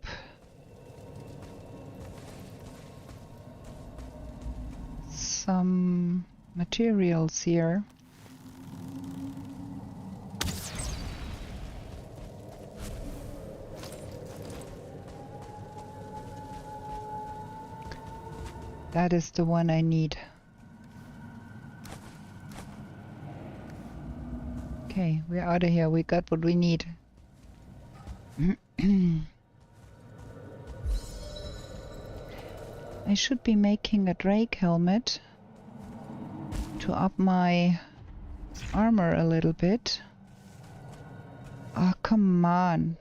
some materials here. That is the one I need. Okay, we're out of here. We got what we need. I should be making a Drake helmet to up my armor a little bit. Oh, come on.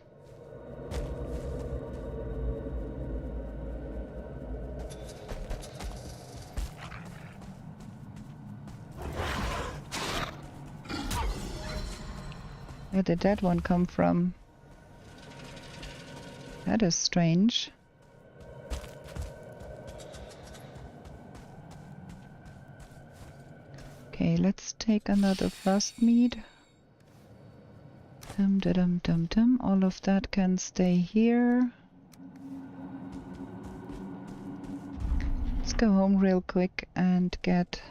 Where did that one come from? That is strange. Okay, let's take another frost mead. Dum da dum dum dum. All of that can stay here. Let's go home real quick and get...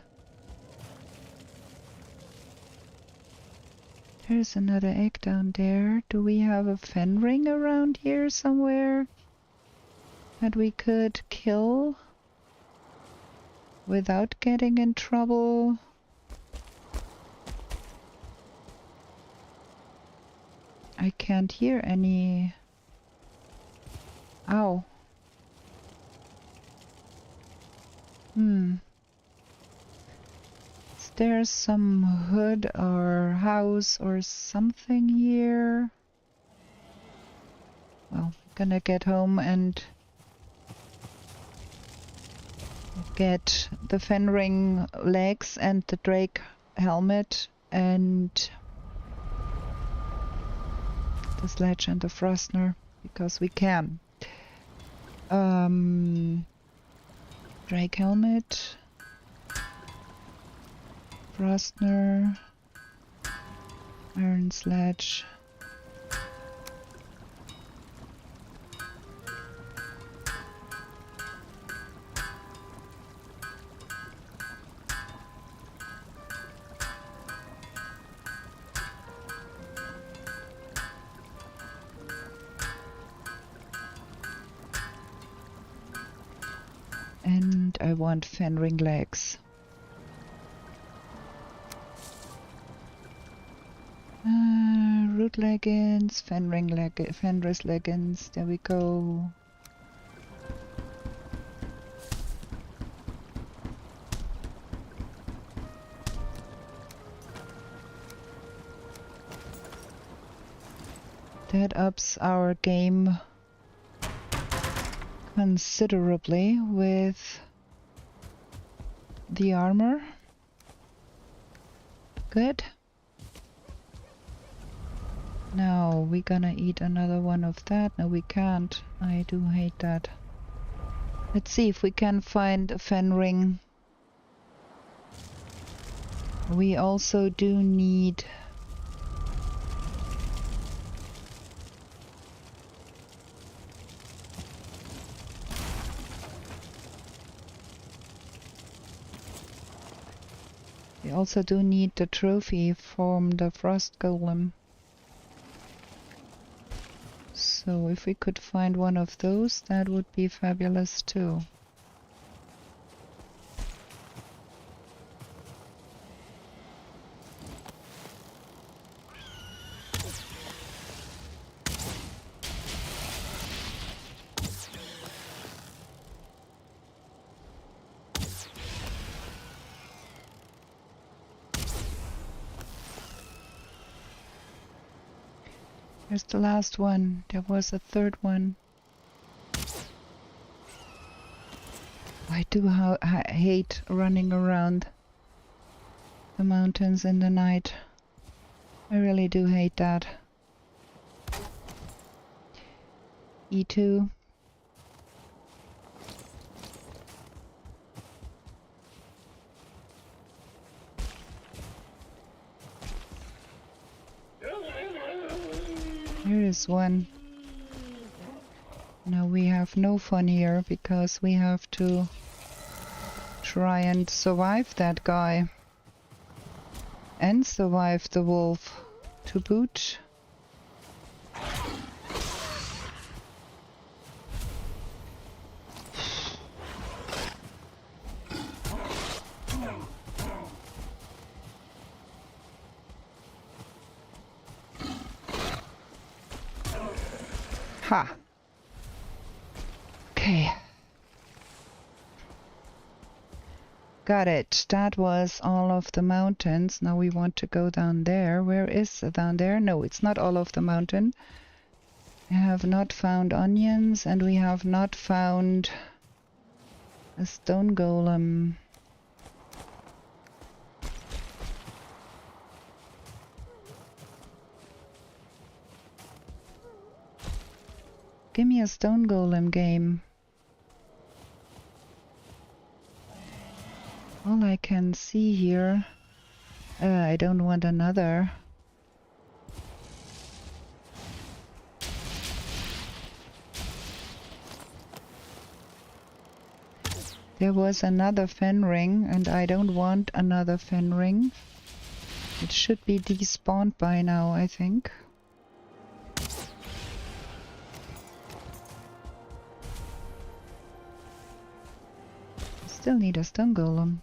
There's another egg down there. Do we have a fen ring around here somewhere that we could kill without getting in trouble? I can't hear any... Ow. There's some hood or house or something here. Well, I'm gonna get home and get the fen ring legs and the Drake helmet and the sledge and the Frostner because we can. Drake helmet. Frostner, iron sledge, and I want fen ring legs. Root leggings, fenris leggings, there we go. That ups our game considerably with the armor. Good. Now we're gonna eat another one of that. No, we can't. I do hate that. Let's see if we can find a fen ring. We also do need the trophy from the frost golem. So if we could find one of those, that would be fabulous too. Here's the last one. There was a third one. I do hate running around the mountains in the night. I really do hate that. E2. Here is one. Now we have no fun here because we have to try and survive that guy. And survive the wolf to boot. Ha! Okay. Got it. That was all of the mountains. Now we want to go down there. Where is it down there? No, it's not all of the mountain. We have not found onions and we have not found a stone golem. Give me a stone golem game. All I can see here... I don't want another. There was another fen ring and I don't want another fen ring. It should be despawned by now, I think. Still need a stone golem.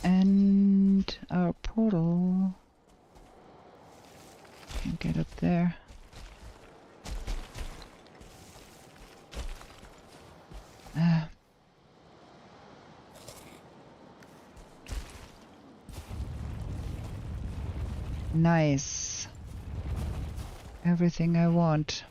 And our portal can't get up there. Nice. Everything I want.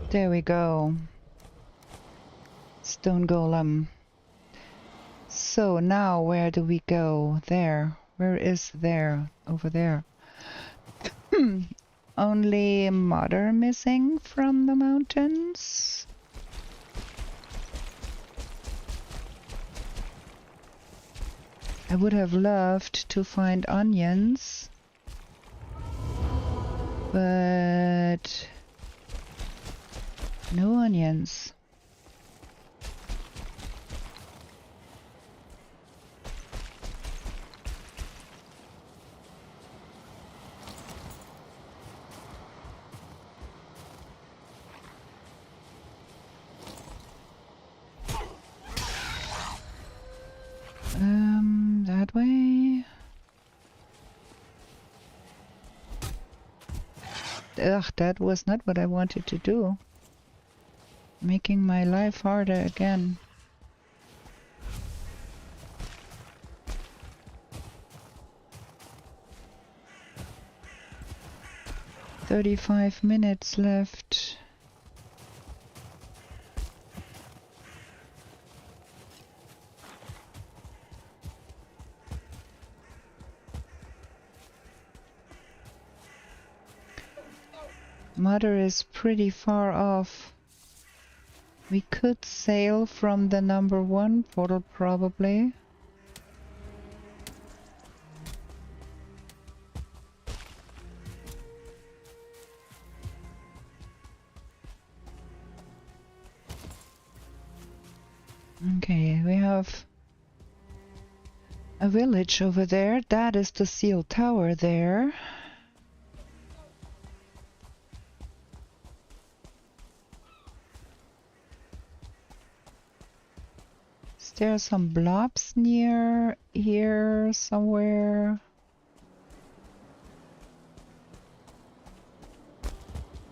There we go. Stone golem. So now where do we go? There. Where is there? Over there. Only moda missing from the mountains. I would have loved to find onions, but no onions. That way. Ugh, that was not what I wanted to do. Making my life harder again. "35 minutes left." Mother is pretty far off. We could sail from the number 1 portal probably. Okay, we have a village over there. That is the seal tower there. Is there some blobs near here somewhere?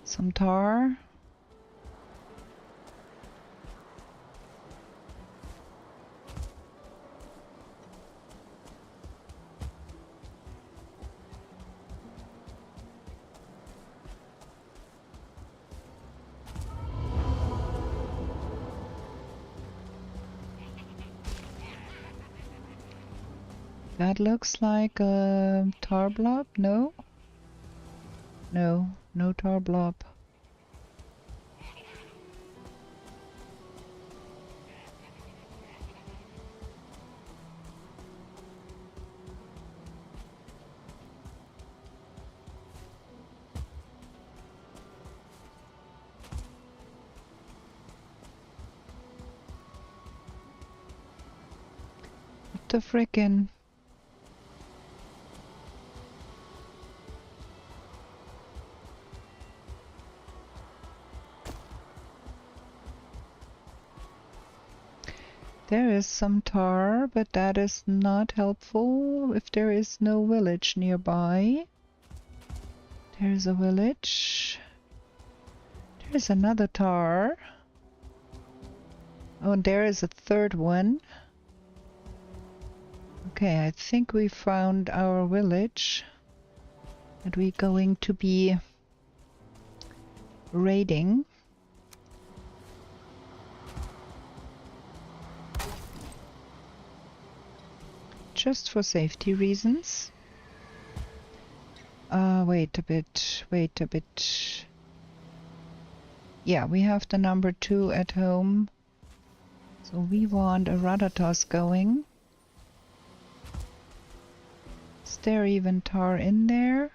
Some tar? That looks like a tar blob, no? No, no tar blob. What the frickin'? There is some tar, but that is not helpful if there is no village nearby. There's a village. There's another tar. Oh, and there is a third one. Okay, I think we found our village that we're going to be raiding. Just for safety reasons. Wait a bit. Yeah, we have the number 2 at home. So we want a Radatos going. Is there even tar in there?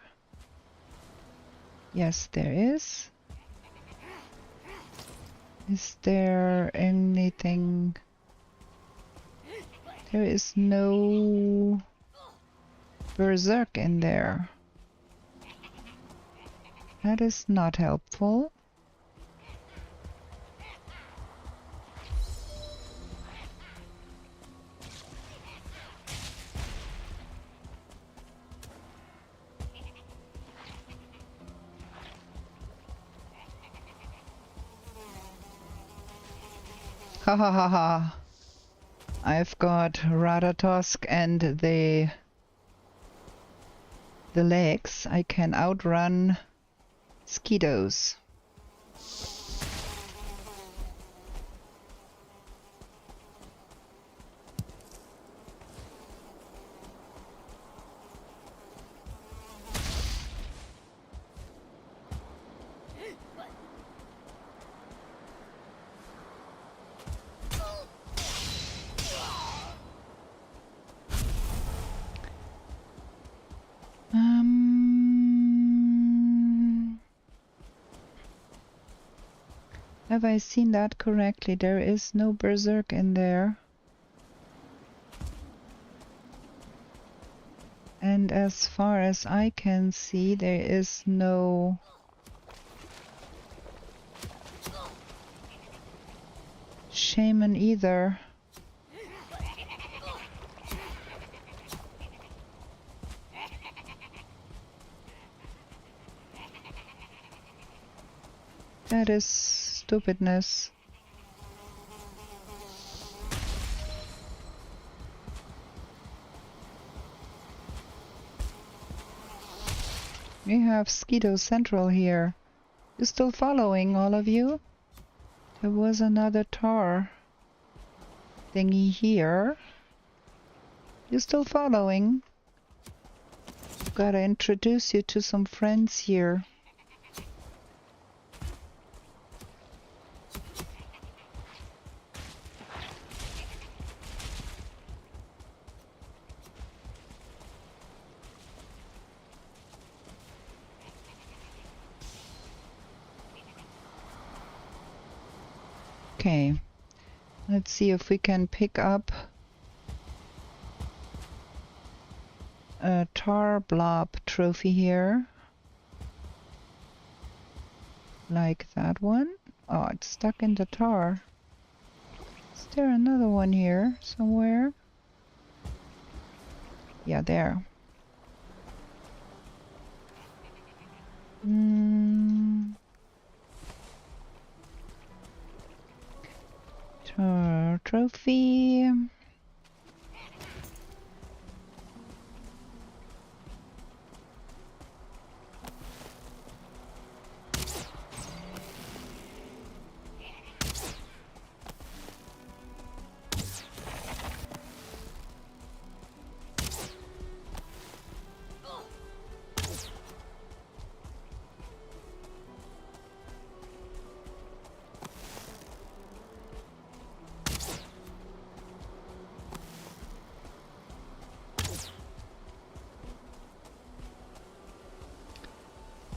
Yes, there is. Is there anything? There is no berserk in there. That is not helpful. Ha ha ha ha. I've got Ratatosk and the legs. I can outrun Skidos. Have I seen that correctly? There is no berserk in there. And as far as I can see, there is no shaman either. That is stupidness. We have Skeeto Central here. You still following, all of you? There was another tar thingy here. You still following? Gotta introduce you to some friends here. Okay, let's see if we can pick up a tar blob trophy here. Like that one. Oh, it's stuck in the tar. Is there another one here somewhere? Yeah, there. Tar trophy.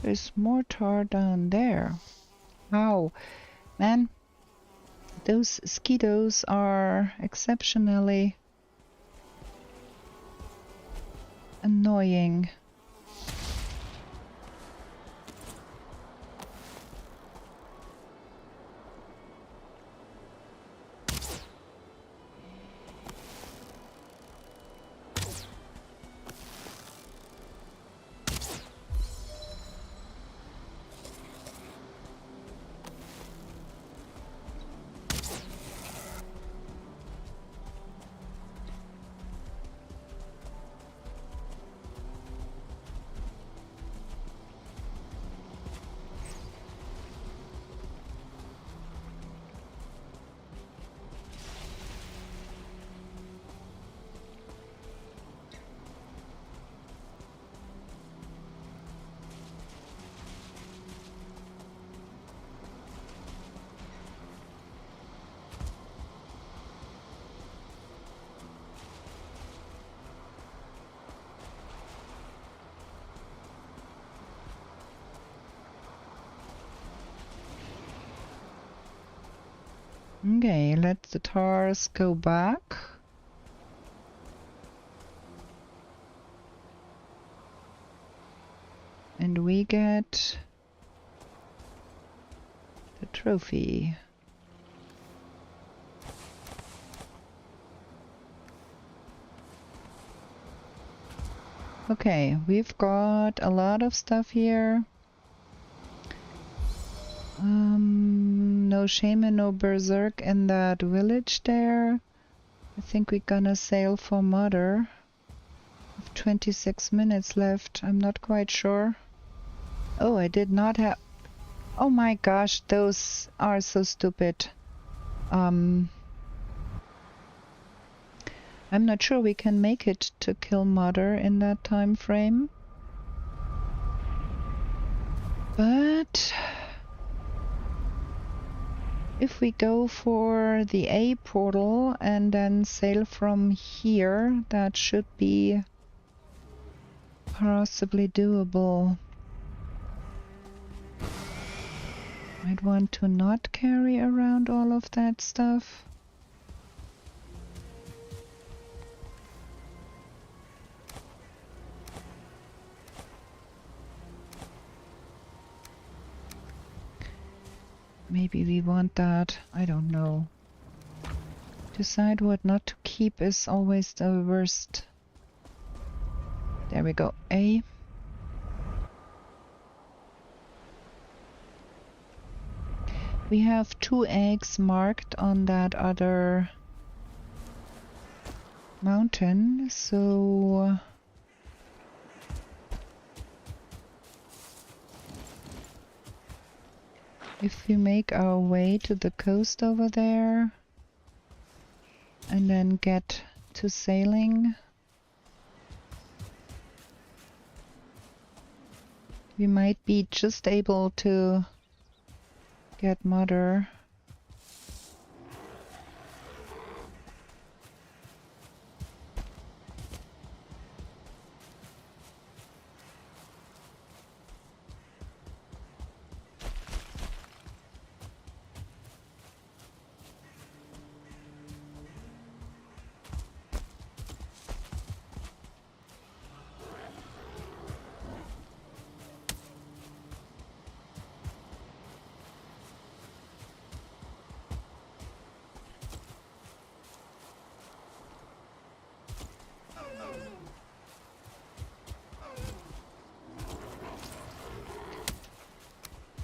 There's more tar down there. Wow, man, those Skeetos are exceptionally annoying. Okay, let the tars go back. And we get the trophy. Okay, we've got a lot of stuff here. No shaman, no berserk in that village there. I think we're gonna sail for Mother. 26 minutes left. I'm not quite sure. Oh, I did not have... Oh my gosh, those are so stupid. I'm not sure we can make it to kill Mother in that time frame. But if we go for the A portal and then sail from here, that should be possibly doable. I'd want to not carry around all of that stuff. Maybe we want that. I don't know. Decide what not to keep is always the worst. There we go. A. We have 2 eggs marked on that other mountain, so if we make our way to the coast over there and then get to sailing, we might be just able to get Mother.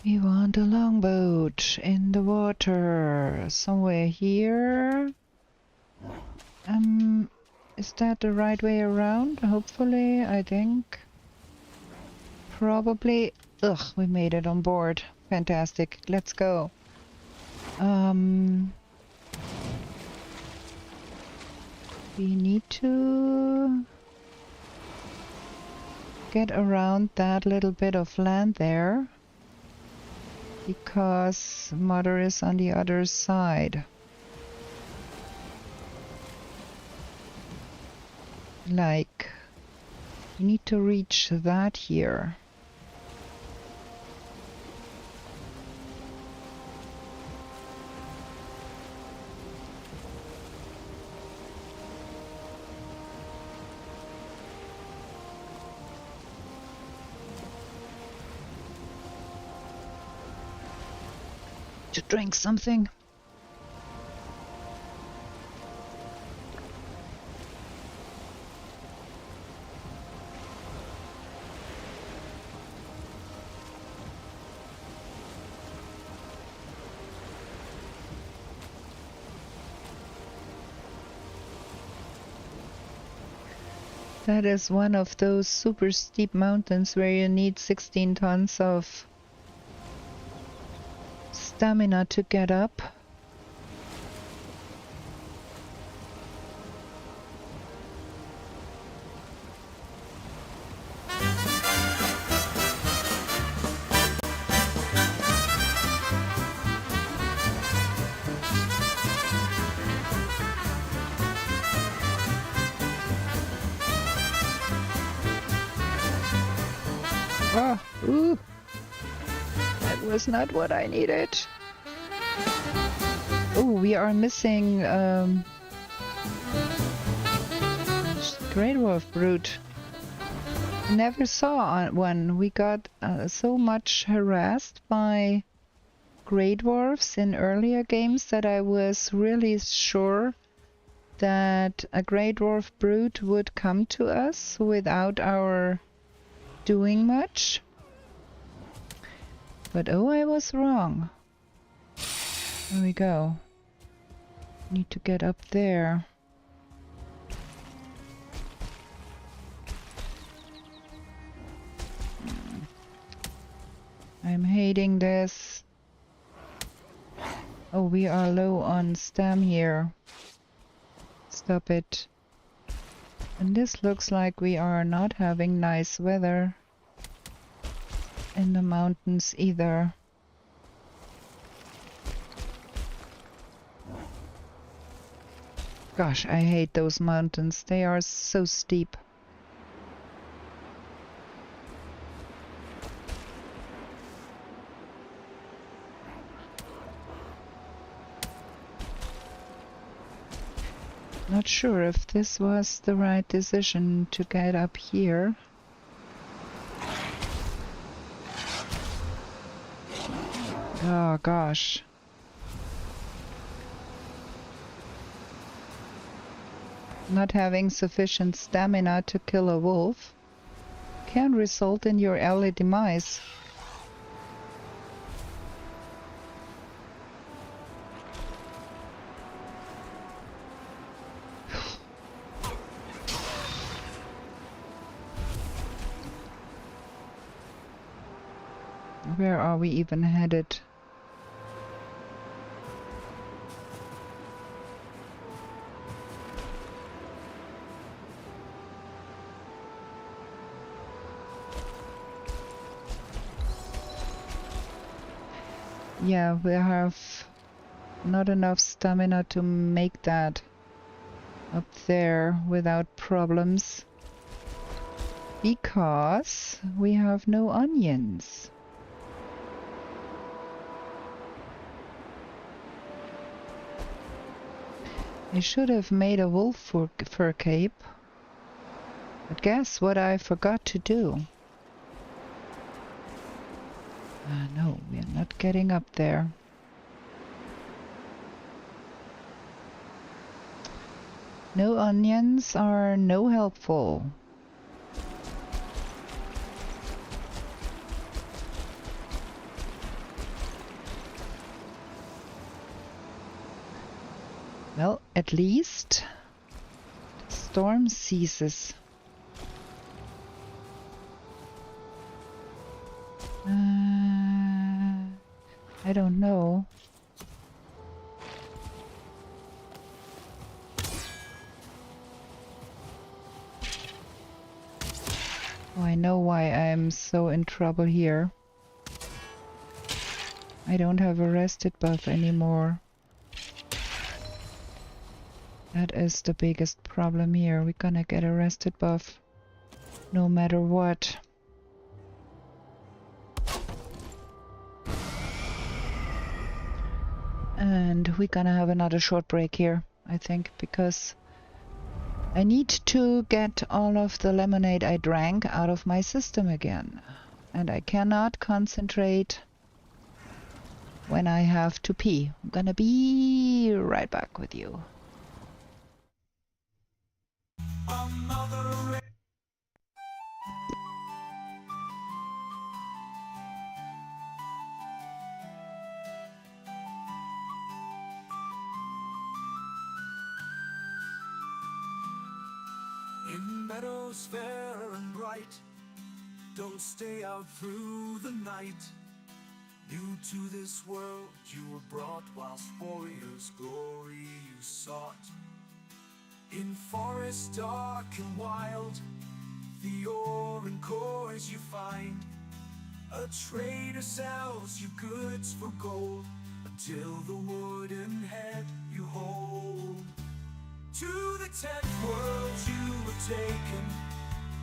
We want a longboat in the water somewhere here. Is that the right way around? Hopefully, I think. Probably. Ugh, we made it on board. Fantastic. Let's go. We need to get around that little bit of land there, because Mother is on the other side. Like, we need to reach that here. To drink something. That is one of those super steep mountains where you need 16 tons of stamina to get up. Oh, ooh. That was not what I needed. Oh, we are missing Great Wolf Brute. Never saw one. We got so much harassed by Grey Dwarfs in earlier games that I was really sure that a Grey Dwarf Brute would come to us without our doing much. But oh, I was wrong. There we go. Need to get up there. I'm hating this. Oh, we are low on stam here. Stop it. And this looks like we are not having nice weather in the mountains either. Gosh, I hate those mountains. They are so steep. Not sure if this was the right decision to get up here. Oh gosh. Not having sufficient stamina to kill a wolf can result in your early demise. Where are we even headed? Yeah, we have not enough stamina to make that up there without problems. Because we have no onions. I should have made a wolf fur cape. But guess what I forgot to do? No, we are not getting up there. No onions are no helpful. Well, at least the storm ceases. I don't know. Oh, I know why I'm so in trouble here. I don't have a rested buff anymore. That is the biggest problem here. We're gonna get a rested buff no matter what. And we're gonna have another short break here, I think, because I need to get all of the lemonade I drank out of my system again. And I cannot concentrate when I have to pee. I'm gonna be right back with you. In meadows fair and bright, don't stay out through the night. New to this world you were brought, whilst warriors' glory you sought. In forest dark and wild, the ore and cores you find. A trader sells you goods for gold, until the wooden head you hold. To the 10th world you were taken,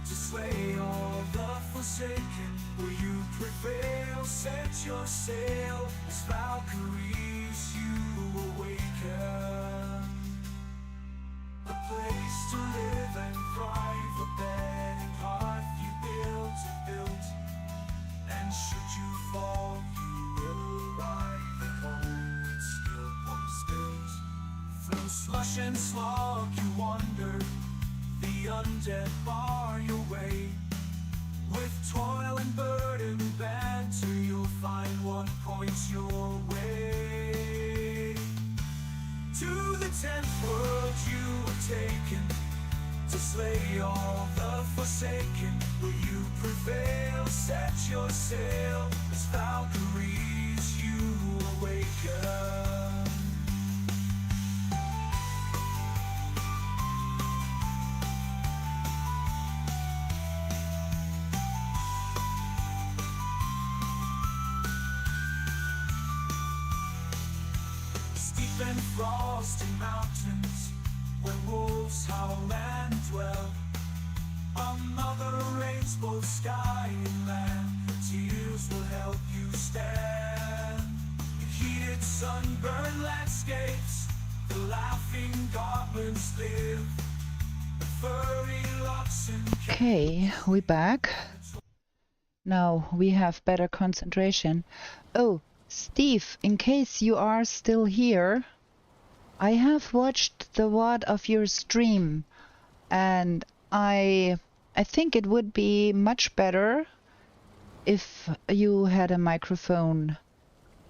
to slay all the forsaken. Will you prevail? Set your sail, as Valkyries you awaken. A place to live and thrive, a bed and hearth you built. And should you fall, you will arrive at home with steel pumps built. Through slush and slog you wander, the undead bar your way. With toil and burden banter, you'll find what points your way. To the 10th world you were taken, to slay all the forsaken. Will you prevail? Set your sail, as Valkyries you awaken. And frosty mountains, where wolves howl and dwell. Another rains both sky and land, tears will help you stand. In heated sunburned landscapes, the laughing goblins live. The furry locks and Okay, we back. Now we have better concentration. Oh, Steve, in case you are still here, I have watched the VOD of your stream, and I think it would be much better if you had a microphone.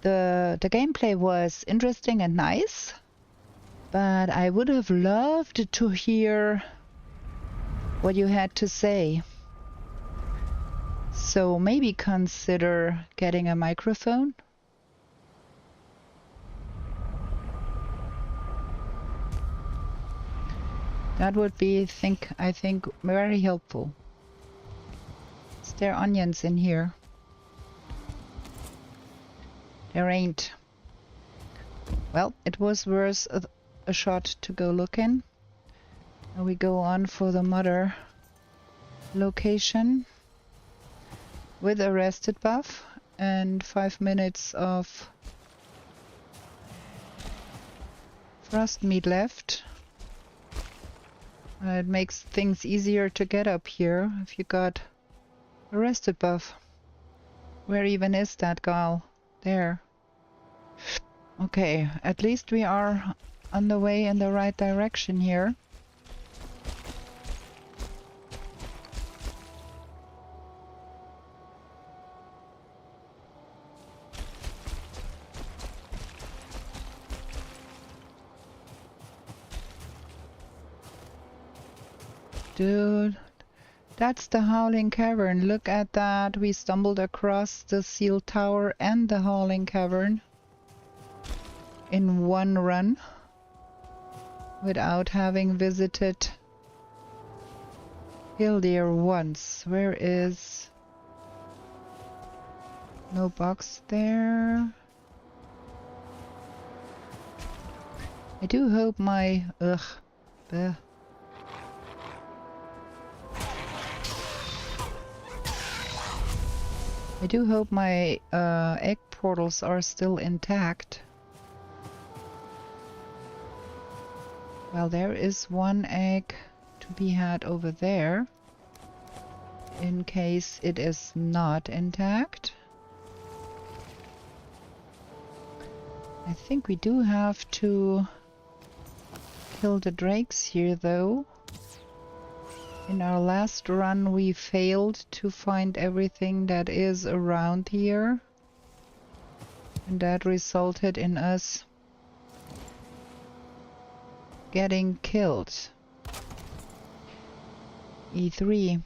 The gameplay was interesting and nice, but I would have loved to hear what you had to say. So maybe consider getting a microphone. That would be, I think, very helpful. Is there onions in here? There ain't. Well, it was worth a shot to go looking. Now we go on for the mother location with a rested buff and 5 minutes of frost meat left. It makes things easier to get up here if you got a rested buff. Where even is that gal? There. Okay, at least we are on the way in the right direction here. Dude, that's the Howling Cavern. Look at that. We stumbled across the Seal Tower and the Howling Cavern in one run without having visited Hildir once. Where is... No box there. I do hope my... Bleh. I do hope my egg portals are still intact. Well, there is one egg to be had over there, in case it is not intact. I think we do have to kill the drakes here, though. In our last run we failed to find everything that is around here, and that resulted in us getting killed. E3.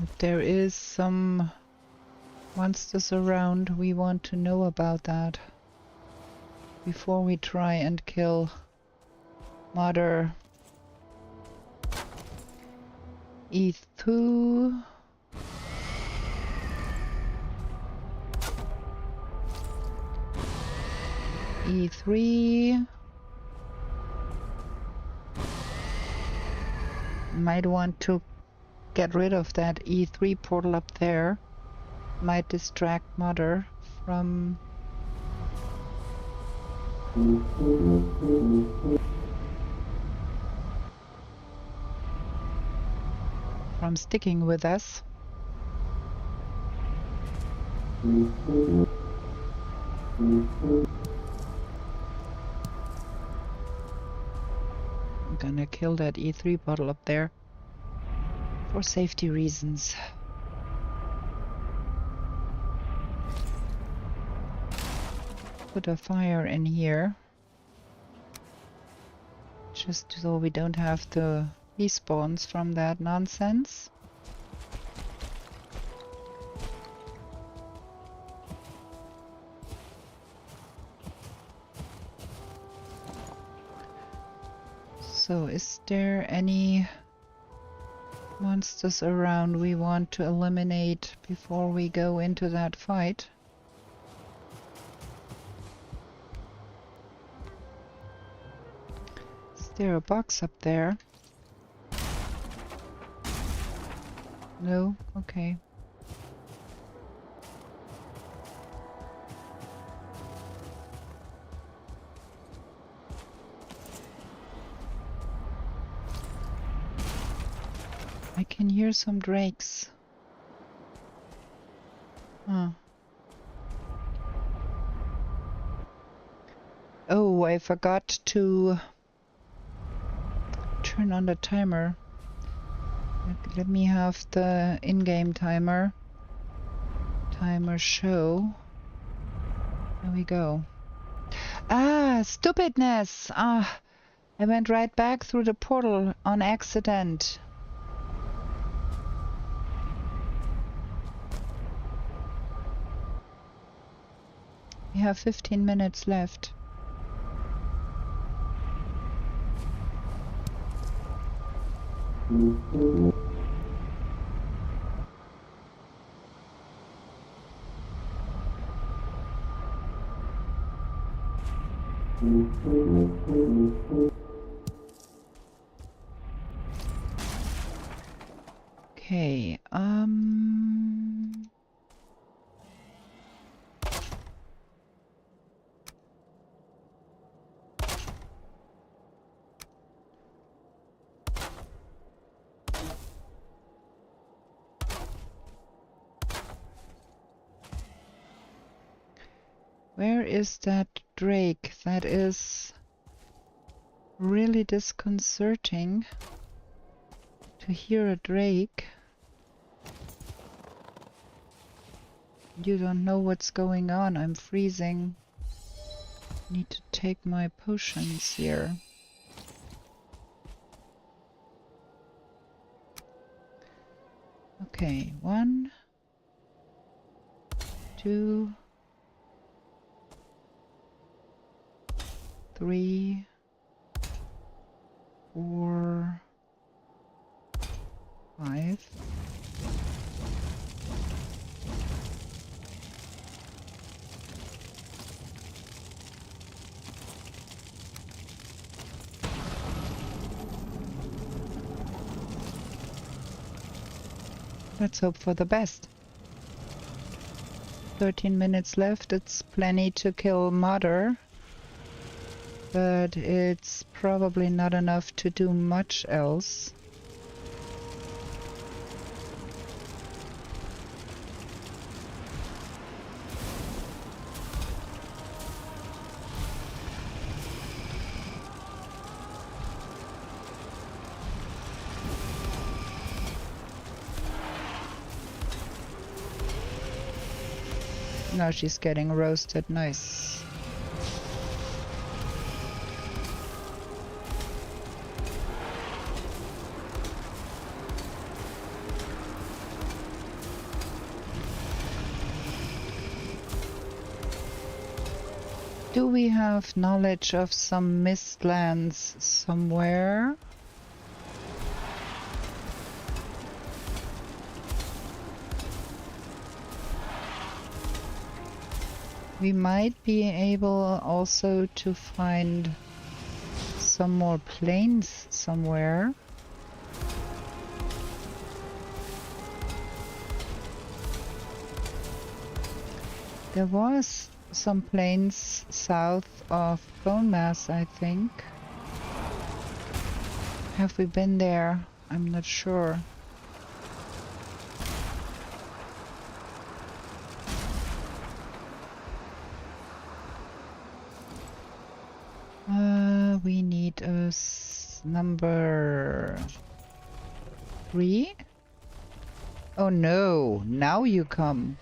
If there is some monsters around, we want to know about that before we try and kill Mother E2. E3. Might want to get rid of that E3 portal up there. Might distract Mother from sticking with us. I'm gonna kill that E3 bottle up there for safety reasons. Put a fire in here, just so we don't have the respawns from that nonsense. So, is there any monsters around we want to eliminate before we go into that fight? Is there a box up there? No? Okay. I can hear some drakes. Huh. Oh, I forgot to turn on the timer. Let me have the in-game timer. Timer show. There we go. Ah, stupidness! Ah, I went right back through the portal on accident. We have 15 minutes left. Okay, where is that drake? That is really disconcerting to hear a drake. You don't know what's going on. I'm freezing. Need to take my potions here. Okay, 1, 2, 3, 4, 5. Let's hope for the best. 13 minutes left. It's plenty to kill Mother, but it's probably not enough to do much else. Now she's getting roasted. Nice. Do we have knowledge of some mistlands somewhere? We might be able also to find some more plains somewhere. There was some plains south of Bone Mass, I think. Have we been there? I'm not sure. We need a number 3. Oh no, now you come.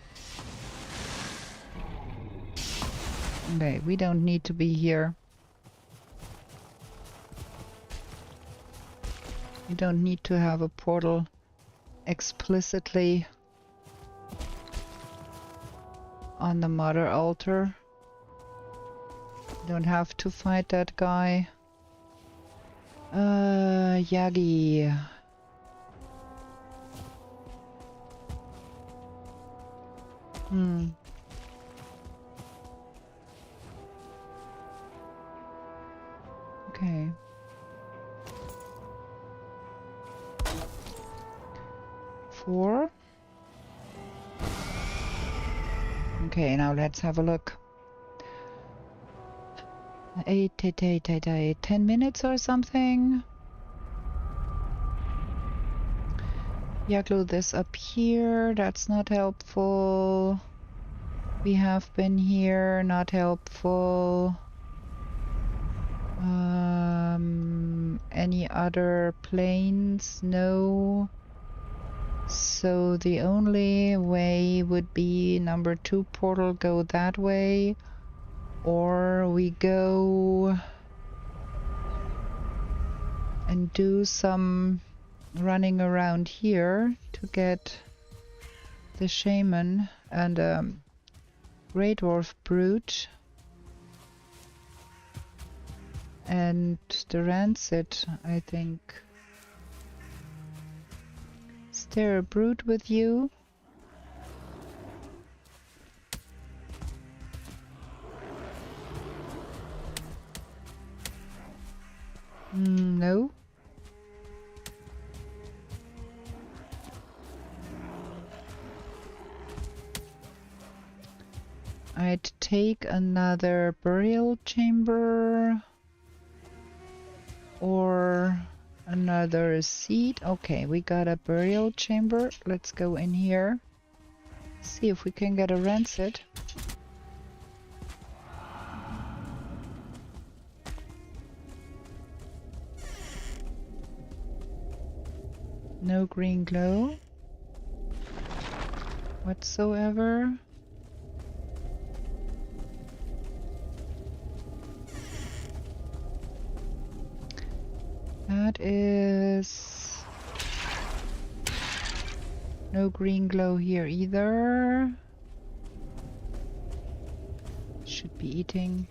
Okay, we don't need to be here. We don't need to have a portal explicitly on the mother altar. Don't have to fight that guy. Yagi. Okay. Four. Okay, now let's have a look. 10 minutes or something. Yeah, glue this up here. That's not helpful. We have been here. Not helpful. Any other planes? No. So the only way would be number 2 portal, go that way. Or we go and do some running around here to get the shaman and Grey Dwarf Brute and the Rancid, I think. Is there a Brute with you? No. I'd take another burial chamber or another seed. Okay, we got a burial chamber. Let's go in here. See if we can get a rancid. No green glow whatsoever. That is no green glow here either. Should be eating.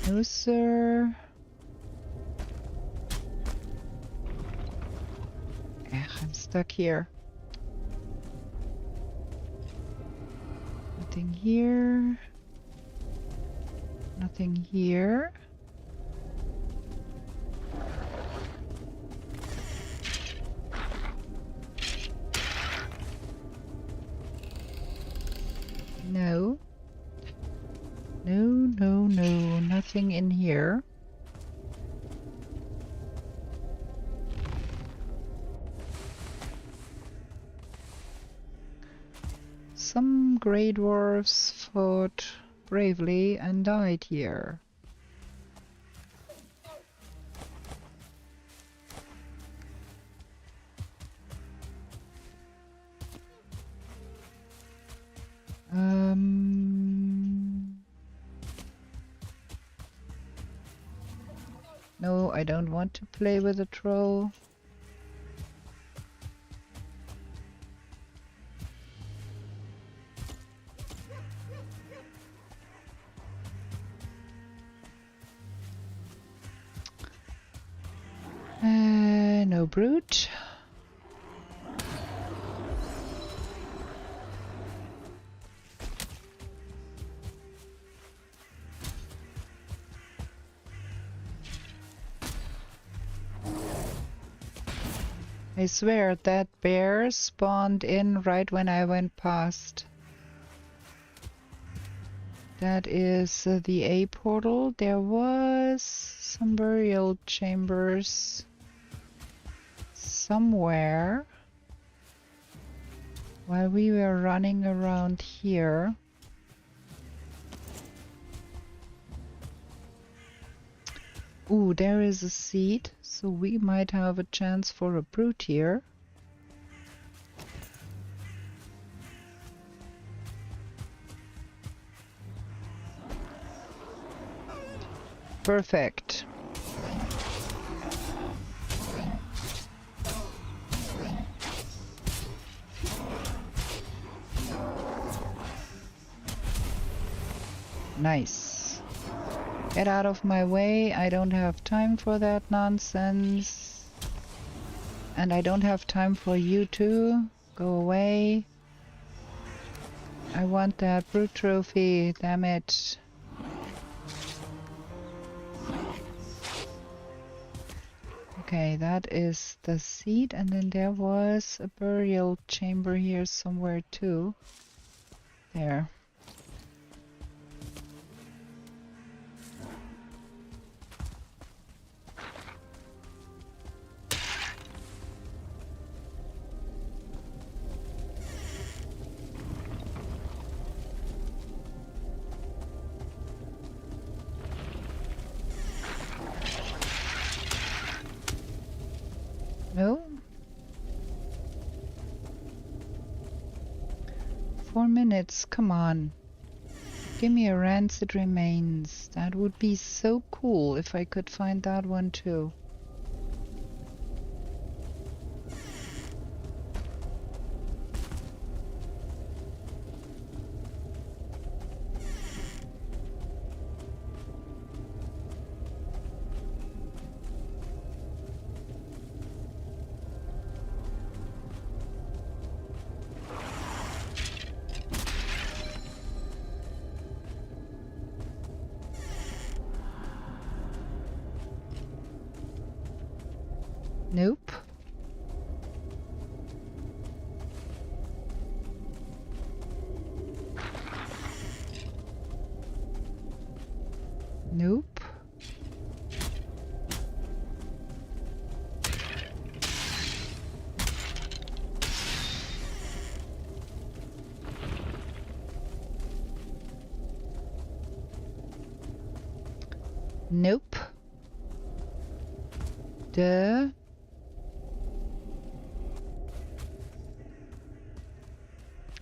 No, sir. I'm stuck here. Nothing here. Nothing here. No. No, nothing in here. Some grey dwarfs fought bravely and died here. No, I don't want to play with a troll. No brute. I swear that bear spawned in right when I went past. That is the A portal. There was some burial chambers somewhere while we were running around here. Ooh, there is a seed, so we might have a chance for a brute here. Perfect. Nice. Get out of my way. I don't have time for that nonsense. And I don't have time for you too. Go away. I want that brute trophy, damn it. Okay, that is the seed, and then there was a burial chamber here somewhere too. There. No? 4 minutes, come on. Give me a rancid remains. That would be so cool if I could find that one too. Nope. Nope. Nope. Duh.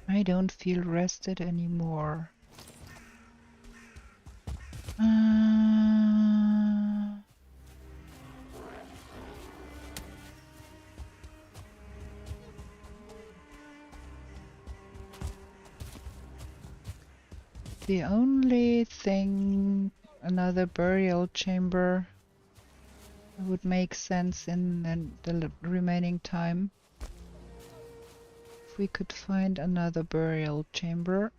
I don't feel rested anymore. The only thing, another burial chamber would make sense in the remaining time. If we could find another burial chamber.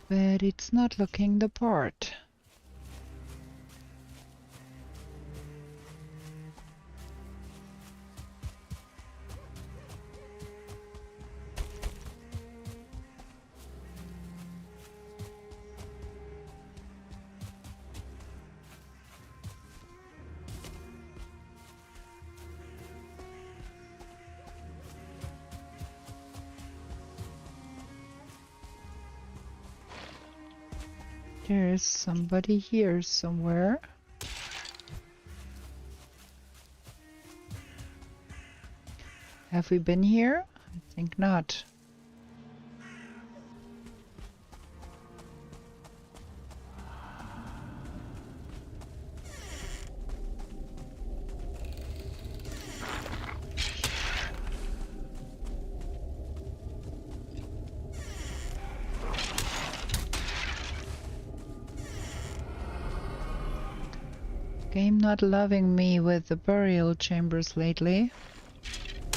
But it's not looking the part. There's somebody here somewhere. Have we been here? I think not. Game not loving me with the burial chambers lately.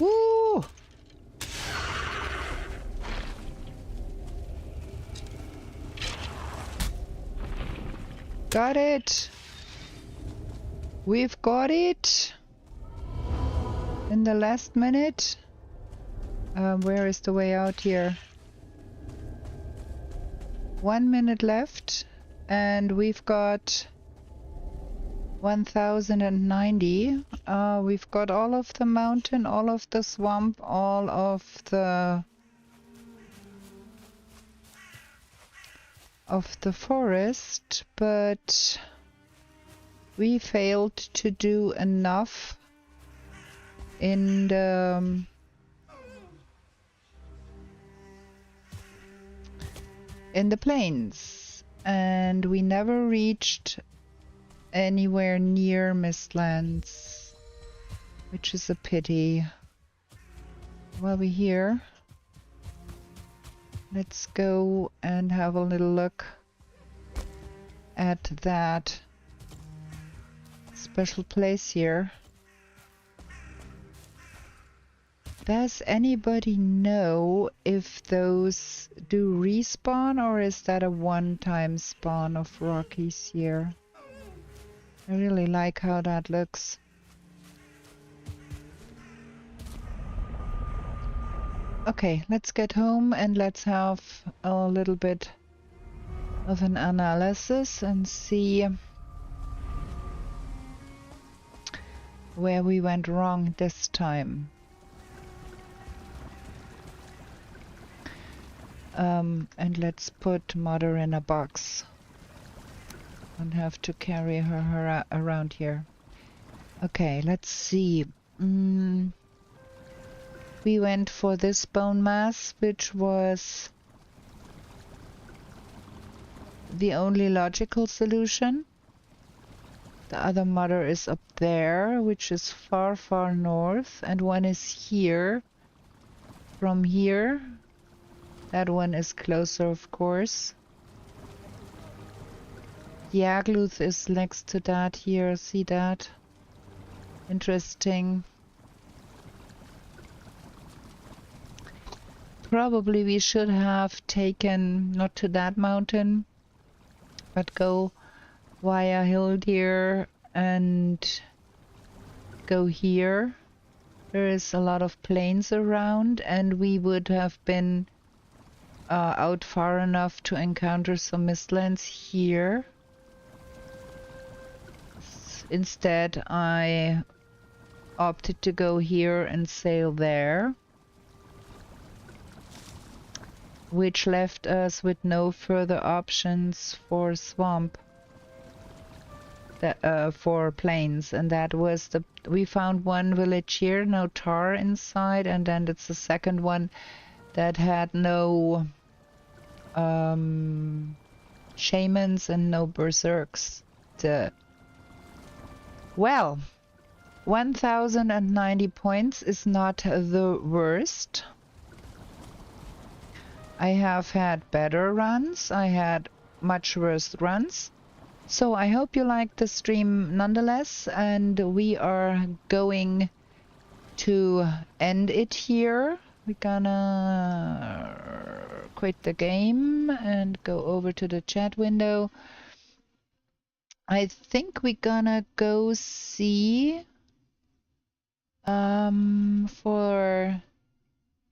Woo! Got it! We've got it! In the last minute. Where is the way out here? 1 minute left, and we've got 1090. We've got all of the mountain, all of the swamp, all of the forest, but we failed to do enough in the plains, and we never reached anywhere near Mistlands, which is a pity. While we're here, let's go and have a little look at that special place here. Does anybody know if those do respawn, or is that a one-time spawn of Rockies here? I really like how that looks. Okay, let's get home and let's have a little bit of an analysis and see where we went wrong this time. And let's put Mother in a box. Don't have to carry her around here. Okay, let's see. We went for this bone mass, which was the only logical solution. The other Mother is up there, which is far, far north, and one is here. From here, that one is closer, of course. Yagluth is next to that here, see that? Interesting. Probably we should have taken, not to that mountain, but go via Hill Deer and go here. There is a lot of plains around, and we would have been out far enough to encounter some mistlands here. Instead, I opted to go here and sail there, which left us with no further options for swamp, for plains, and that was the... We found one village here, no tar inside, and then it's the second one that had no shamans and no berserks. Well, 1090 points is not the worst. I have had better runs, I had much worse runs. So I hope you liked the stream nonetheless, and we are going to end it here. We're gonna quit the game and go over to the chat window. I think we're gonna go see for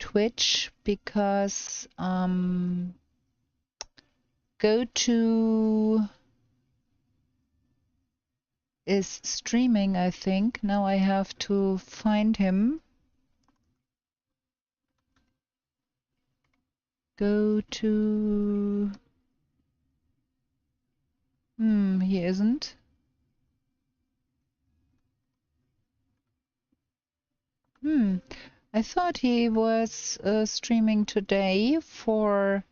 Twitch, because GoTo is streaming, I think. Now I have to find him. GoTo. He isn't. I thought he was streaming today for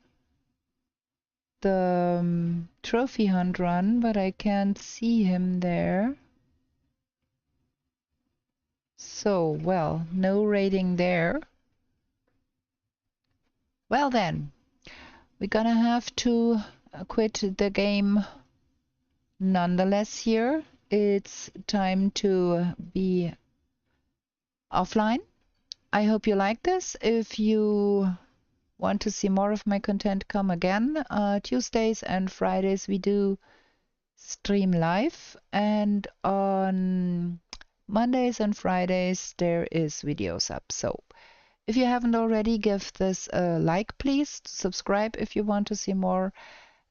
the trophy hunt run, but I can't see him there. So, well, no rating there. Well then, we're gonna have to quit the game nonetheless here. It's time to be offline. I hope you like this. If you want to see more of my content, come again. Tuesdays and Fridays we do stream live, and on Mondays and Fridays there is videos up. So if you haven't already, give this a like, please. Subscribe if you want to see more.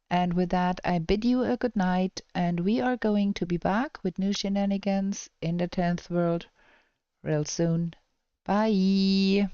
And with that, I bid you a good night, and we are going to be back with new shenanigans in the 10th world real soon. Bye!